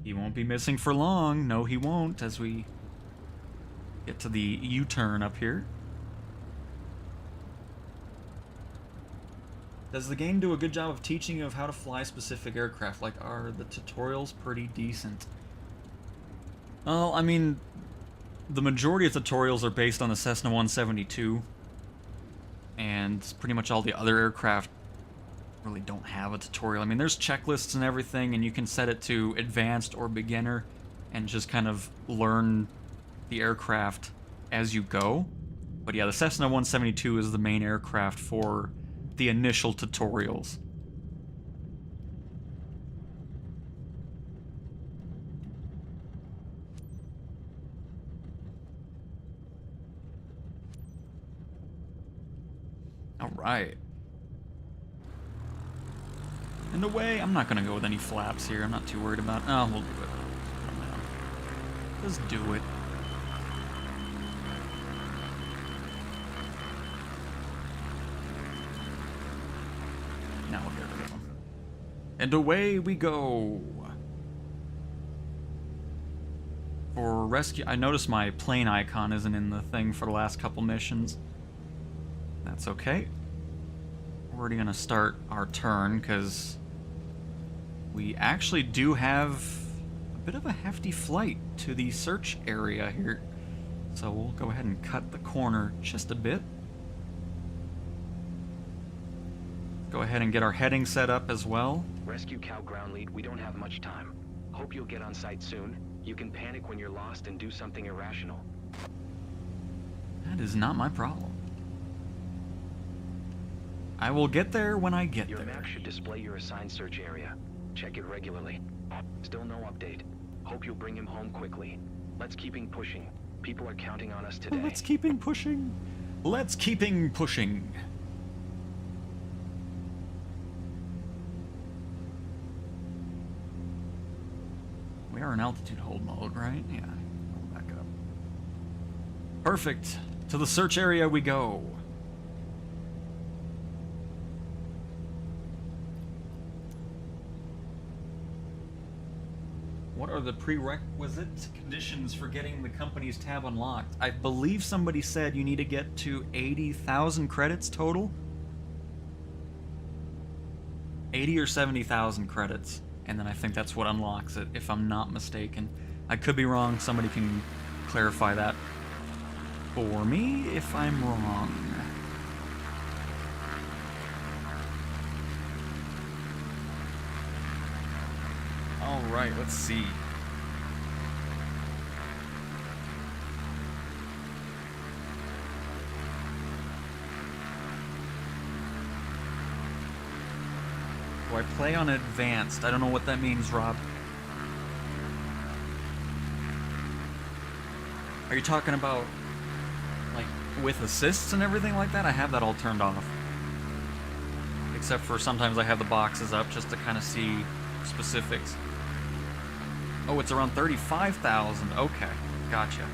He won't be missing for long. No, he won't, as we get to the U-turn up here. Does the game do a good job of teaching you of how to fly specific aircraft? Like, are the tutorials pretty decent? Well, I mean, the majority of tutorials are based on the Cessna 172. And pretty much all the other aircraft really don't have a tutorial. I mean, there's checklists and everything, and you can set it to advanced or beginner and just kind of learn the aircraft as you go. But yeah, the Cessna 172 is the main aircraft for the initial tutorials. All right. And away. I'm not going to go with any flaps here. I'm not too worried about it. Oh, we'll do it. Just do it. Now we'll get rid of them. And away we go. For rescue, I noticed my plane icon isn't in the thing for the last couple missions. That's okay. We're already going to start our turn because we actually do have a bit of a hefty flight to the search area here. So we'll go ahead and cut the corner just a bit. Go ahead and get our heading set up as well. Rescue Cow Ground Lead, we don't have much time. Hope you'll get on site soon. You can panic when you're lost and do something irrational. That is not my problem. I will get there when I get Your there. map should display your assigned search area. Check it regularly. Still no update. Hope you'll bring him home quickly. Let's keeping pushing. People are counting on us today. Let's keeping pushing. Let's keeping pushing. We are in altitude hold mode, right? Yeah. Back up. Perfect. To the search area we go. What are the prerequisite conditions for getting the company's tab unlocked? I believe somebody said you need to get to 80,000 credits total. 80 or 70,000 credits. And then I think that's what unlocks it, if I'm not mistaken. I could be wrong. Somebody can clarify that for me if I'm wrong. All right, let's see. Do I play on advanced? I don't know what that means, Rob. Are you talking about, like, with assists and everything like that? I have that all turned off. Except for sometimes I have the boxes up just to kind of see specifics. Oh, it's around 35,000. Okay, gotcha.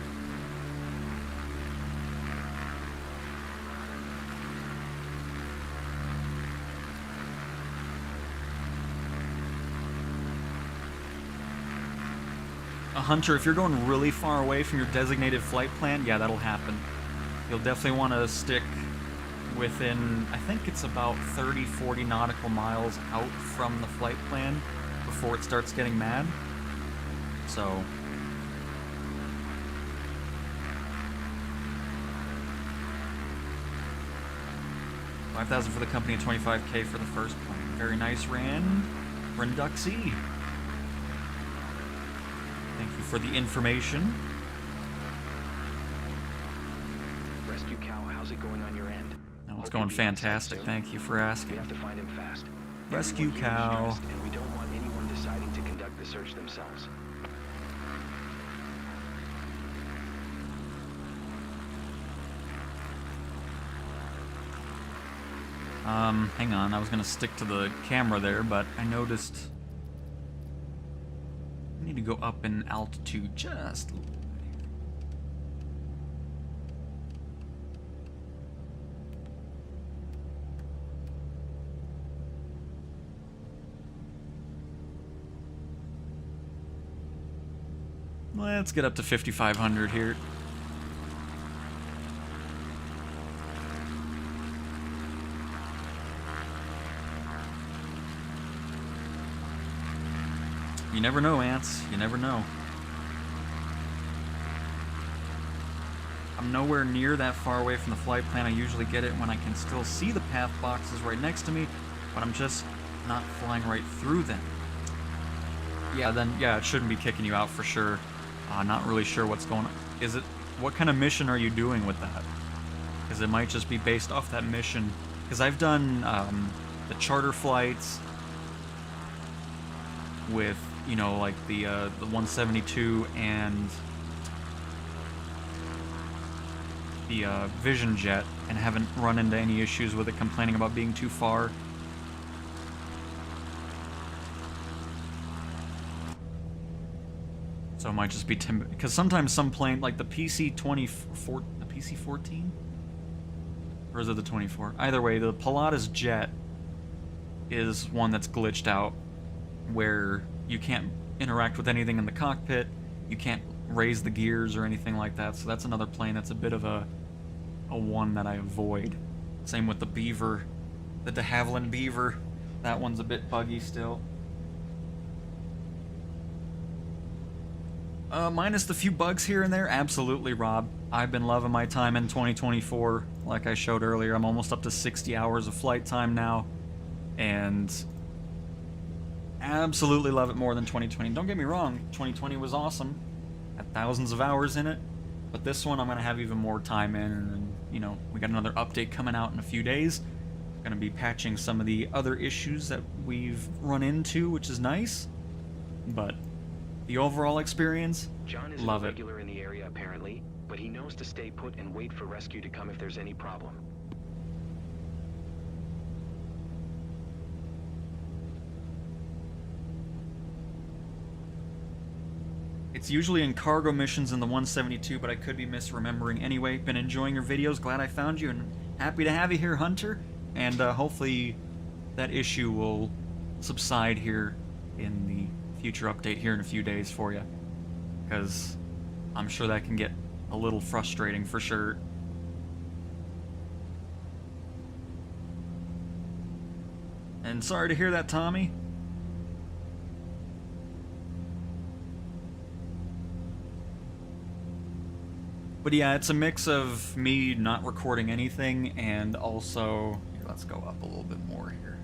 A hunter, if you're going really far away from your designated flight plan, yeah, that'll happen. You'll definitely want to stick within, I think it's about 30, 40 nautical miles out from the flight plan before it starts getting mad. So, $5,000 for the company and $25K for the first plane. Very nice, Randuxy. Thank you for the information. Rescue Cow, how's it going on your end? Oh, it's going fantastic. Thank you for We asking. have to find him fast. Rescue Everyone here is Cow. stressed, and we don't want anyone deciding to conduct the search themselves. Hang on. I was going to stick to the camera there, but I noticed I need to go up in altitude just a little bit here. Let's get up to 5,500 here. You never know, ants. You never know. I'm nowhere near that far away from the flight plan. I usually get it when I can still see the path boxes right next to me, but I'm just not flying right through them. Yeah, then, yeah, it shouldn't be kicking you out for sure. Not really sure what's going on. What kind of mission are you doing with that? Because it might just be based off that mission. Because I've done the charter flights with, you know, like the 172 and the Vision Jet, and haven't run into any issues with it complaining about being too far. So it might just be because sometimes some plane, like the PC-24, the PC-14, or is it the 24? Either way, the Pilatus jet is one that's glitched out, where you can't interact with anything in the cockpit, you can't raise the gears or anything like that. So that's another plane that's a bit of a one that I avoid. Same with the Beaver, the de Havilland Beaver. That one's a bit buggy still. Minus the few bugs here and there, absolutely, Rob. I've been loving my time in 2024. Like I showed earlier, I'm almost up to 60 hours of flight time now, and absolutely love it more than 2020. Don't get me wrong, 2020 was awesome. Had thousands of hours in it, but this one I'm going to have even more time in, and, you know, we got another update coming out in a few days. Going to be patching some of the other issues that we've run into, which is nice, but the overall experience, John is love a it. regular in the area apparently, but he knows to stay put and wait for rescue to come if there's any problem. It's usually in cargo missions in the 172, but I could be misremembering. Anyway, been enjoying your videos, glad I found you, and happy to have you here, Hunter. And hopefully that issue will subside here in the future update here in a few days for you, because I'm sure that can get a little frustrating for sure. And sorry to hear that, Tommy. But yeah, it's a mix of me not recording anything and also... Here, let's go up a little bit more here.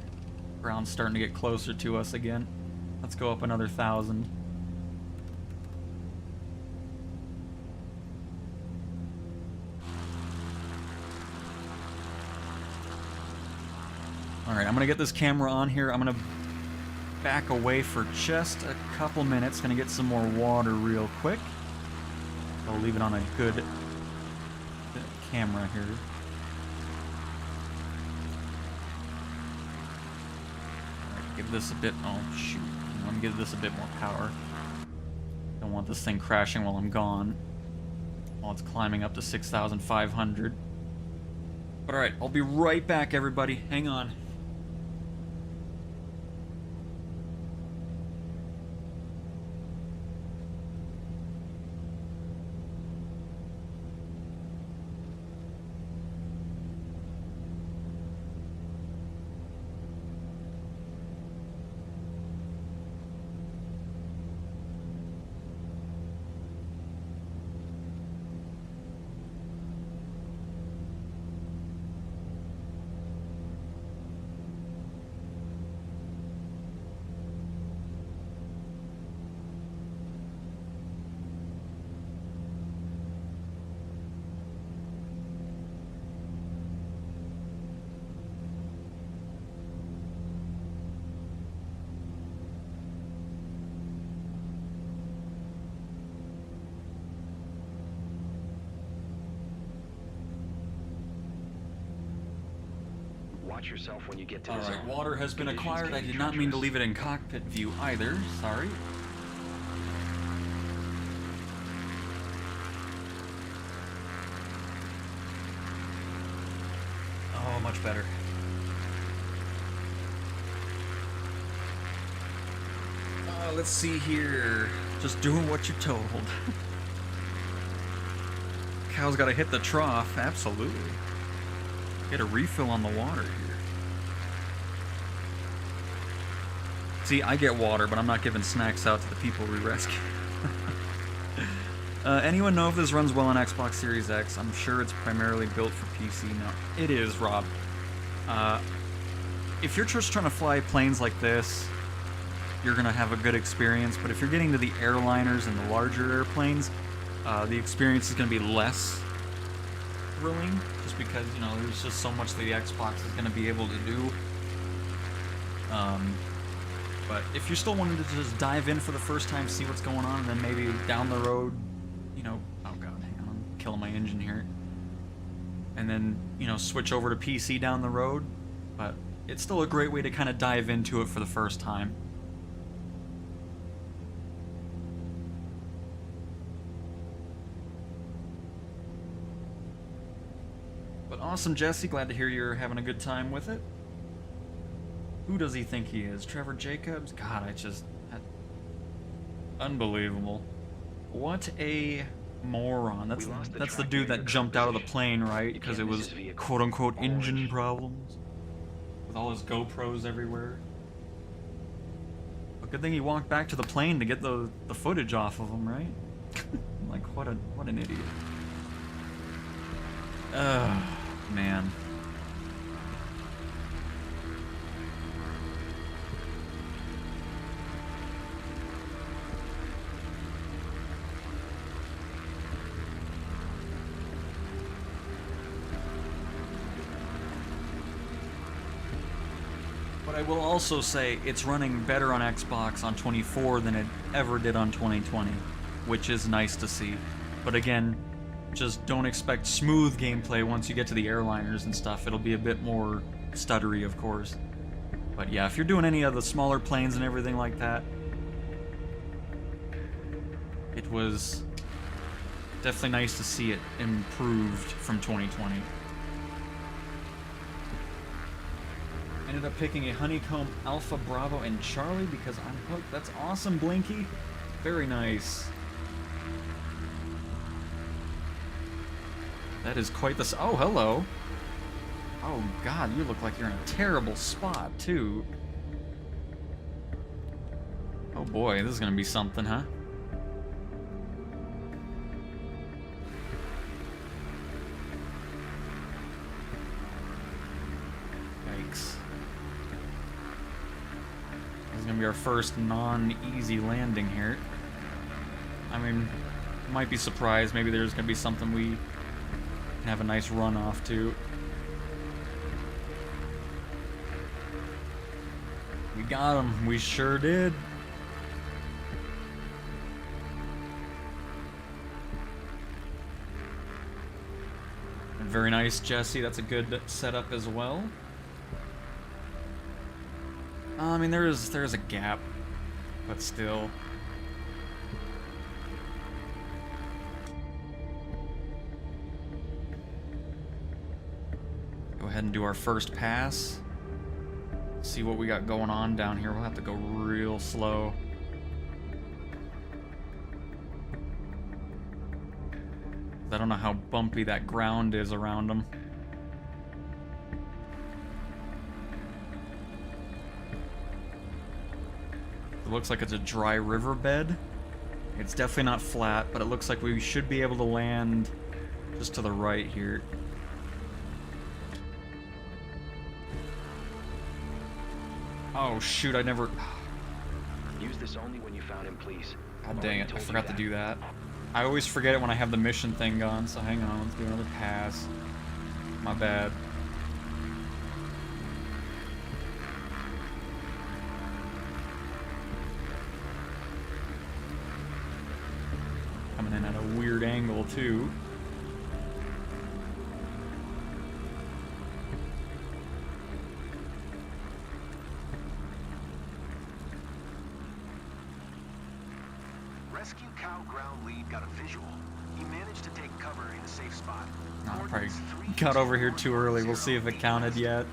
Ground's starting to get closer to us again. Let's go up another 1,000. Alright, I'm gonna get this camera on here. I'm gonna back away for just a couple minutes. Gonna get some more water real quick. I'll leave it on a good camera here. Alright, give this a bit... Oh, shoot. Let me give this a bit more power. Don't want this thing crashing while I'm gone. While it's climbing up to 6,500. But alright, I'll be right back, everybody. Hang on. Watch yourself when you get to the Alright, zone. water has been Conditions acquired. can I be did not mean to treacherous. leave it in cockpit view either. Sorry. Oh, much better. Let's see here. Just doing what you're told. Cow's gotta hit the trough, absolutely. Get a refill on the water here. See, I get water, but I'm not giving snacks out to the people we rescue. Anyone know if this runs well on Xbox Series X? I'm sure it's primarily built for PC. No, it is, Rob. If you're just trying to fly planes like this, you're gonna have a good experience, but if you're getting to the airliners and the larger airplanes, the experience is gonna be less thrilling, just because, you know, there's just so much that the Xbox is gonna be able to do. But if you're still wanting to just dive in for the first time, see what's going on, and then maybe down the road, you know, oh god, hang on, I'm killing my engine here. And then, you know, switch over to PC down the road, but it's still a great way to kind of dive into it for the first time. But awesome, Jesse, glad to hear you're having a good time with it. Who does he think he is? Trevor Jacobs? God, unbelievable. What a moron. That's the dude that jumped out of the plane, right? Because it was quote-unquote engine problems. With all his GoPros everywhere. But good thing he walked back to the plane to get the footage off of him, right? Like, what an idiot. Man. But I will also say it's running better on Xbox on 24 than it ever did on 2020, which is nice to see. But again, just don't expect smooth gameplay once you get to the airliners and stuff. It'll be a bit more stuttery, of course. But yeah, if you're doing any of the smaller planes and everything like that, it was definitely nice to see it improved from 2020. Ended up picking a Honeycomb, Alpha, Bravo, and Charlie because I'm hooked. That's awesome, Blinky. Very nice. That is quite the... Oh, hello. Oh, God, you look like you're in a terrible spot, too. Oh, boy, this is gonna be something, huh? Yikes. This is gonna be our first non-easy landing here. I mean, might be surprised. Maybe there's gonna be something we can have a nice run off to. We got him. We sure did. Very nice, Jesse. That's a good setup as well. I mean, there's a gap, but still. Go ahead and do our first pass. See what we got going on down here. We'll have to go real slow. I don't know how bumpy that ground is around them. It looks like it's a dry riverbed. It's definitely not flat, but it looks like we should be able to land just to the right here. Oh shoot, I never... Use this only when you found him, please. God dang it, I forgot to do that. I always forget it when I have the mission thing on, so hang on, let's do another pass. My bad. Coming in at a weird angle, too. Rescue Cow ground lead got a visual. He managed to take cover in a safe spot. Oh, I probably got over here too early. We'll see if it counted yet.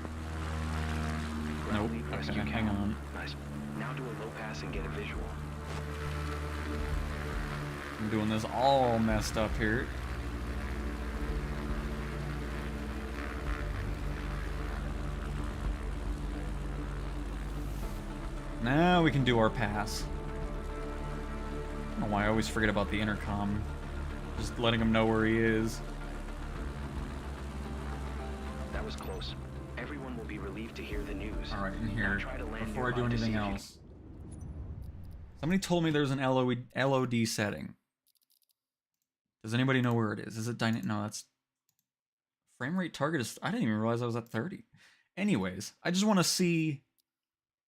Nope. Okay, hang on. Nice. Now do a low pass and get a visual. I'm doing this all messed up here. Now we can do our pass. I don't know why I always forget about the intercom. Just letting him know where he is. That was close. Everyone will be relieved to hear the news. Alright, in Now here, try to land before I do nearby to anything see if you- else. Somebody told me there's an LOD setting. Does anybody know where it is? Is it no, that's... Frame rate target is... I didn't even realize I was at 30. Anyways, I just want to see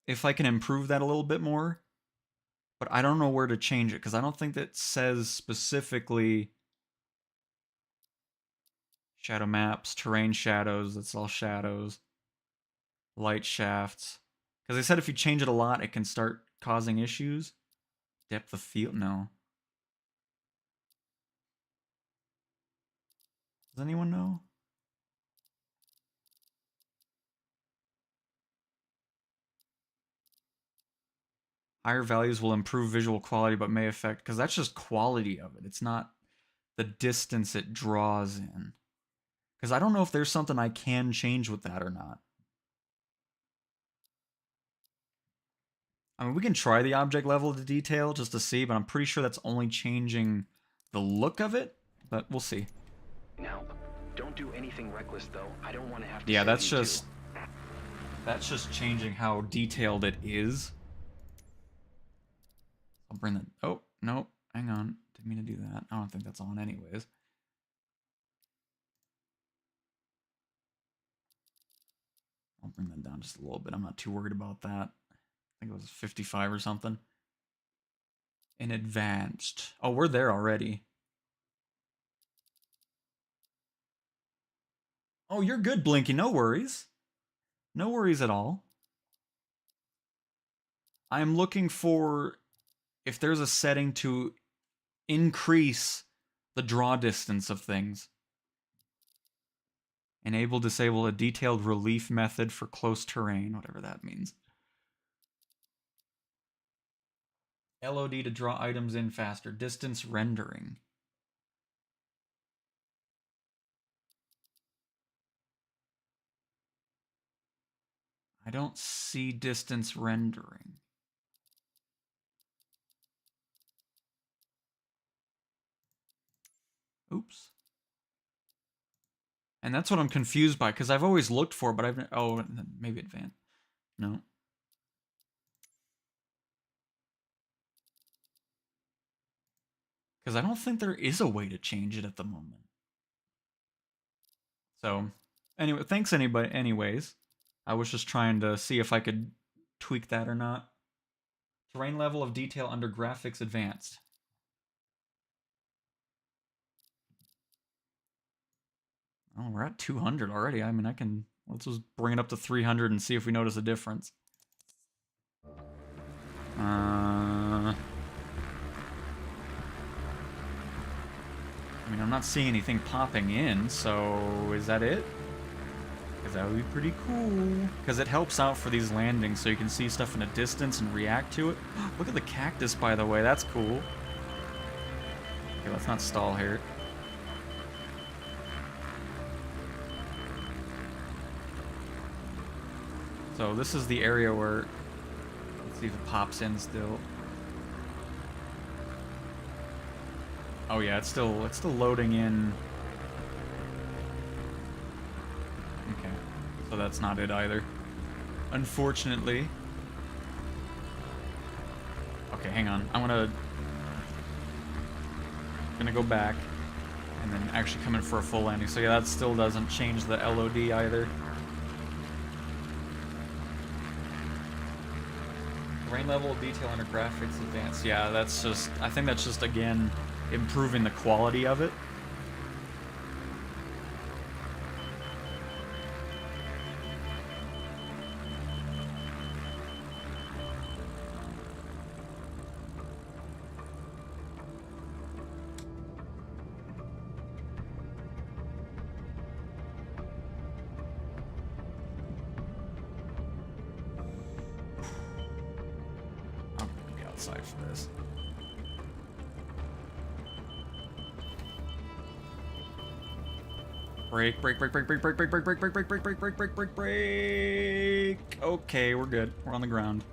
if I can improve that a little bit more. But I don't know where to change it, because I don't think that says specifically... Shadow maps, terrain shadows, that's all shadows. Light shafts. Because they said if you change it a lot, it can start causing issues. Depth of field? No. Does anyone know? Higher values will improve visual quality but may affect... Because that's just quality of it. It's not the distance it draws in. Because I don't know if there's something I can change with that or not. I mean, we can try the object level to detail just to see, but I'm pretty sure that's only changing the look of it. But we'll see. Now, don't do anything reckless though. I don't want to have to. Yeah, save that's you too. just... That's just changing how detailed it is. I'll bring that... Oh, no. Hang on. Didn't mean to do that. I don't think that's on anyways. I'll bring that down just a little bit. I'm not too worried about that. I think it was 55 or something. In advanced. Oh, we're there already. Oh, you're good, Blinky. No worries. No worries at all. I'm looking for if there's a setting to increase the draw distance of things. Enable, disable a detailed relief method for close terrain, whatever that means. LOD to draw items in faster. Distance rendering. I don't see distance rendering. Oops. And that's what I'm confused by, because I've always looked for it, but I've... Oh, maybe advanced. No. Because I don't think there is a way to change it at the moment. So, anyway, thanks anybody. Anyways, I was just trying to see if I could tweak that or not. Terrain level of detail under graphics advanced. Oh, we're at 200 already. I mean, I can... Let's just bring it up to 300 and see if we notice a difference. I mean, I'm not seeing anything popping in, so is that it? Because that would be pretty cool. Because it helps out for these landings, so you can see stuff in a distance and react to it. Look at the cactus, by the way. That's cool. Okay, let's not stall here. So this is the area where... Let's see if it pops in still. Oh yeah, it's still loading in. Okay, so that's not it either, unfortunately. Okay, hang on. I'm gonna go back and then actually come in for a full landing. So yeah, that still doesn't change the LOD either. Terrain level, detail under graphics, advanced. Yeah, that's just... I think that's just, again, improving the quality of it. outside for this. Brake, brake, brake, brake, brake, brake, brake, brake, brake, brake, brake, brake, brake, brake, brake, brake, brake. Okay, we're good. We're on the ground.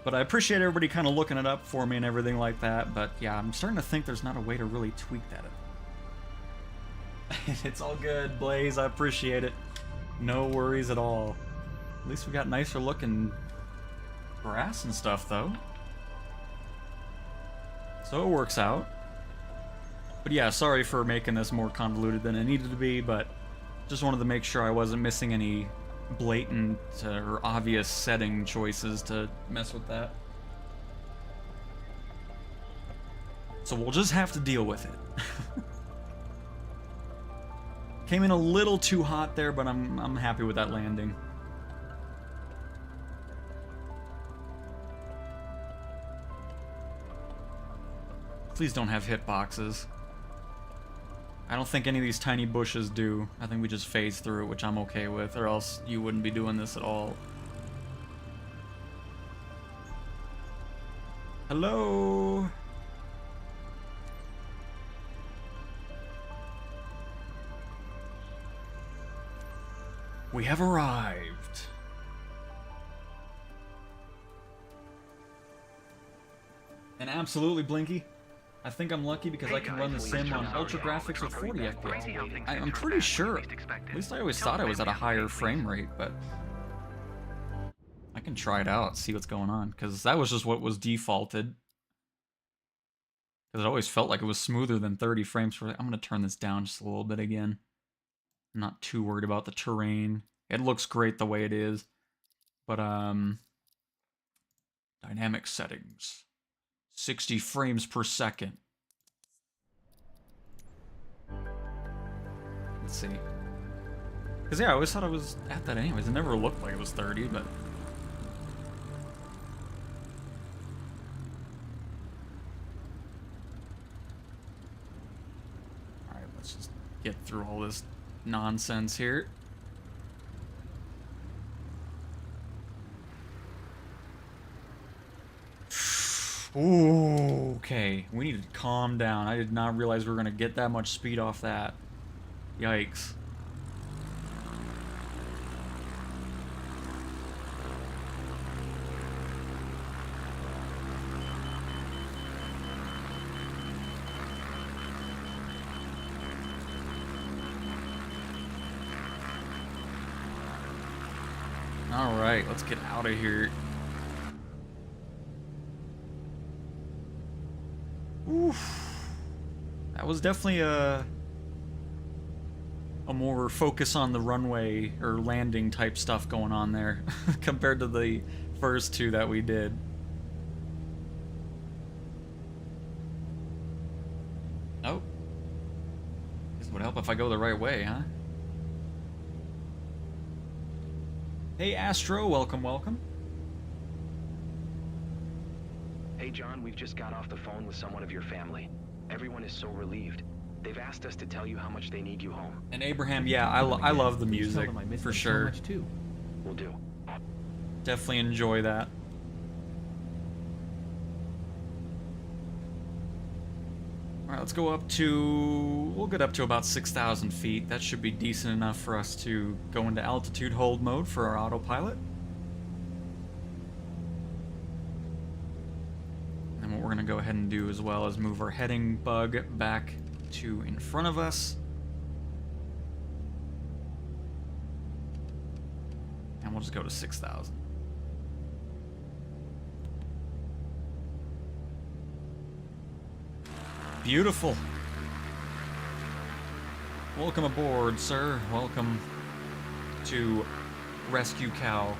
But I appreciate everybody kind of looking it up for me and everything like that. But yeah, I'm starting to think there's not a way to really tweak that. It's all good, Blaze. I appreciate it. No worries at all. At least we got nicer looking grass and stuff, though. So it works out. But yeah, sorry for making this more convoluted than it needed to be, but just wanted to make sure I wasn't missing any blatant or obvious setting choices to mess with that. So we'll just have to deal with it. Came in a little too hot there, but I'm happy with that landing. Please don't have hitboxes. I don't think any of these tiny bushes do. I think we just phase through it, which I'm okay with, or else you wouldn't be doing this at all. Hello? We have arrived. And absolutely, Blinky. I think I'm lucky because I can run the sim on ultra graphics with 40 FPS. I'm pretty sure. At least I always thought I was at a higher frame rate, but I can try it out, see what's going on, because that was just what was defaulted. Because it always felt like it was smoother than 30 frames per. I'm gonna turn this down just a little bit again. I'm not too worried about the terrain. It looks great the way it is, but dynamic settings. 60 frames per second. Let's see. Because yeah, I always thought I was at that anyways. It never looked like it was 30, but... Alright, let's just get through all this nonsense here. Ooh, okay. We need to calm down. I did not realize we were going to get that much speed off that. Yikes. Alright, let's get out of here. Oof. That was definitely a more focus on the runway or landing type stuff going on there compared to the first two that we did. Oh. Guess it would help if I go the right way, huh? Hey Astro, welcome, welcome. Hey John, we've just got off the phone with someone of your family. Everyone is so relieved. They've asked us to tell you how much they need you home. And Abraham, yeah, I love the music, for sure. Will do. Definitely enjoy that. Alright, let's go up to... We'll get up to about 6,000 feet. That should be decent enough for us to go into altitude hold mode for our autopilot. And what we're going to go ahead and do as well is move our heading bug back to in front of us. And we'll just go to 6,000. Beautiful. Welcome aboard, sir. Welcome to Rescue Cow.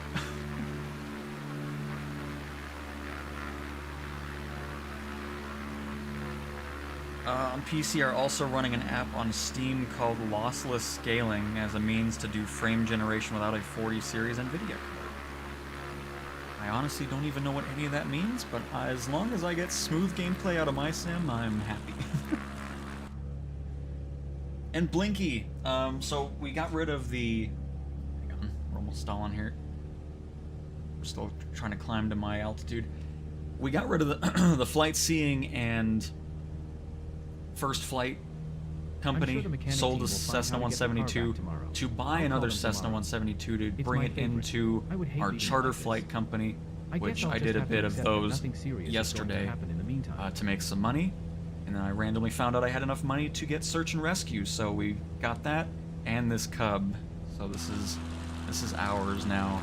On PC are also running an app on Steam called Lossless Scaling as a means to do frame generation without a 40 series NVIDIA card. I honestly don't even know what any of that means, but as long as I get smooth gameplay out of my sim, I'm happy. And Blinky, so we got rid of the... Hang on, we're almost stalling here. We're still trying to climb to my altitude. We got rid of the the flight seeing and first flight company, sold a Cessna 172 to buy another Cessna 172 to bring it into our charter flight company, which I did a bit of those yesterday to make some money. And then I randomly found out I had enough money to get search and rescue, so we got that and this Cub. So this is ours now.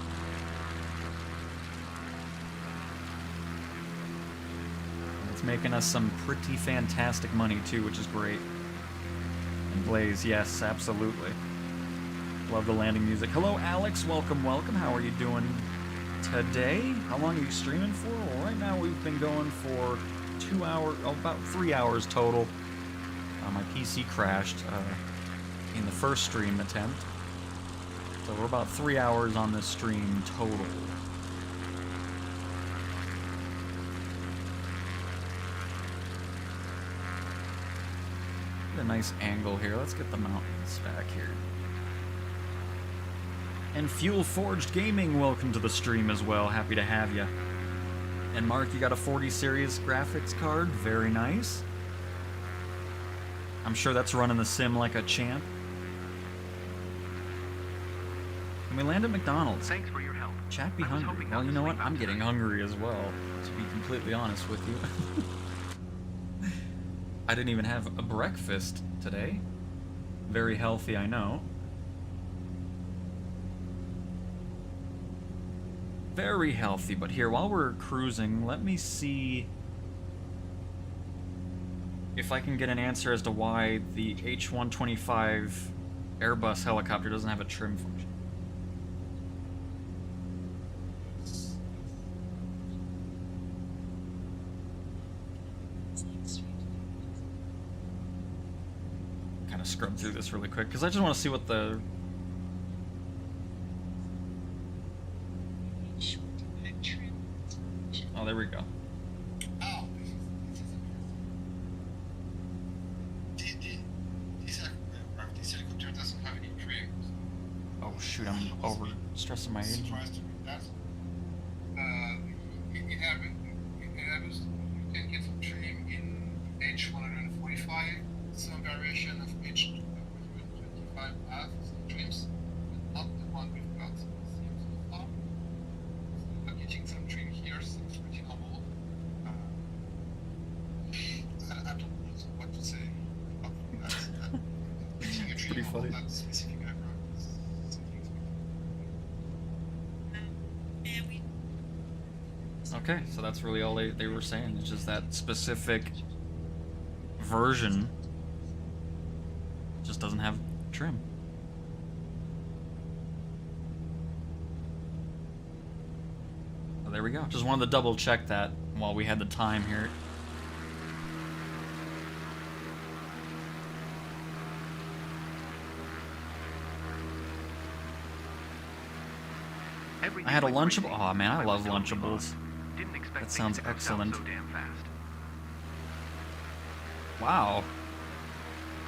And it's making us some pretty fantastic money too, which is great. And Blaze, yes, absolutely. Love the landing music. Hello, Alex. Welcome, welcome. How are you doing today? How long are you streaming for? Well, right now we've been going for 2 hours, about 3 hours total. My PC crashed in the first stream attempt. So we're about 3 hours on this stream total. A nice angle here. Let's get the mountains back here. And Fuel Forged Gaming, welcome to the stream as well. Happy to have you. And Mark, you got a 40 series graphics card. Very nice. I'm sure that's running the sim like a champ. Can we land at McDonald's? Thanks for your help. Chat be hungry. Well, you know what? I'm getting hungry as well, to be completely honest with you. I didn't even have a breakfast today. Very healthy, I know. Very healthy, but here, while we're cruising, let me see if I can get an answer as to why the H-125 Airbus helicopter doesn't have a trim function. Kind of scrub through this really quick, because I just want to see what the... Oh, there we go. Oh, this helicopter doesn't have any trim. Oh shoot, I'm over stressing my engine. Surprised to read that. In Airbus, you can get some trim in H145, some variation of H125 has some trims, but not the one we've got so far. So getting some trim here seems pretty normal. I don't know what to say about that. Getting a trim Pretty funny. on that specific aircraft is something to Okay, so that's really all they were saying. It's just that specific version just doesn't have trim. So there we go. Just wanted to double check that while we had the time here. I had a Lunchable. Oh man, I love Lunchables. That sounds excellent. So damn fast. Wow.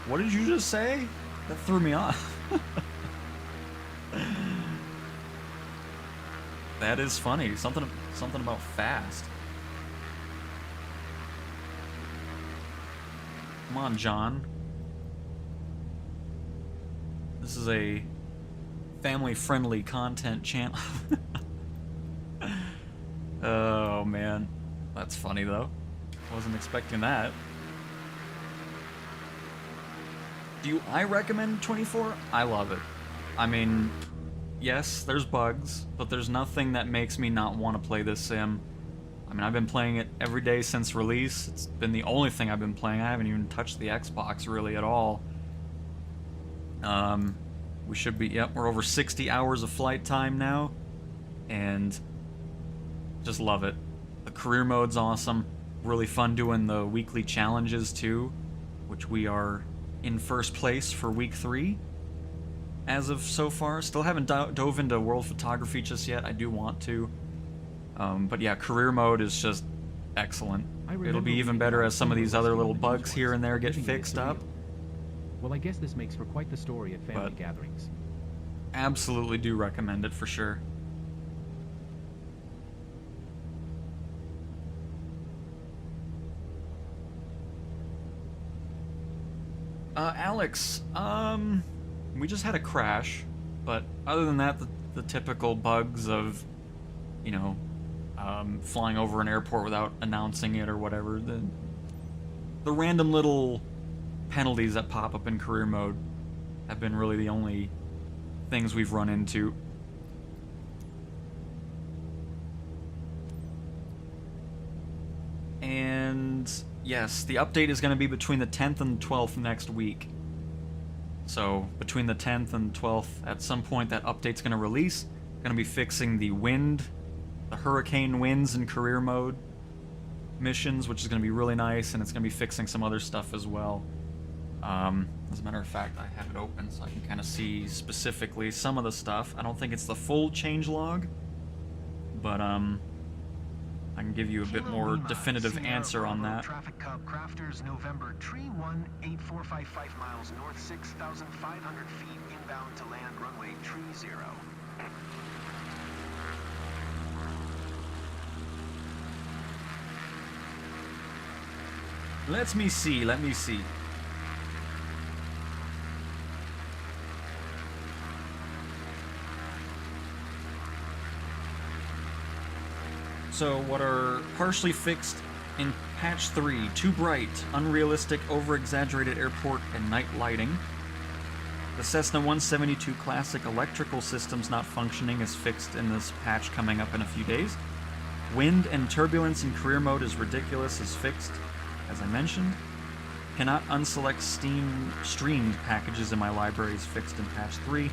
What did you just say? That threw me off. That is funny. Something about fast. Come on, John. This is a family-friendly content channel. Oh man, that's funny though. Wasn't expecting that. Do I recommend 24? I love it. I mean, yes, there's bugs, but there's nothing that makes me not want to play this sim. I mean, I've been playing it every day since release. It's been the only thing I've been playing. I haven't even touched the Xbox really at all. We should be, yep, we're over 60 hours of flight time now, and just love it. The career mode's awesome. Really fun doing the weekly challenges too, which we are in first place for week 3 as of so far. Still haven't dove into world photography just yet. I do want to. But yeah, career mode is just excellent. It'll be even better as some of these other little bugs here and there get fixed up. Well, I guess this makes for quite the story at family gatherings. Absolutely do recommend it for sure. Alex, we just had a crash, but other than that, the typical bugs of, you know, flying over an airport without announcing it or whatever, the random little penalties that pop up in career mode have been really the only things we've run into. And yes, the update is going to be between the 10th and 12th next week. So between the 10th and 12th, at some point that update's going to release. Going to be fixing the wind, the hurricane winds in career mode missions, which is going to be really nice, and it's going to be fixing some other stuff as well. As a matter of fact, I have it open so I can kind of see specifically some of the stuff. I don't think it's the full changelog, but I can give you a bit more definitive answer on that. Traffic Cub Crafters, November, tree 1, 8455 miles north, 6,500 feet inbound to land, runway tree 0. Let me see. So what are partially fixed in patch 3, too bright, unrealistic, over-exaggerated airport and night lighting. The Cessna 172 Classic electrical system's not functioning is fixed in this patch coming up in a few days. Wind and turbulence in career mode is ridiculous is fixed, as I mentioned. Cannot unselect streamed packages in my library is fixed in patch 3.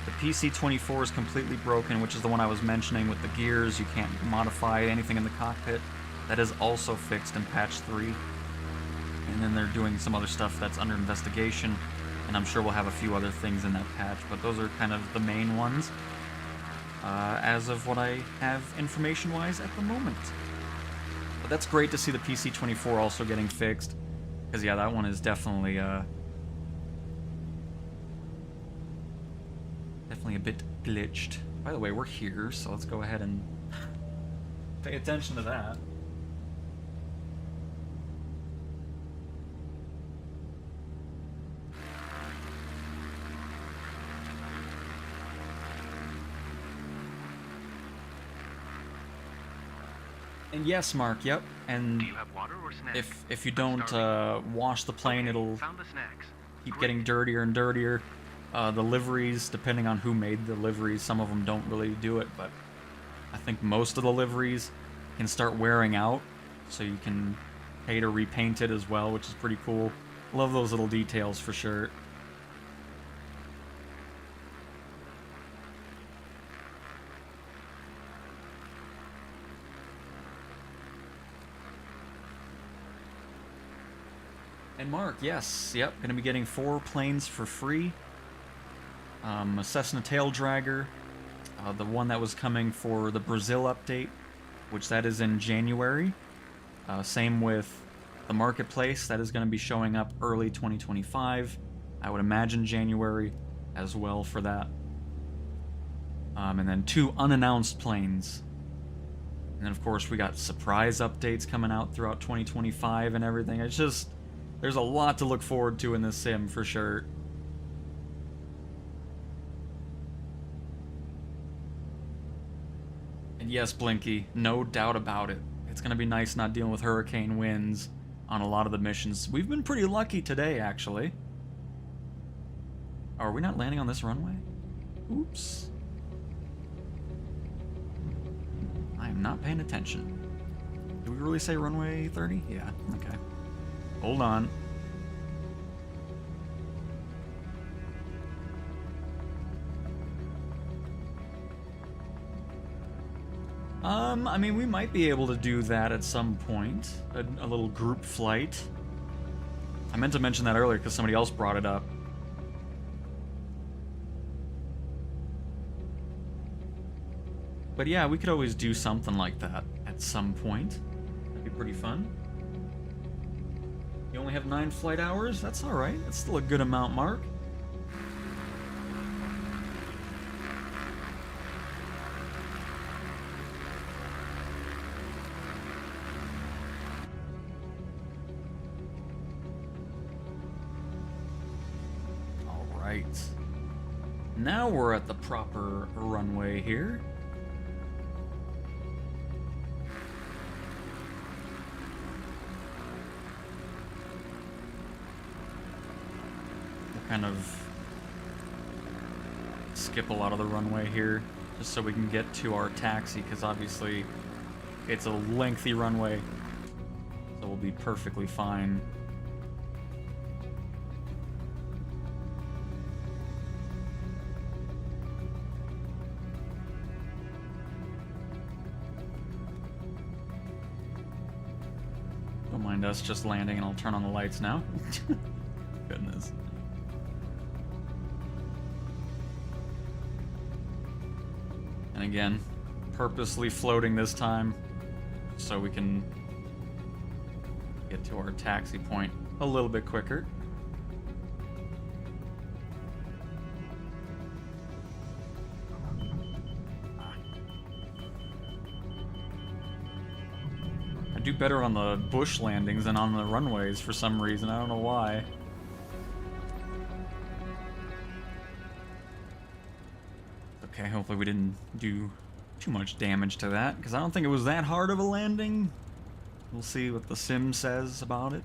The PC-24 is completely broken, which is the one I was mentioning with the gears. You can't modify anything in the cockpit. That is also fixed in patch 3. And then they're doing some other stuff that's under investigation, and I'm sure we'll have a few other things in that patch, but those are kind of the main ones, as of what I have information-wise at the moment. But that's great to see the PC-24 also getting fixed, because yeah, that one is definitely a bit glitched. By the way, we're here, so let's go ahead and pay attention to that. And yes, Mark, yep. And Do you have water or snacks? if you don't wash the plane, it'll Found the snacks. keep getting dirtier and dirtier. The liveries, depending on who made the liveries, some of them don't really do it, but I think most of the liveries can start wearing out, so you can pay to repaint it as well, which is pretty cool. Love those little details for sure. And Mark, yes, yep, gonna be getting 4 planes for free. A Cessna tail dragger, the one that was coming for the Brazil update, which that is in January. Same with the marketplace, that is going to be showing up early 2025. I would imagine January as well for that. And then 2 unannounced planes. And then of course we got surprise updates coming out throughout 2025 and everything. It's just, there's a lot to look forward to in this sim for sure. And yes, Blinky, no doubt about it. It's going to be nice not dealing with hurricane winds on a lot of the missions. We've been pretty lucky today, actually. Are we not landing on this runway? Oops. I am not paying attention. Did we really say runway 30? Yeah, okay. Hold on. I mean, we might be able to do that at some point. A little group flight. I meant to mention that earlier because somebody else brought it up. But yeah, we could always do something like that at some point. That'd be pretty fun. You only have 9 flight hours? That's alright. That's still a good amount, Mark. Now we're at the proper runway here. We'll kind of skip a lot of the runway here, just so we can get to our taxi, because obviously it's a lengthy runway, so we'll be perfectly fine. Don't mind us just landing, and I'll turn on the lights now. Goodness. And again, purposely floating this time so we can get to our taxi point a little bit quicker. I do better on the bush landings than on the runways for some reason. I don't know why. Okay, hopefully we didn't do too much damage to that, because I don't think it was that hard of a landing. We'll see what the sim says about it.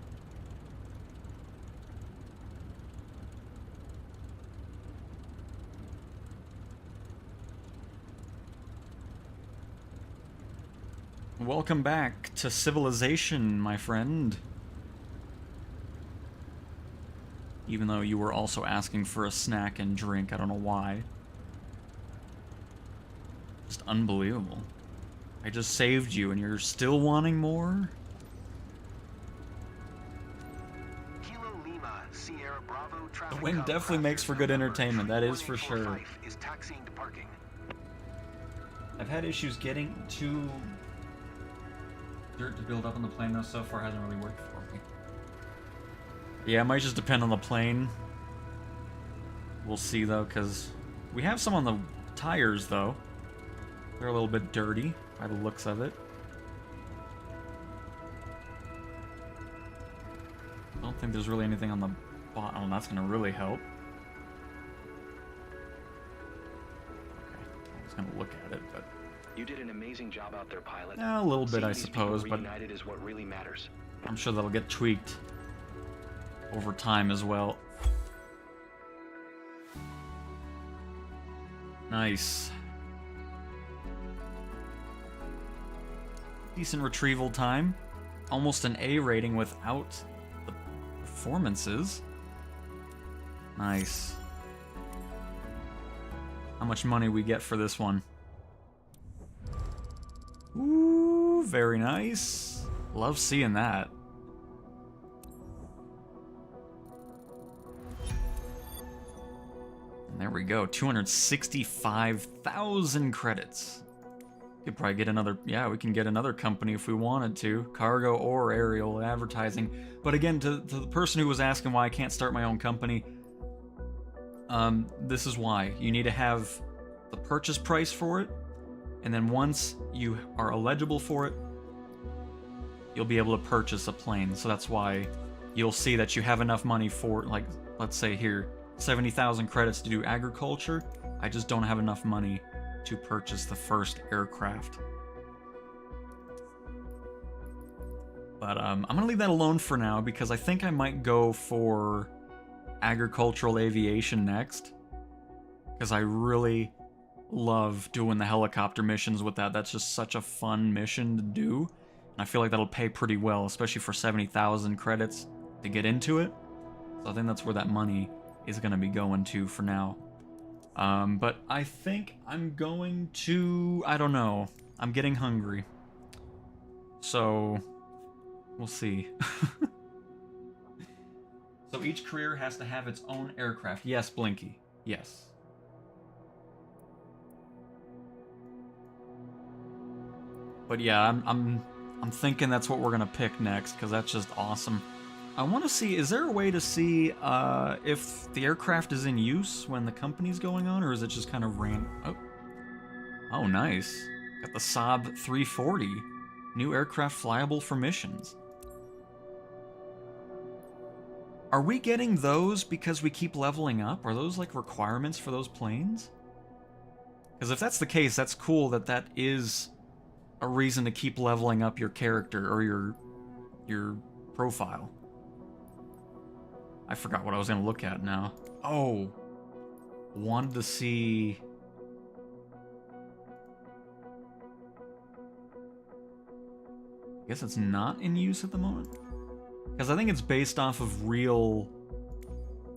Welcome back to civilization, my friend. Even though you were also asking for a snack and drink, I don't know why. Just unbelievable. I just saved you and you're still wanting more? Kilo Lima, Sierra Bravo, The traffic wind cop definitely makes for good entertainment, that is for sure. 1845 is taxiing to parking. I've had issues getting to dirt to build up on the plane though, so far hasn't really worked for me. Yeah, it might just depend on the plane. We'll see though, because we have some on the tires though. They're a little bit dirty by the looks of it. I don't think there's really anything on the bottom. Oh, that's going to really help. Okay, I was going to look at it, but... You did an amazing job out there, pilot. A little bit, I Seeing these people suppose, but reunited is what really matters. I'm sure that'll get tweaked over time as well. Nice. Decent retrieval time. Almost an A rating without the performances. Nice. How much money we get for this one? Ooh, very nice. Love seeing that. And there we go, 265,000 credits. Could probably get another, yeah, we can get another company if we wanted to. Cargo or aerial advertising. But again, to the person who was asking why I can't start my own company, this is why. You need to have the purchase price for it, and then once you are eligible for it, you'll be able to purchase a plane. So that's why you'll see that you have enough money for, like, let's say here, 70,000 credits to do agriculture. I just don't have enough money to purchase the first aircraft. But I'm gonna leave that alone for now, because I think I might go for agricultural aviation next, because I really love doing the helicopter missions with that. That's just such a fun mission to do, and I feel like that'll pay pretty well, especially for 70,000 credits to get into it. So I think that's where that money is gonna be going to for now. But I think I'm going to... I don't know. I'm getting hungry. So, we'll see. So each career has to have its own aircraft. Yes, Blinky. Yes. But yeah, I'm thinking that's what we're gonna pick next, because that's just awesome. I want to see, is there a way to see if the aircraft is in use when the company's going on, or is it just kind of Oh, nice. Got the Saab 340. New aircraft flyable for missions. Are we getting those because we keep leveling up? Are those like requirements for those planes? Because if that's the case, that's cool that that is a reason to keep leveling up your character or your profile. I forgot what I was going to look at now. Oh, wanted to see... I guess it's not in use at the moment? Because I think it's based off of real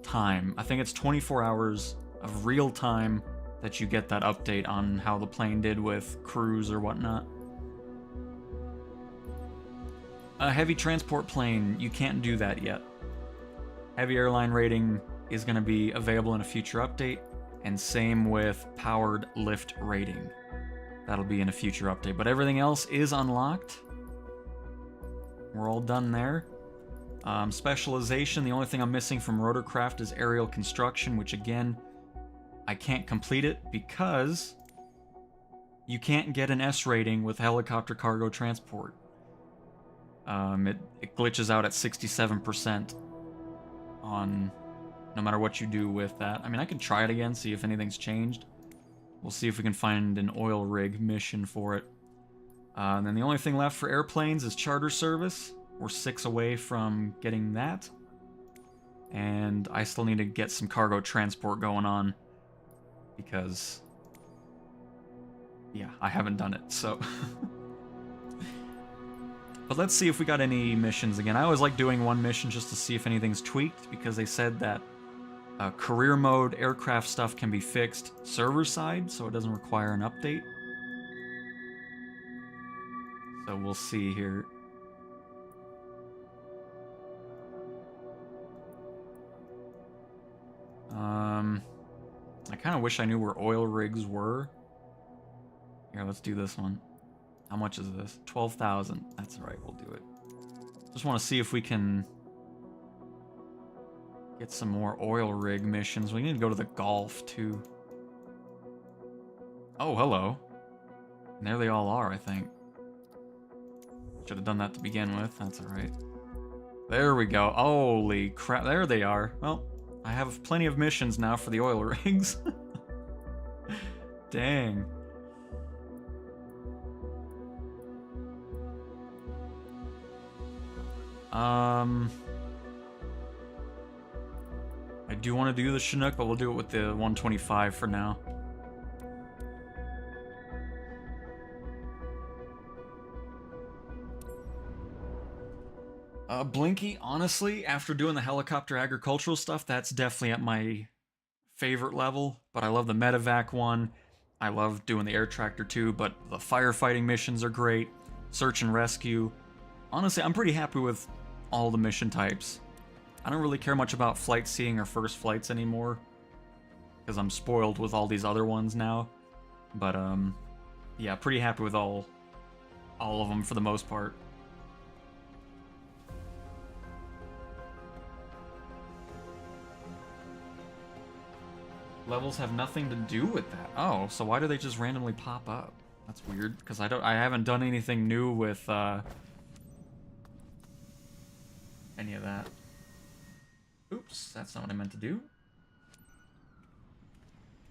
time. I think it's 24 hours of real time that you get that update on how the plane did with crews or whatnot. A heavy transport plane, you can't do that yet. Heavy airline rating is going to be available in a future update, and same with powered lift rating. That'll be in a future update, but everything else is unlocked. We're all done there. Specialization, the only thing I'm missing from rotorcraft is aerial construction, which again, I can't complete it because you can't get an S rating with helicopter cargo transport. It glitches out at 67% on no matter what you do with that. I mean, I could try it again, see if anything's changed. We'll see if we can find an oil rig mission for it. And then the only thing left for airplanes is charter service. We're 6 away from getting that. And I still need to get some cargo transport going on. Because... yeah, I haven't done it, so... But let's see if we got any missions again. I always like doing one mission just to see if anything's tweaked, because they said that career mode aircraft stuff can be fixed server side, so it doesn't require an update. So we'll see here. I kind of wish I knew where oil rigs were. Here, let's do this one. How much is this? 12,000. That's right, we'll do it. Just want to see if we can get some more oil rig missions. We need to go to the Gulf, too. Oh, hello. And there they all are, I think. Should have done that to begin with. That's alright. There we go. Holy crap. There they are. Well, I have plenty of missions now for the oil rigs. Dang. I do want to do the Chinook, but we'll do it with the 125 for now. Blinky, honestly, after doing the helicopter agricultural stuff, that's definitely at my favorite level, but I love the medevac one. I love doing the air tractor too, but the firefighting missions are great. Search and rescue. Honestly, I'm pretty happy with all the mission types. I don't really care much about flight seeing or first flights anymore, because I'm spoiled with all these other ones now. But yeah, pretty happy with all of them for the most part. Levels have nothing to do with that. Oh, so why do they just randomly pop up? That's weird, because I haven't done anything new with any of that. Oops, that's not what I meant to do.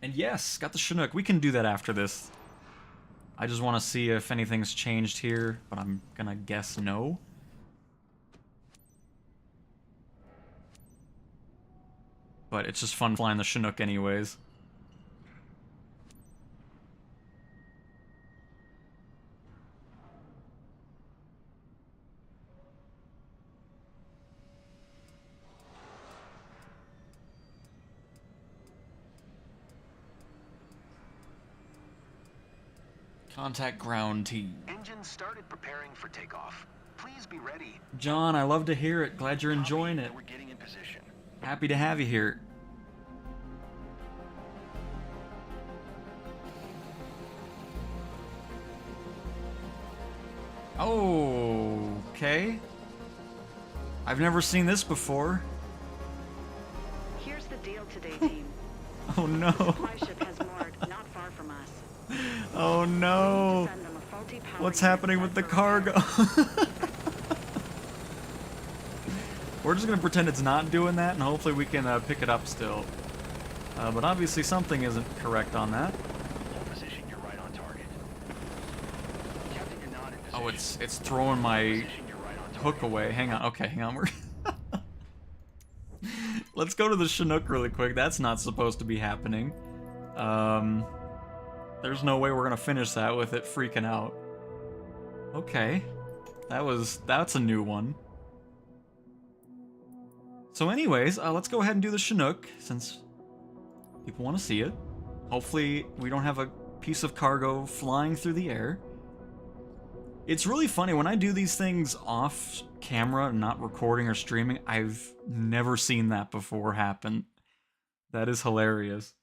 And yes, got the Chinook. We can do that after this. I just want to see if anything's changed here, but I'm gonna guess no. But it's just fun flying the Chinook anyways. Contact ground team. Engines started preparing for takeoff. Please be ready. John, I love to hear it. Glad you're enjoying it. We're getting in position. Happy to have you here. Okay. I've never seen this before. Here's the deal today, team. Oh no. The supply ship has moored not far from us. Oh no. Send them a faulty power What's unit happening with the set for cargo? repair. We're just gonna pretend it's not doing that, and hopefully we can pick it up still. But obviously something isn't correct on that. Hold position, you're right on target. Captain, you're not in position. Oh, it's throwing my Position, you're right on hook target. away. Hang on. Okay, hang on. We're Let's go to the Chinook really quick. That's not supposed to be happening. There's no way we're gonna finish that with it freaking out. Okay. That's a new one. So anyways, let's go ahead and do the Chinook, since people want to see it. Hopefully we don't have a piece of cargo flying through the air. It's really funny, when I do these things off camera, not recording or streaming, I've never seen that before happen. That is hilarious.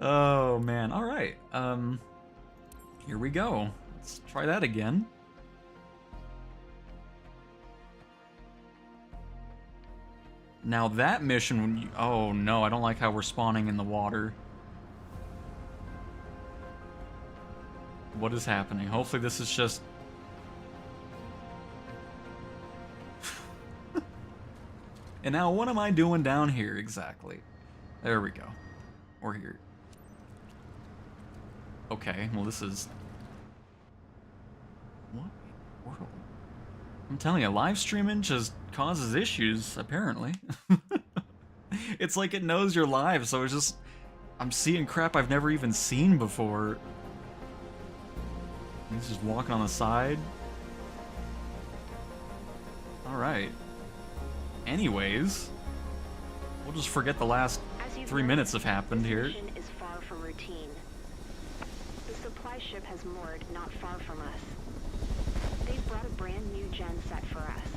Oh man, alright. Here we go. Let's try that again. Now that mission, when you, oh no, I don't like how we're spawning in the water. What is happening? Hopefully this is just... And now what am I doing down here exactly? There we go. We're here. Okay, well this is... What in the world? I'm telling you, live streaming just causes issues, apparently. It's like it knows you're live, so it's just... I'm seeing crap I've never even seen before. He's just walking on the side. Alright. Anyways, we'll just forget the last 3 minutes have happened here. This mission is far from routine. The supply ship has moored not far from us. They've brought a brand new gen set for us.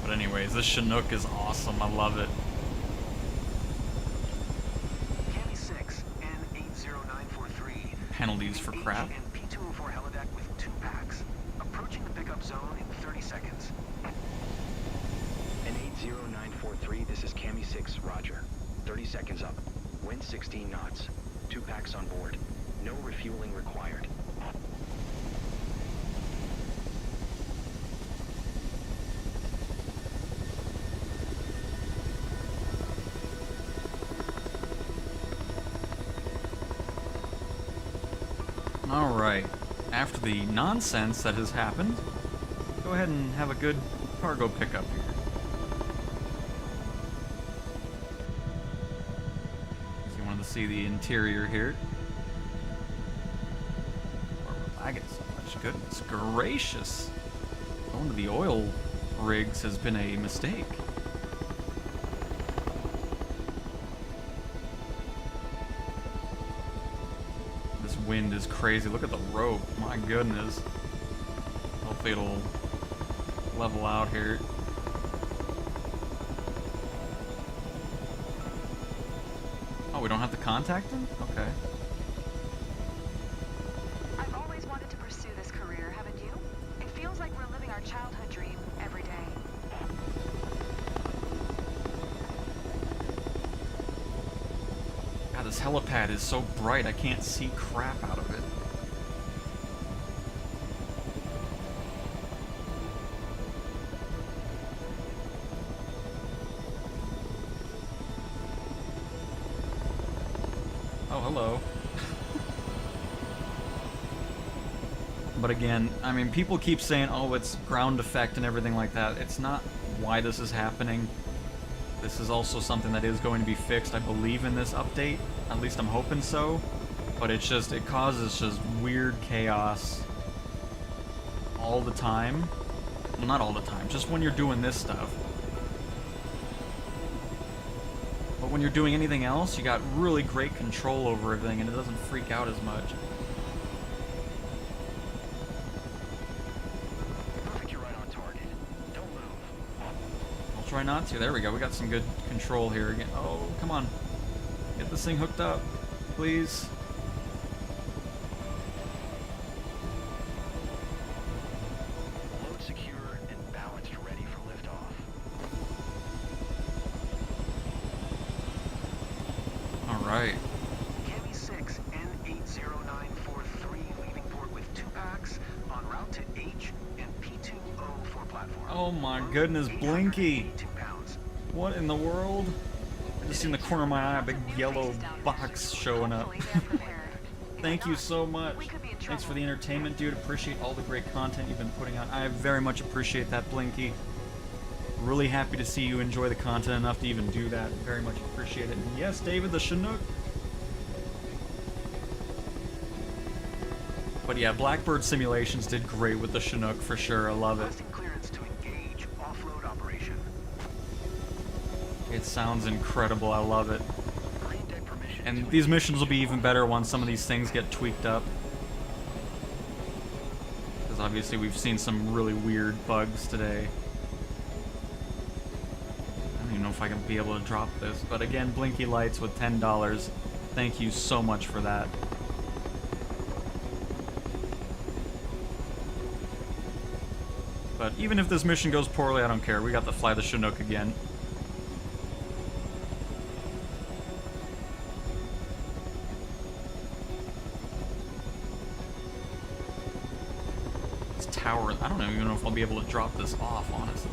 But anyways, this Chinook is awesome. I love it. Cami 6 and 80943. Penalties for crap. And P204 helideck with 2 packs. Approaching the pickup zone in 30 seconds. An 80943, this is Cami 6, roger. 30 seconds up. Wind 16 knots. 2 packs on board. No refueling required. Alright, after the nonsense that has happened, go ahead and have a good cargo pickup here. So you wanted to see the interior here. I get so much goodness gracious. Going to the oil rigs has been a mistake. Wind is crazy. Look at the rope. My goodness. Hopefully it'll level out here. Oh, we don't have to contact him? Okay. I've always wanted to pursue this career, haven't you? It feels like we're living our childhood dream every day. God, this helipad is so bright I can't see crap out of it. Oh, hello. But again, I mean, people keep saying, oh, it's ground effect and everything like that. It's not why this is happening. This is also something that is going to be fixed, I believe, in this update. At least I'm hoping so. But it's just, it causes just weird chaos all the time. Well, not all the time, just when you're doing this stuff. But when you're doing anything else, you got really great control over everything and it doesn't freak out as much. Perfect, you're right on target. Don't move. I'll try not to. There we go. We got some good control here again. Oh, come on. Get this thing hooked up, please. Load secure and balanced, ready for liftoff. Alright. Cami 6 N80943 leaving port with 2 packs en route to H and P2O4 platform. Oh my goodness, Blinky! 882 pounds. What in the world? I just seen the corner of my eye, a big yellow box showing up. Hopefully they're prepared. Thank you so much. We could be in Thanks for trouble. the entertainment, dude. Appreciate all the great content you've been putting out. I very much appreciate that, Blinky. Really happy to see you enjoy the content enough to even do that. Very much appreciate it. And yes, David, the Chinook. But yeah, Blackbird Simulations did great with the Chinook for sure. I love it. Requesting clearance to engage offload operation. It sounds incredible. I love it. Green deck permission. And these missions will be even better once some of these things get tweaked up. Because obviously we've seen some really weird bugs today. I don't even know if I can be able to drop this. But again, Blinky Lights with $10. Thank you so much for that. But even if this mission goes poorly, I don't care. We got to fly the Chinook again. This tower, I don't even know if I'll be able to drop this off, honestly.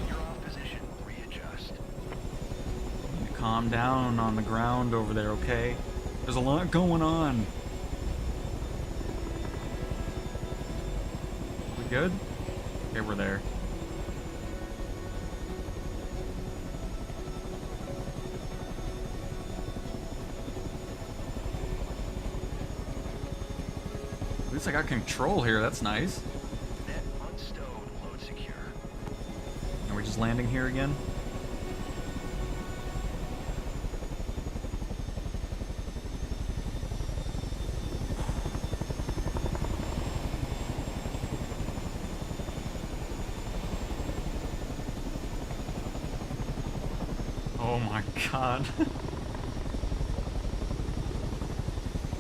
You're off position. Readjust. Need to calm down on the ground over there, okay? There's a lot going on. We good? Okay, we're there. At least I got control here, that's nice. Net unstowed. Load secure. Are we just landing here again? Oh my god.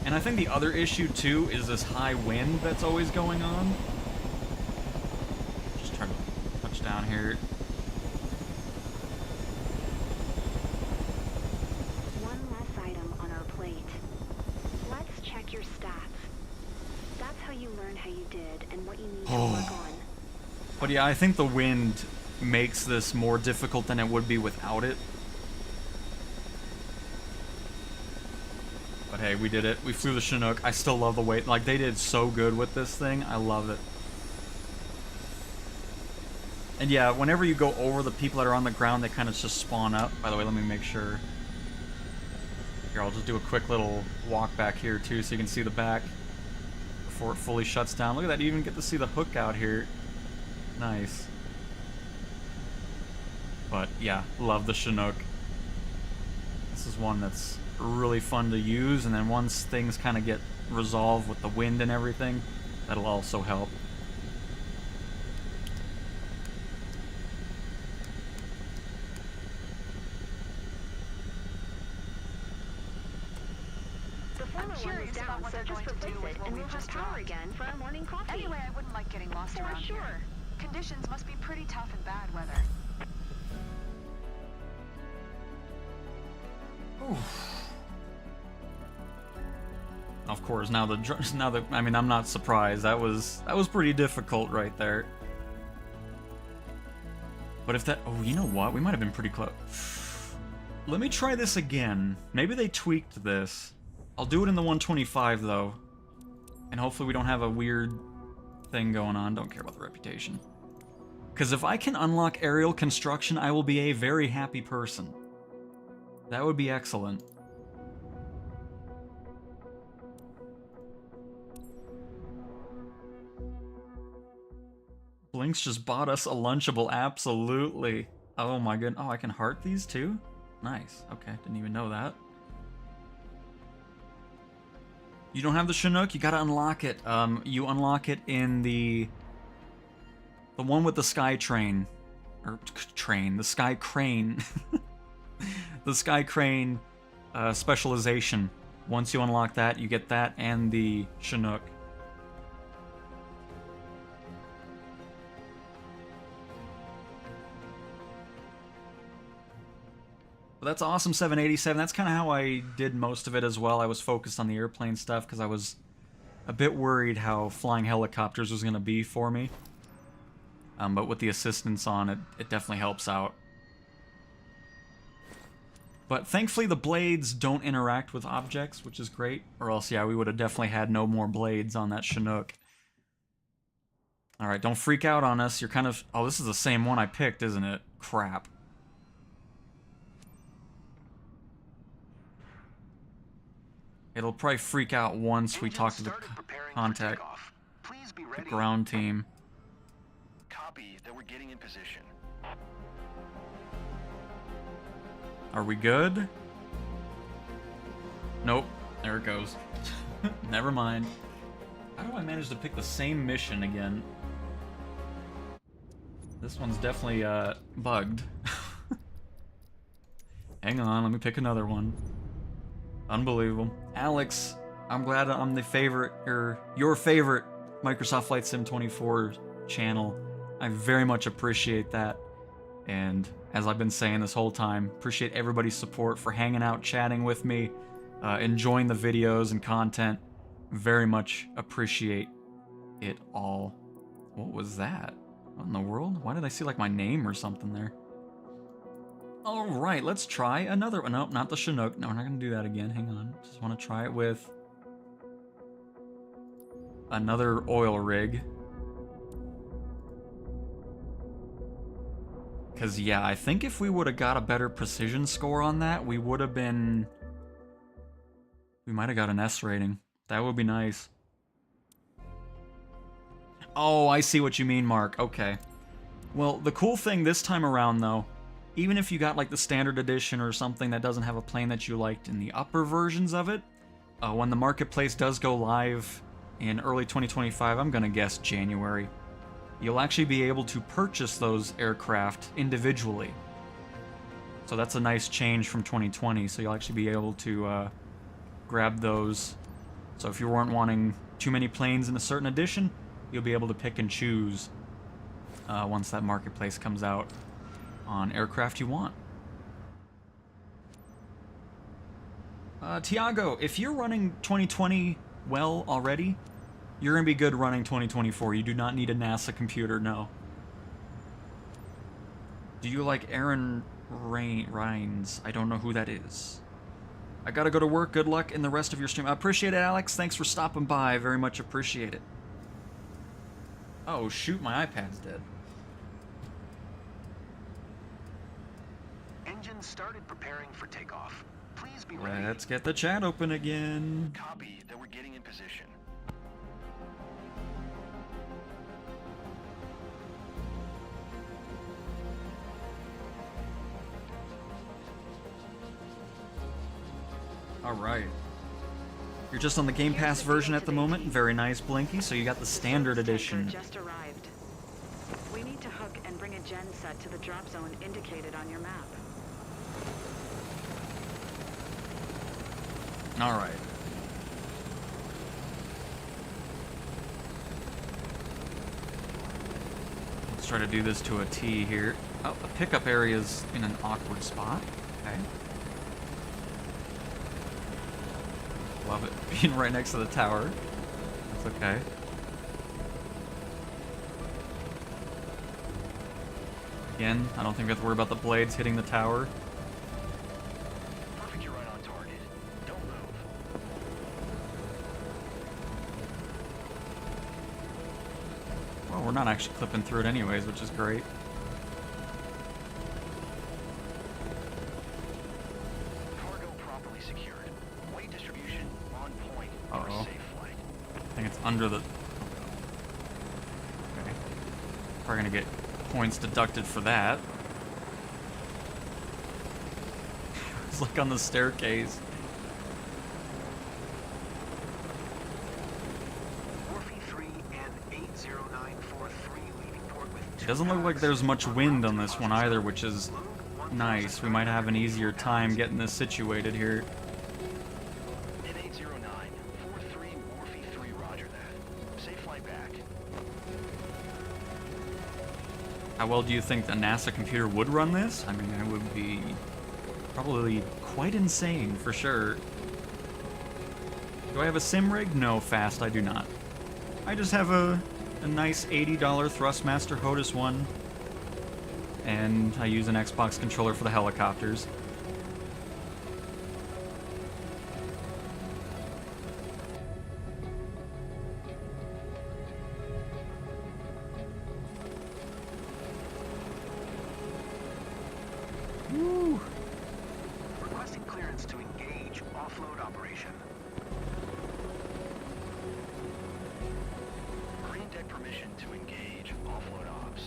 And I think the other issue too is this high wind that's always going on. Just trying to touch down here. One less item on our plate. Let's check your stats. That's how you learn how you did and what you need to work on. But yeah, I think the wind makes this more difficult than it would be without it. But hey, we did it. We flew the Chinook. I still love the way, like, they did so good with this thing. I love it. And yeah, whenever you go over the people that are on the ground, they kind of just spawn up. By the way, let me make sure. Here, I'll just do a quick little walk back here too so you can see the back before it fully shuts down. Look at that, you even get to see the hook out here. Nice. But yeah, love the Chinook. This is one that's really fun to use, and then once things kind of get resolved with the wind and everything, that'll also help. The former one curious was about down, what so they're just going to do replace with it what and we we'll have just power dropped. again for our morning coffee. Anyway, I wouldn't like getting lost For around sure. here. Conditions must be pretty tough in bad weather. Of course, now the I mean, I'm not surprised. That was pretty difficult right there. But if that, oh, you know what? We might have been pretty close. Let me try this again. Maybe they tweaked this. I'll do it in the 125 though, and hopefully we don't have a weird thing going on. Don't care about the reputation. Because if I can unlock aerial construction, I will be a very happy person. That would be excellent. Blinks just bought us a Lunchable, absolutely. Oh my goodness. Oh, I can heart these too? Nice. Okay, didn't even know that. You don't have the Chinook, you gotta unlock it. You unlock it in the one with the Sky Train. Or train, the Sky Crane. The Sky Crane specialization. Once you unlock that, you get that and the Chinook. But that's awesome, 787. That's kind of how I did most of it as well. I was focused on the airplane stuff because I was a bit worried how flying helicopters was going to be for me. But with the assistance on it, it definitely helps out. But thankfully the blades don't interact with objects, which is great. Or else, yeah, we would have definitely had no more blades on that Chinook. Alright, don't freak out on us. You're kind of... Oh, this is the same one I picked, isn't it? Crap. It'll probably freak out once we talk to the contact, the ground team. Copy that we're getting in position. Are we good? Nope. There it goes. Never mind. How do I manage to pick the same mission again? This one's definitely, bugged. Hang on, let me pick another one. Unbelievable. Alex, I'm glad I'm the favorite, or your favorite Microsoft Flight Sim 24 channel. I very much appreciate that. And as I've been saying this whole time, appreciate everybody's support for hanging out, chatting with me, enjoying the videos and content. Very much appreciate it all. What was that? What in the world? Why did I see like my name or something there? Alright, let's try another one. Nope, not the Chinook. No, we're not going to do that again. Hang on. Just want to try it with another oil rig. Because, yeah, I think if we would have got a better precision score on that, we would have been... We might have got an S rating. That would be nice. Oh, I see what you mean, Mark. Okay. Well, the cool thing this time around, though, even if you got like the standard edition or something that doesn't have a plane that you liked in the upper versions of it, when the marketplace does go live in early 2025, I'm gonna guess January, you'll actually be able to purchase those aircraft individually. So that's a nice change from 2020, so you'll actually be able to grab those. So if you weren't wanting too many planes in a certain edition, you'll be able to pick and choose once that marketplace comes out on aircraft you want. Tiago, if you're running 2020 well already, you're going to be good running 2024. You do not need a NASA computer, no. Do you like Aaron Rhines? I don't know who that is. I gotta go to work. Good luck in the rest of your stream. I appreciate it, Alex. Thanks for stopping by. Very much appreciate it. Oh, shoot, my iPad's dead. Engine started preparing for takeoff. Please be ready. Let's get the chat open again. Copy that we're getting in position. Alright. You're just on the Game Pass version at the moment. Very nice, Blinky. So you got the standard edition. Just arrived. We need to hook and bring a gen set to the drop zone indicated on your map. Alright. Let's try to do this to a T here. Oh, the pickup area's in an awkward spot. Okay. Love it. Being right next to the tower. That's okay. Again, I don't think we have to worry about the blades hitting the tower. Perfect, you're right on target. Don't move. Well, we're not actually clipping through it anyways, which is great. Cargo properly secured. Weight distribution on point for a safe flight. I think it's under the... Okay. Probably gonna get points deducted for that. Just look on the staircase. 4V3 and 80943 leaving port with It doesn't look like there's much wind on this one either, which is nice. We might have an easier time getting this situated here. In 809, 43 Morphe 3, roger that. Safe flight back. How well do you think the NASA computer would run this? I mean, it would be Probably quite insane, for sure. Do I have a sim rig? No, fast, I do not. I just have a nice $80 Thrustmaster HOTUS 1, and I use an Xbox controller for the helicopters. Woo! Requesting clearance to engage offload operation. Marine deck permission to engage offload ops.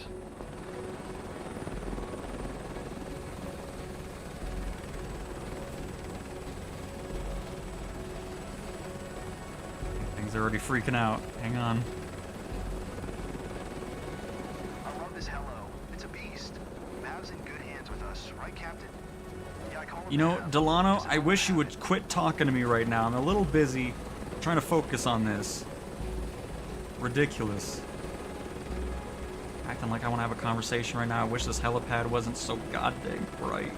Things are already freaking out. Hang on. I love this hello. It's a beast. Mav's in good hands with us, right, Captain? Yeah, I call him You know, Mav. Delano, I wish you would quit talking to me right now. I'm a little busy trying to focus on this. Ridiculous. Acting like I want to have a conversation right now. I wish this helipad wasn't so goddamn bright.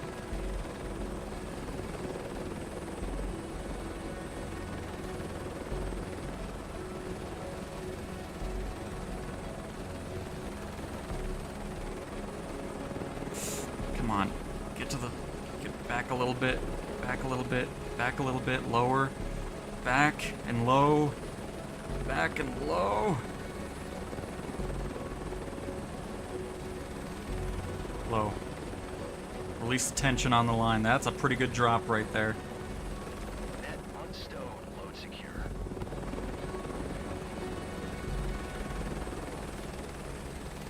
Come on. Get back a little bit. Back a little bit. Back a little bit. Lower. Back and low. Back and low. Low. Release the tension on the line. That's a pretty good drop right there. Net unstowed, load secure.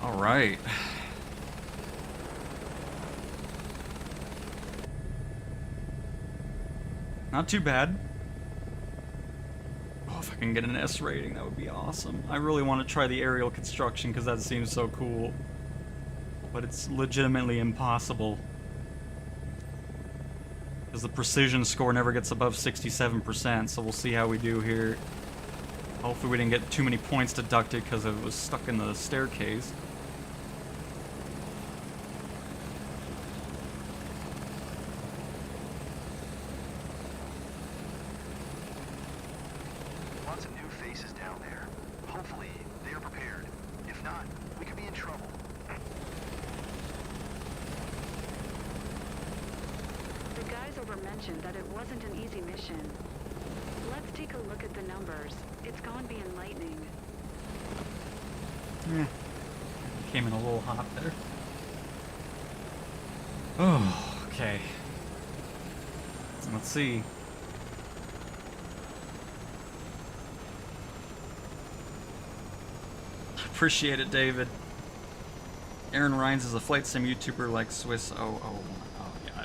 All right. Not too bad. Oh, if I can get an S rating, that would be awesome. I really want to try the aerial construction because that seems so cool. But it's legitimately impossible. Because the precision score never gets above 67%, so we'll see how we do here. Hopefully we didn't get too many points deducted because it was stuck in the staircase. Lots of new faces down there. Hopefully, they are prepared. If not, we could be in trouble. The guys over mentioned that it wasn't an easy mission. Let's take a look at the numbers. It's gonna be enlightening. Came in a little hot there. Oh, okay. So let's see. Appreciate it, David. Aaron Rhines is a flight sim YouTuber like Swiss. Oh, yeah.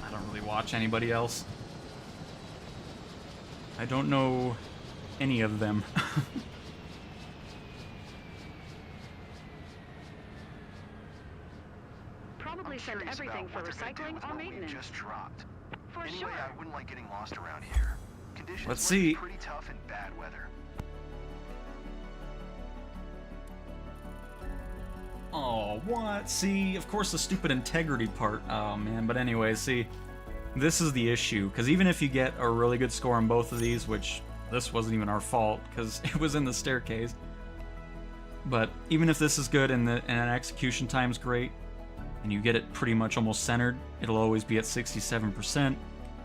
I don't really watch anybody else. I don't know any of them. Probably send Curious everything about for what they're gonna do recycling with or what we maintenance. just dropped. For Anyway, sure. I wouldn't like getting lost around here. Conditions Let's might be see. pretty tough in bad weather. Oh, what? See, of course the stupid integrity part. Oh, man. But anyway, see, this is the issue. Because even if you get a really good score on both of these, which this wasn't even our fault, because it was in the staircase. But even if this is good and an execution time's great, and you get it pretty much almost centered, it'll always be at 67%,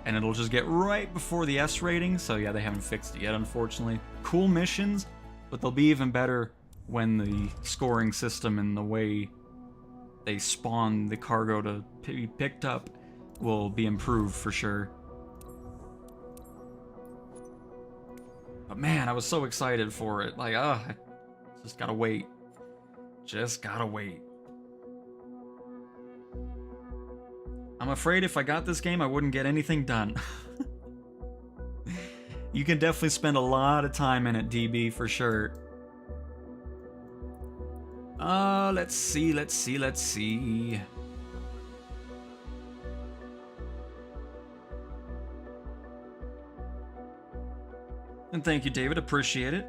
and it'll just get right before the S rating, so yeah, they haven't fixed it yet, unfortunately. Cool missions, but they'll be even better when the scoring system and the way they spawn the cargo to be picked up will be improved for sure. But man, I was so excited for it. Like, I just gotta wait. Just gotta wait. I'm afraid if I got this game, I wouldn't get anything done. You can definitely spend a lot of time in it, DB, for sure. Let's see. And thank you, David. Appreciate it.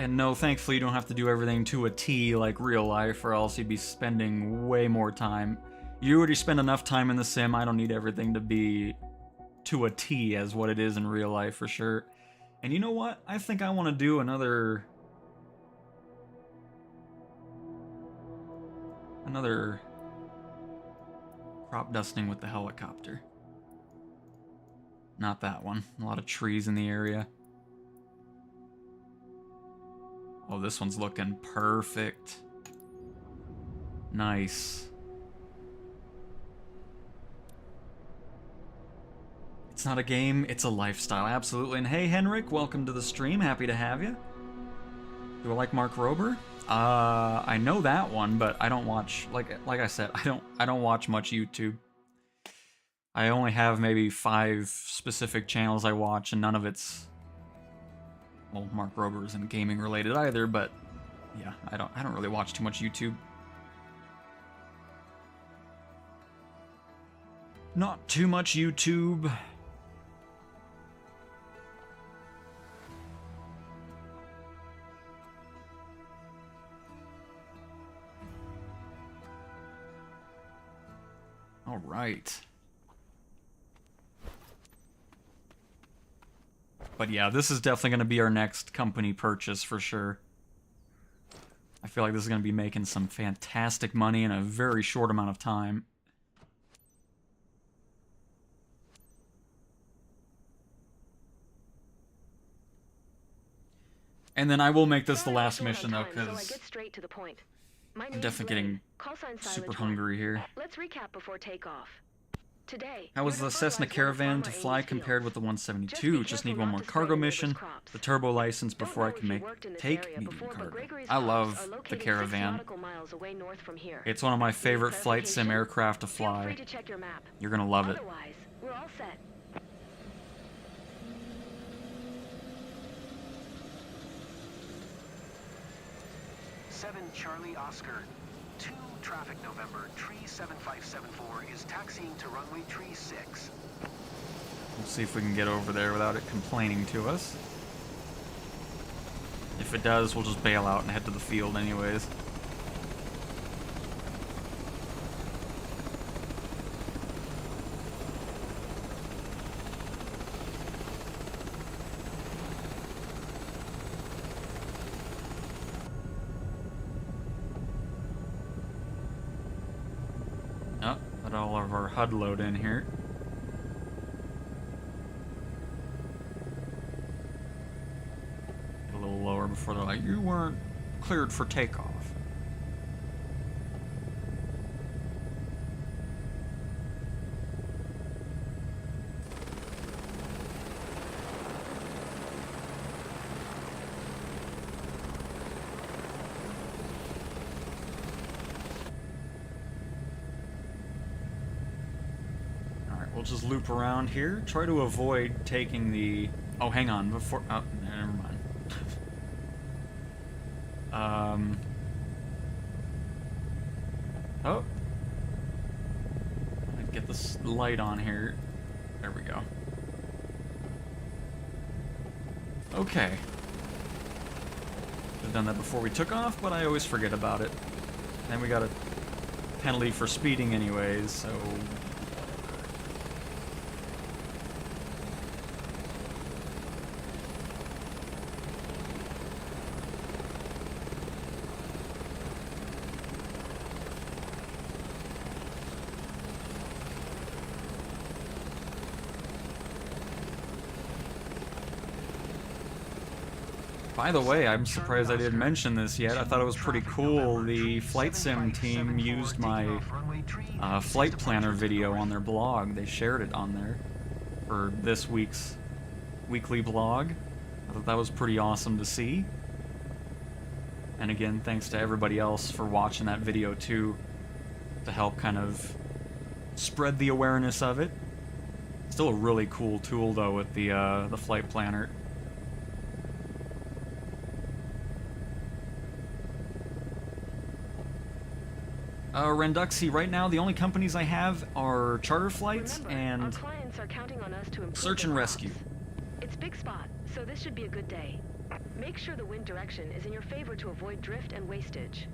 And no, thankfully you don't have to do everything to a T like real life, or else you'd be spending way more time. You already spend enough time in the sim, I don't need everything to be to a T as what it is in real life for sure. And you know what? I think I want to do another crop dusting with the helicopter. Not that one. A lot of trees in the area. Oh, this one's looking perfect. Nice. It's not a game, it's a lifestyle, absolutely. And hey, Henrik, welcome to the stream. Happy to have you. Do I like Mark Rober? I know that one, but I don't watch, like I said, I don't watch much YouTube. I only have maybe 5 specific channels I watch, and none of it's, well, Mark Rober isn't gaming related either, but yeah, I don't really watch too much YouTube. Not too much YouTube. All right. But yeah, this is definitely going to be our next company purchase for sure. I feel like this is going to be making some fantastic money in a very short amount of time. And then I will make this the last mission though, because I'm definitely getting super hungry here. Let's recap before takeoff. Today, how was the Cessna Caravan to fly compared with the 172? Just need one more cargo mission, the turbo license before I can take medium cargo. I love the Caravan. It's one of my favorite flight sim aircraft to fly. You're gonna love it. We're all set. Charlie Oscar 2 traffic November, tree 7574 is taxiing to runway tree 6. We'll see if we can get over there without it complaining to us. If it does, we'll just bail out and head to the field anyways. All of our HUD load in here. Get a little lower before they're like, you weren't cleared for takeoff. We'll just loop around here. Try to avoid taking the... Oh, hang on. Before... Oh, never mind. Oh. I'd get this light on here. There we go. Okay. Should have done that before we took off, but I always forget about it. Then we got a penalty for speeding anyways, so... By the way, I'm surprised I didn't mention this yet. I thought it was pretty cool. The Flight Sim team used my flight planner video on their blog. They shared it on there for this week's weekly blog. I thought that was pretty awesome to see. And again, thanks to everybody else for watching that video too, to help kind of spread the awareness of it. Still a really cool tool though with the flight planner. Renduxy, right now the only companies I have are charter flights and our clients are counting on us to improve search and rescue. It's big spot, so this should be a good day. Make sure the wind direction is in your favor to avoid drift and wastage.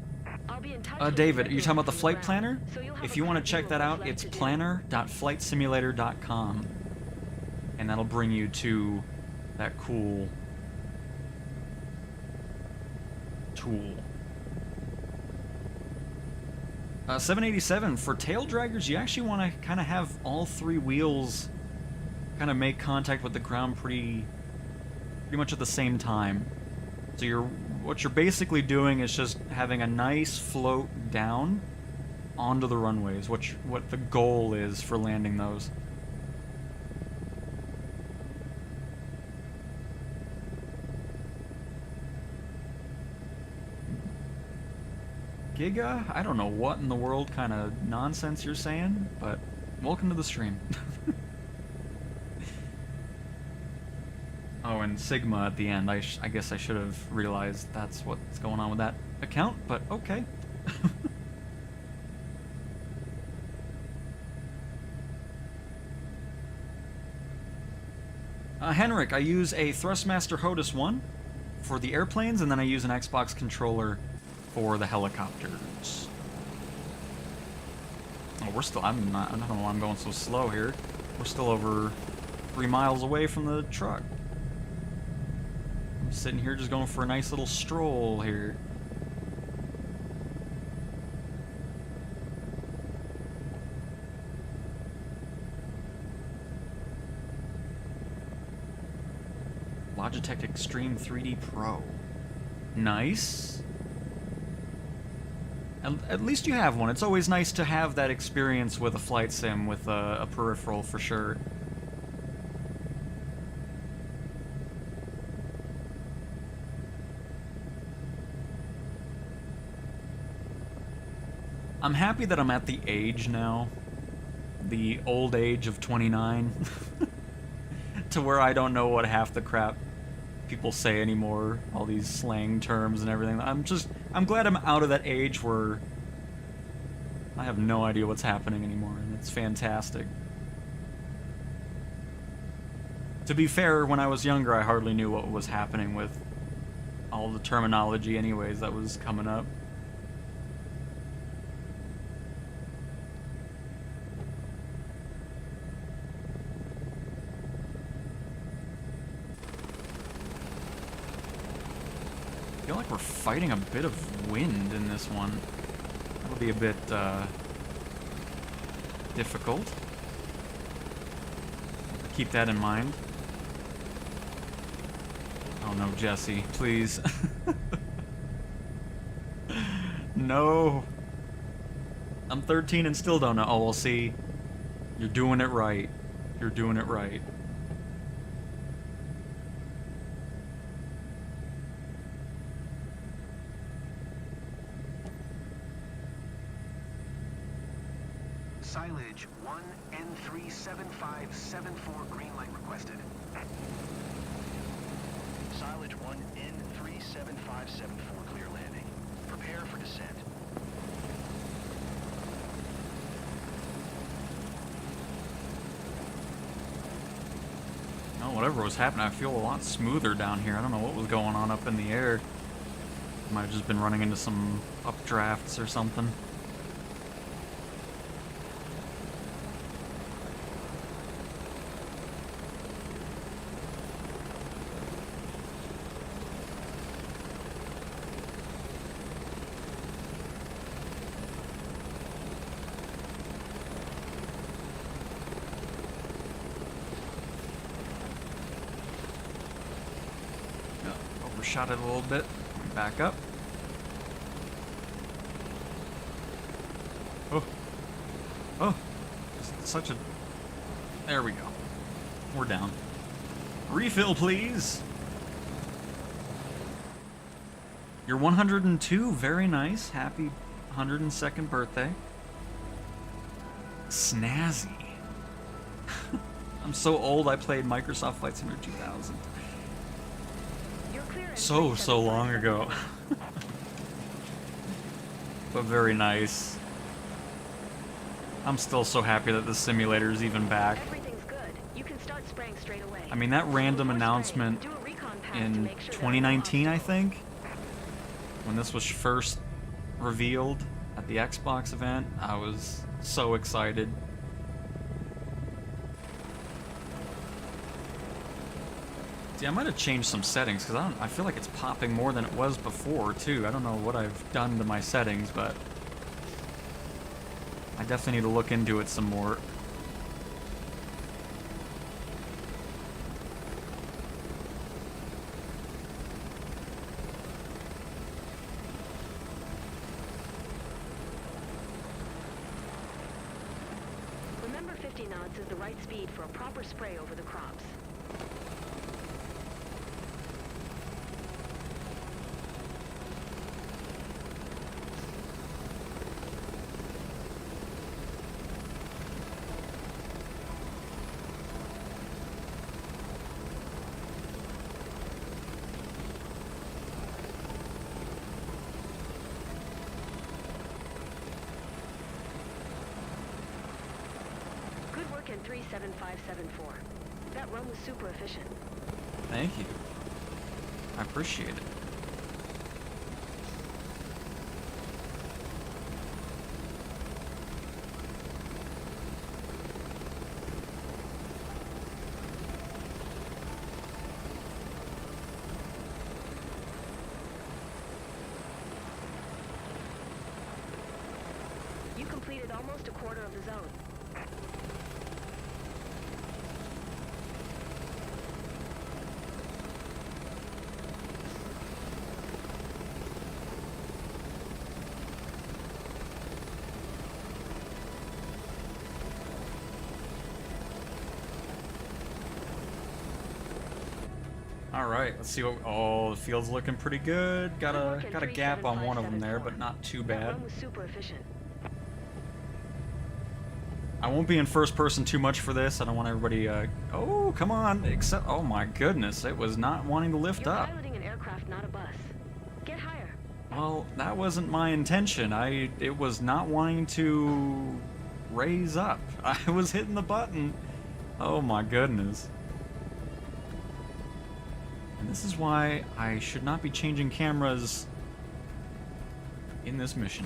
I'll be in touch with David, are you talking about the from flight ground, planner? so you'll have If a you want clear to check view that of out, what's it's left to do. planner.flightsimulator.com. And that'll bring you to that cool tool. 787, for tail draggers, you actually want to kind of have all three wheels kind of make contact with the ground pretty much at the same time. So what you're basically doing is just having a nice float down onto the runways, what the goal is for landing those. Giga, I don't know what in the world kind of nonsense you're saying, but welcome to the stream. Oh, and Sigma at the end. I guess I should have realized that's what's going on with that account, but okay. Henrik, I use a Thrustmaster HOTUS 1 for the airplanes, and then I use an Xbox controller for the helicopters. Oh, I don't know why I'm going so slow here. We're still over 3 miles away from the truck. I'm sitting here just going for a nice little stroll here. Logitech Extreme 3D Pro. Nice. At least you have one. It's always nice to have that experience with a flight sim with a peripheral for sure. I'm happy that I'm at the age now, the old age of 29, to where I don't know what half the crap people say anymore, all these slang terms and everything. I'm glad I'm out of that age where I have no idea what's happening anymore, and it's fantastic. To be fair, when I was younger, I hardly knew what was happening with all the terminology anyways that was coming up. I feel like we're fighting a bit of wind in this one. That'll be a bit difficult. Keep that in mind. Oh no, Jesse, please. No. I'm 13 and still don't know. Oh, well, see. You're doing it right. You're doing it right. Silage 1N37574, green light requested. Silage 1N37574, clear landing. Prepare for descent. Oh, whatever was happening, I feel a lot smoother down here. I don't know what was going on up in the air. Might have just been running into some updrafts or something. Overshot it a little bit. Back up. Oh. Oh. Such a... There we go. We're down. Refill, please. You're 102. Very nice. Happy 102nd birthday. Snazzy. I'm so old, I played Microsoft Flight Simulator 2000. So long ago. But very nice. I'm still so happy that the simulator is even back. Everything's good. You can start spraying straight away. I mean, that random Before spraying, announcement do a recon in 2019, I think, when this was first revealed at the Xbox event. I was so excited. See, I might have changed some settings, because I feel like it's popping more than it was before, too. I don't know what I've done to my settings, but I definitely need to look into it some more. Remember 50 knots is the right speed for a proper spray over the crops. Good work in 37574. That run was super efficient. Thank you. I appreciate it. You completed almost a quarter of the zone. Alright, let's see what... Oh, the field's looking pretty good. Got a gap on one of them there, but not too That bad. run was super efficient. I won't be in first person too much for this. I don't want everybody, oh, come on. Except, oh my goodness, it was not wanting to lift You're up. piloting an aircraft, not a bus. Get higher. Well, that wasn't my intention. It was not wanting to raise up. I was hitting the button. Oh my goodness. And this is why I should not be changing cameras in this mission.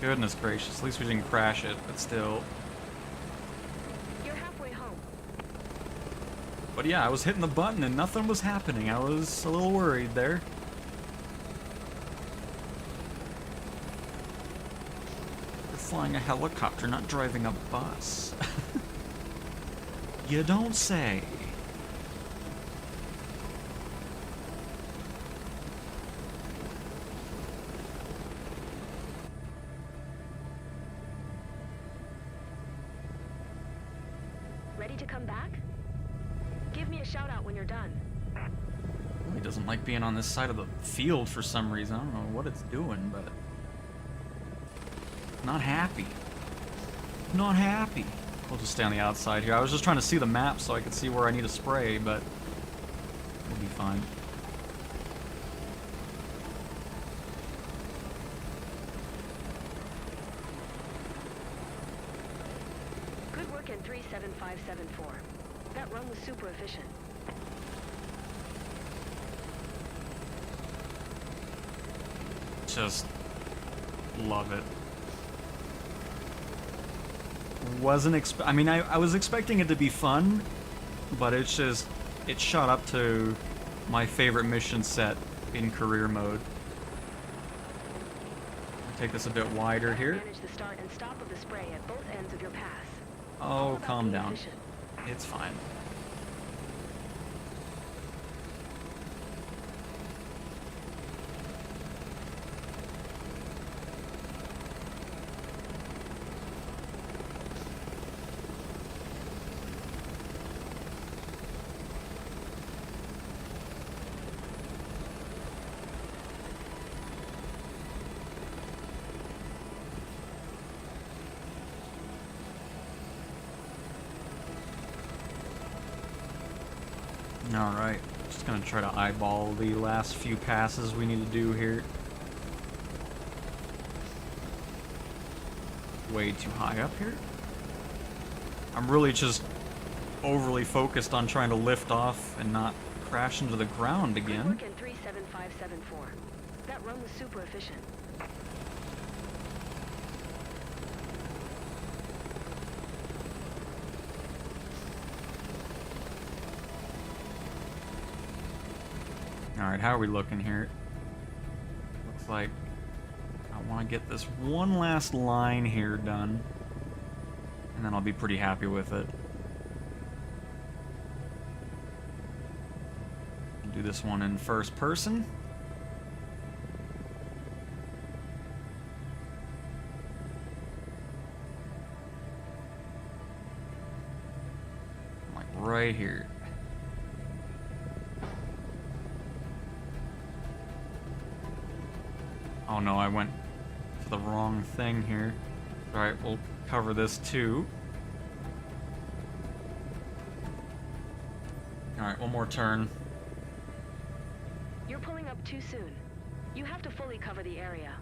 Goodness gracious, at least we didn't crash it, but still. You're halfway home. But yeah, I was hitting the button and nothing was happening. I was a little worried there. You're flying a helicopter, not driving a bus. You don't say. Ready to come back? Give me a shout out when you're done. He doesn't like being on this side of the field for some reason. I don't know what it's doing, but... Not happy. Not happy. We'll just stay on the outside here. I was just trying to see the map so I could see where I need to spray, but... We'll be fine. Good work in 37574. That run was super efficient. Just... love it. Wasn't I mean, I was expecting it to be fun, but it's just... It shot up to my favorite mission set in career mode. I'll take this a bit wider here. Manage the start and stop of the spray at both ends of your pass. Oh, about calm being down. efficient. It's fine. Alright, just gonna try to eyeball the last few passes we need to do here. Way too high up here. I'm really just overly focused on trying to lift off and not crash into the ground Good again. work in 37574. That run was super efficient. Alright, how are we looking here? Looks like I want to get this one last line here done, and then I'll be pretty happy with it. Do this one in first person. Like right here. Oh no, I went to the wrong thing here. Alright, we'll cover this too. Alright, one more turn. You're pulling up too soon. You have to fully cover the area.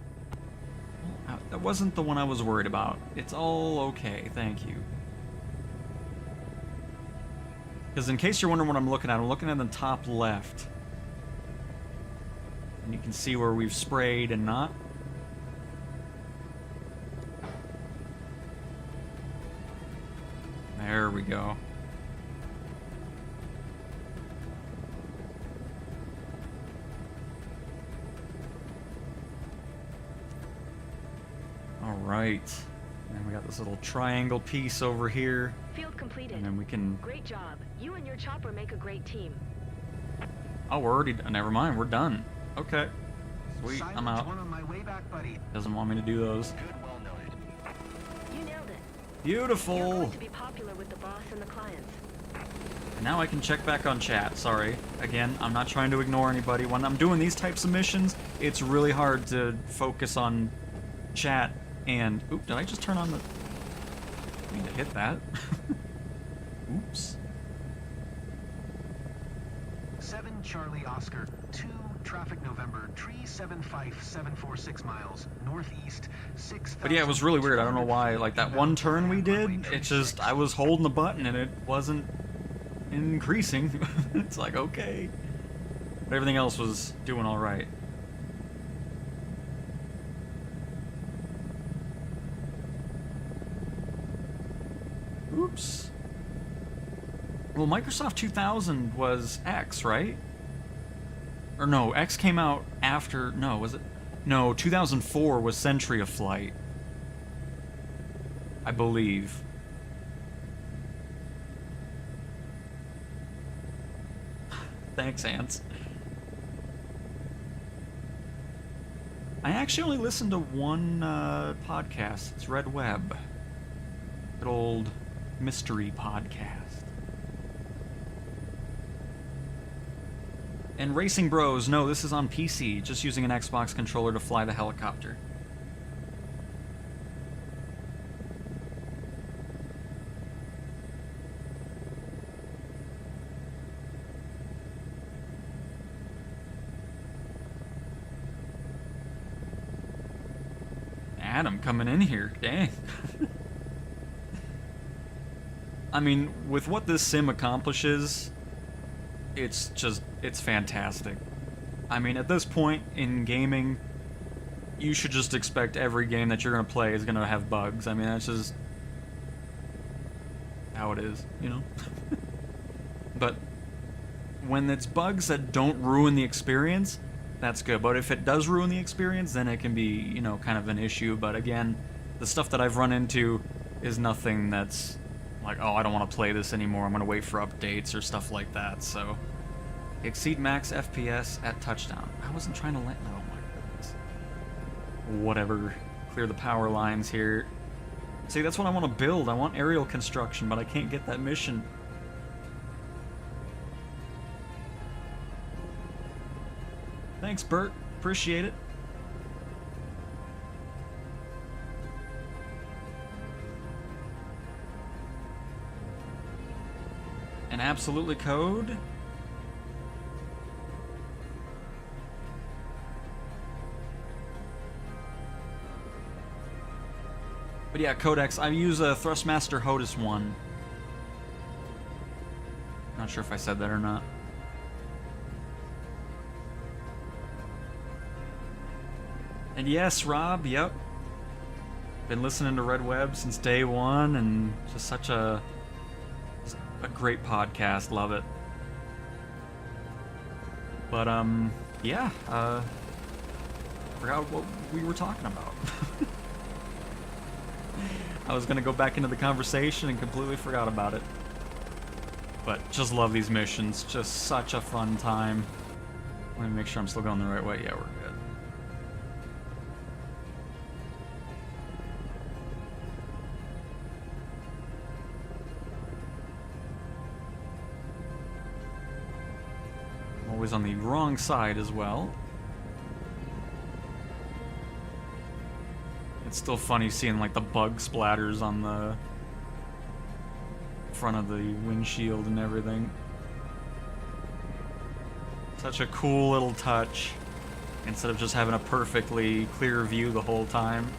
That wasn't the one I was worried about. It's all okay, thank you. Because in case you're wondering what I'm looking at the top left. And you can see where we've sprayed and not. There we go. Alright. And we got this little triangle piece over here. Field completed. And then we can... Great job. You and your chopper make a great team. Oh, we're already... Never mind, we're done. Okay. Sweet, Silence I'm out. one on my way back, buddy. Doesn't want me to do those. Good, well noted. You nailed it. Beautiful! You're going to be popular with the boss and the clients. Now I can check back on chat, sorry. Again, I'm not trying to ignore anybody. When I'm doing these types of missions, it's really hard to focus on chat and... Oop, did I just turn on the... I need to hit that. Oops. 7 Charlie Oscar, 2 Traffic November, tree 75746 miles, northeast, 6. But yeah, it was really weird. I don't know why. Like, that one turn we did, it just... I was holding the button and it wasn't increasing. It's like, okay. But everything else was doing alright. Oops. Well, Microsoft 2000 was X, right? Or no, X came out after... No, was it? No, 2004 was Century of Flight. I believe. Thanks, Ants. I actually only listened to one podcast. It's Red Web. Good old mystery podcast. And Racing Bros, no, this is on PC, just using an Xbox controller to fly the helicopter. Adam coming in here, dang. I mean, with what this sim accomplishes, it's fantastic. I mean, at this point in gaming, you should just expect every game that you're going to play is going to have bugs. I mean, that's just how it is, you know? But when it's bugs that don't ruin the experience, that's good. But if it does ruin the experience, then it can be, you know, kind of an issue. But again, the stuff that I've run into is nothing that's like, oh, I don't want to play this anymore, I'm going to wait for updates or stuff like that, so... Exceed max FPS at touchdown. I wasn't trying to let... Oh my goodness. Whatever. Clear the power lines here. See, that's what I want to build. I want aerial construction, but I can't get that mission. Thanks, Bert. Appreciate it. And absolutely code. But yeah, Codex, I use a Thrustmaster HOTUS 1. Not sure if I said that or not. And yes, Rob, yep. Been listening to Red Web since day one, and just such a great podcast. Love it. But, yeah, forgot what we were talking about. I was gonna go back into the conversation and completely forgot about it. But just love these missions. Just such a fun time. Let me make sure I'm still going the right way. Yeah, we're good. I'm always on the wrong side as well. It's still funny seeing like the bug splatters on the front of the windshield and everything. Such a cool little touch, instead of just having a perfectly clear view the whole time.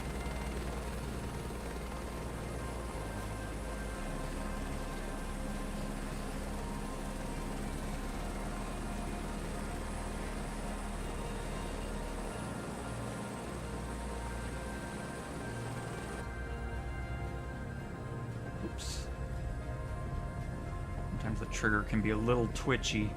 Oops. Sometimes the trigger can be a little twitchy.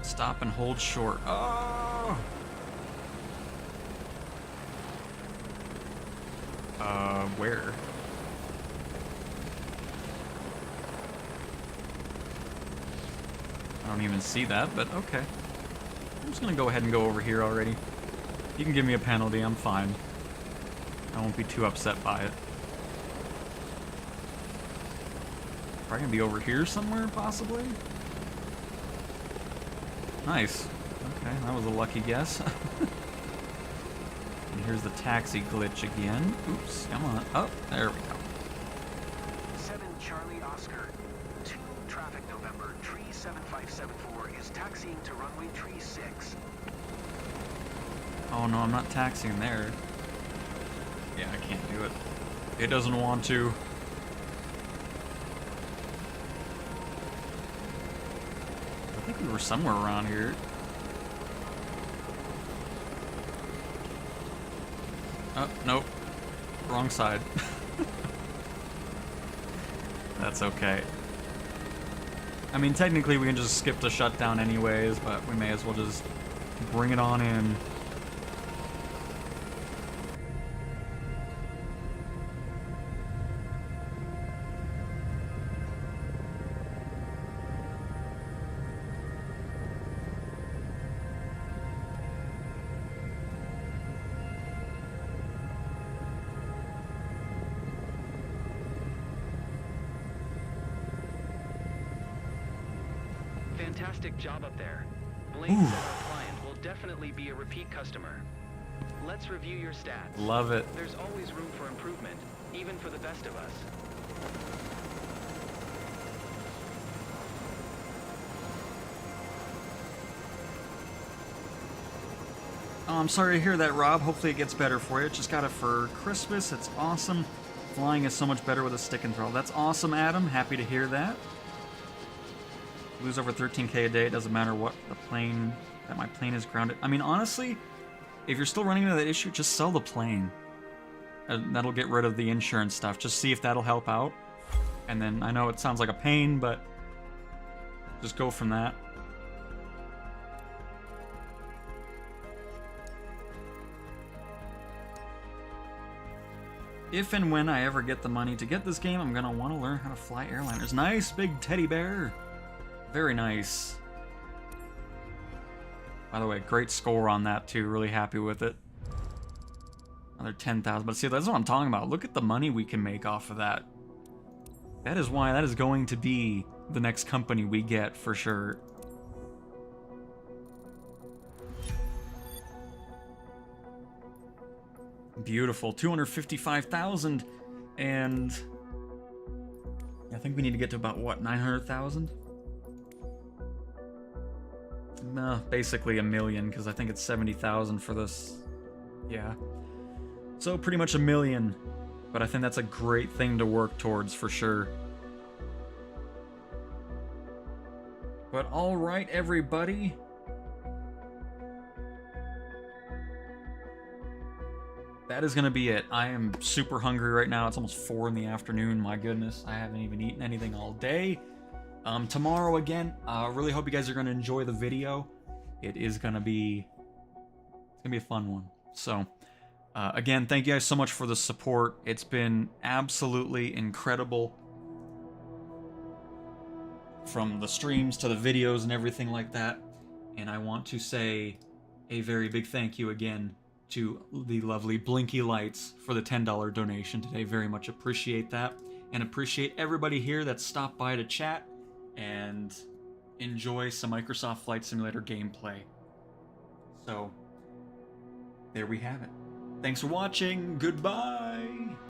Stop and hold short. Oh! Where? I don't even see that, but okay. I'm just gonna go ahead and go over here already. You can give me a penalty, I'm fine. I won't be too upset by it. Probably gonna be over here somewhere, possibly? Nice. Okay, that was a lucky guess. And here's the taxi glitch again. Oops, come on. Oh, there we go. 7 Charlie Oscar. 2 traffic November. Tree 7574 is taxiing to runway tree 6. Oh no, I'm not taxiing there. Yeah, I can't do it. It doesn't want to. I think we were somewhere around here. Oh, nope. Wrong side. That's okay. I mean, technically we can just skip the shutdown anyways, but we may as well just bring it on in. Fantastic job up there. Blaine said our client will definitely be a repeat customer. Let's review your stats. Love it. There's always room for improvement, even for the best of us. Oh, I'm sorry to hear that, Rob. Hopefully it gets better for you. Just got it for Christmas. It's awesome. Flying is so much better with a stick and throttle. That's awesome, Adam. Happy to hear that. Lose over 13K a day. It doesn't matter what that my plane is grounded. I mean, honestly, if you're still running into that issue, just sell the plane. That'll get rid of the insurance stuff. Just see if that'll help out. And then, I know it sounds like a pain, but just go from that. If and when I ever get the money to get this game, I'm gonna want to learn how to fly airliners. Nice, big teddy bear. Very nice. By the way, great score on that too. Really happy with it. Another 10,000. But see, that's what I'm talking about. Look at the money we can make off of that. That is why that is going to be the next company we get for sure. Beautiful. 255,000. And I think we need to get to about, what, 900,000? No, basically $1 million, because I think it's 70,000 for this. Yeah. So pretty much $1 million. But I think that's a great thing to work towards for sure. But alright, everybody. That is going to be it. I am super hungry right now. It's almost 4 in the afternoon. My goodness, I haven't even eaten anything all day. Tomorrow again, really hope you guys are going to enjoy the video. It is going to be... It's going to be a fun one. So, again, thank you guys so much for the support. It's been absolutely incredible. From the streams to the videos and everything like that. And I want to say a very big thank you again to the lovely Blinky Lights for the $10 donation today. Very much appreciate that. And appreciate everybody here that stopped by to chat and enjoy some Microsoft Flight Simulator gameplay. So, there we have it. Thanks for watching. Goodbye.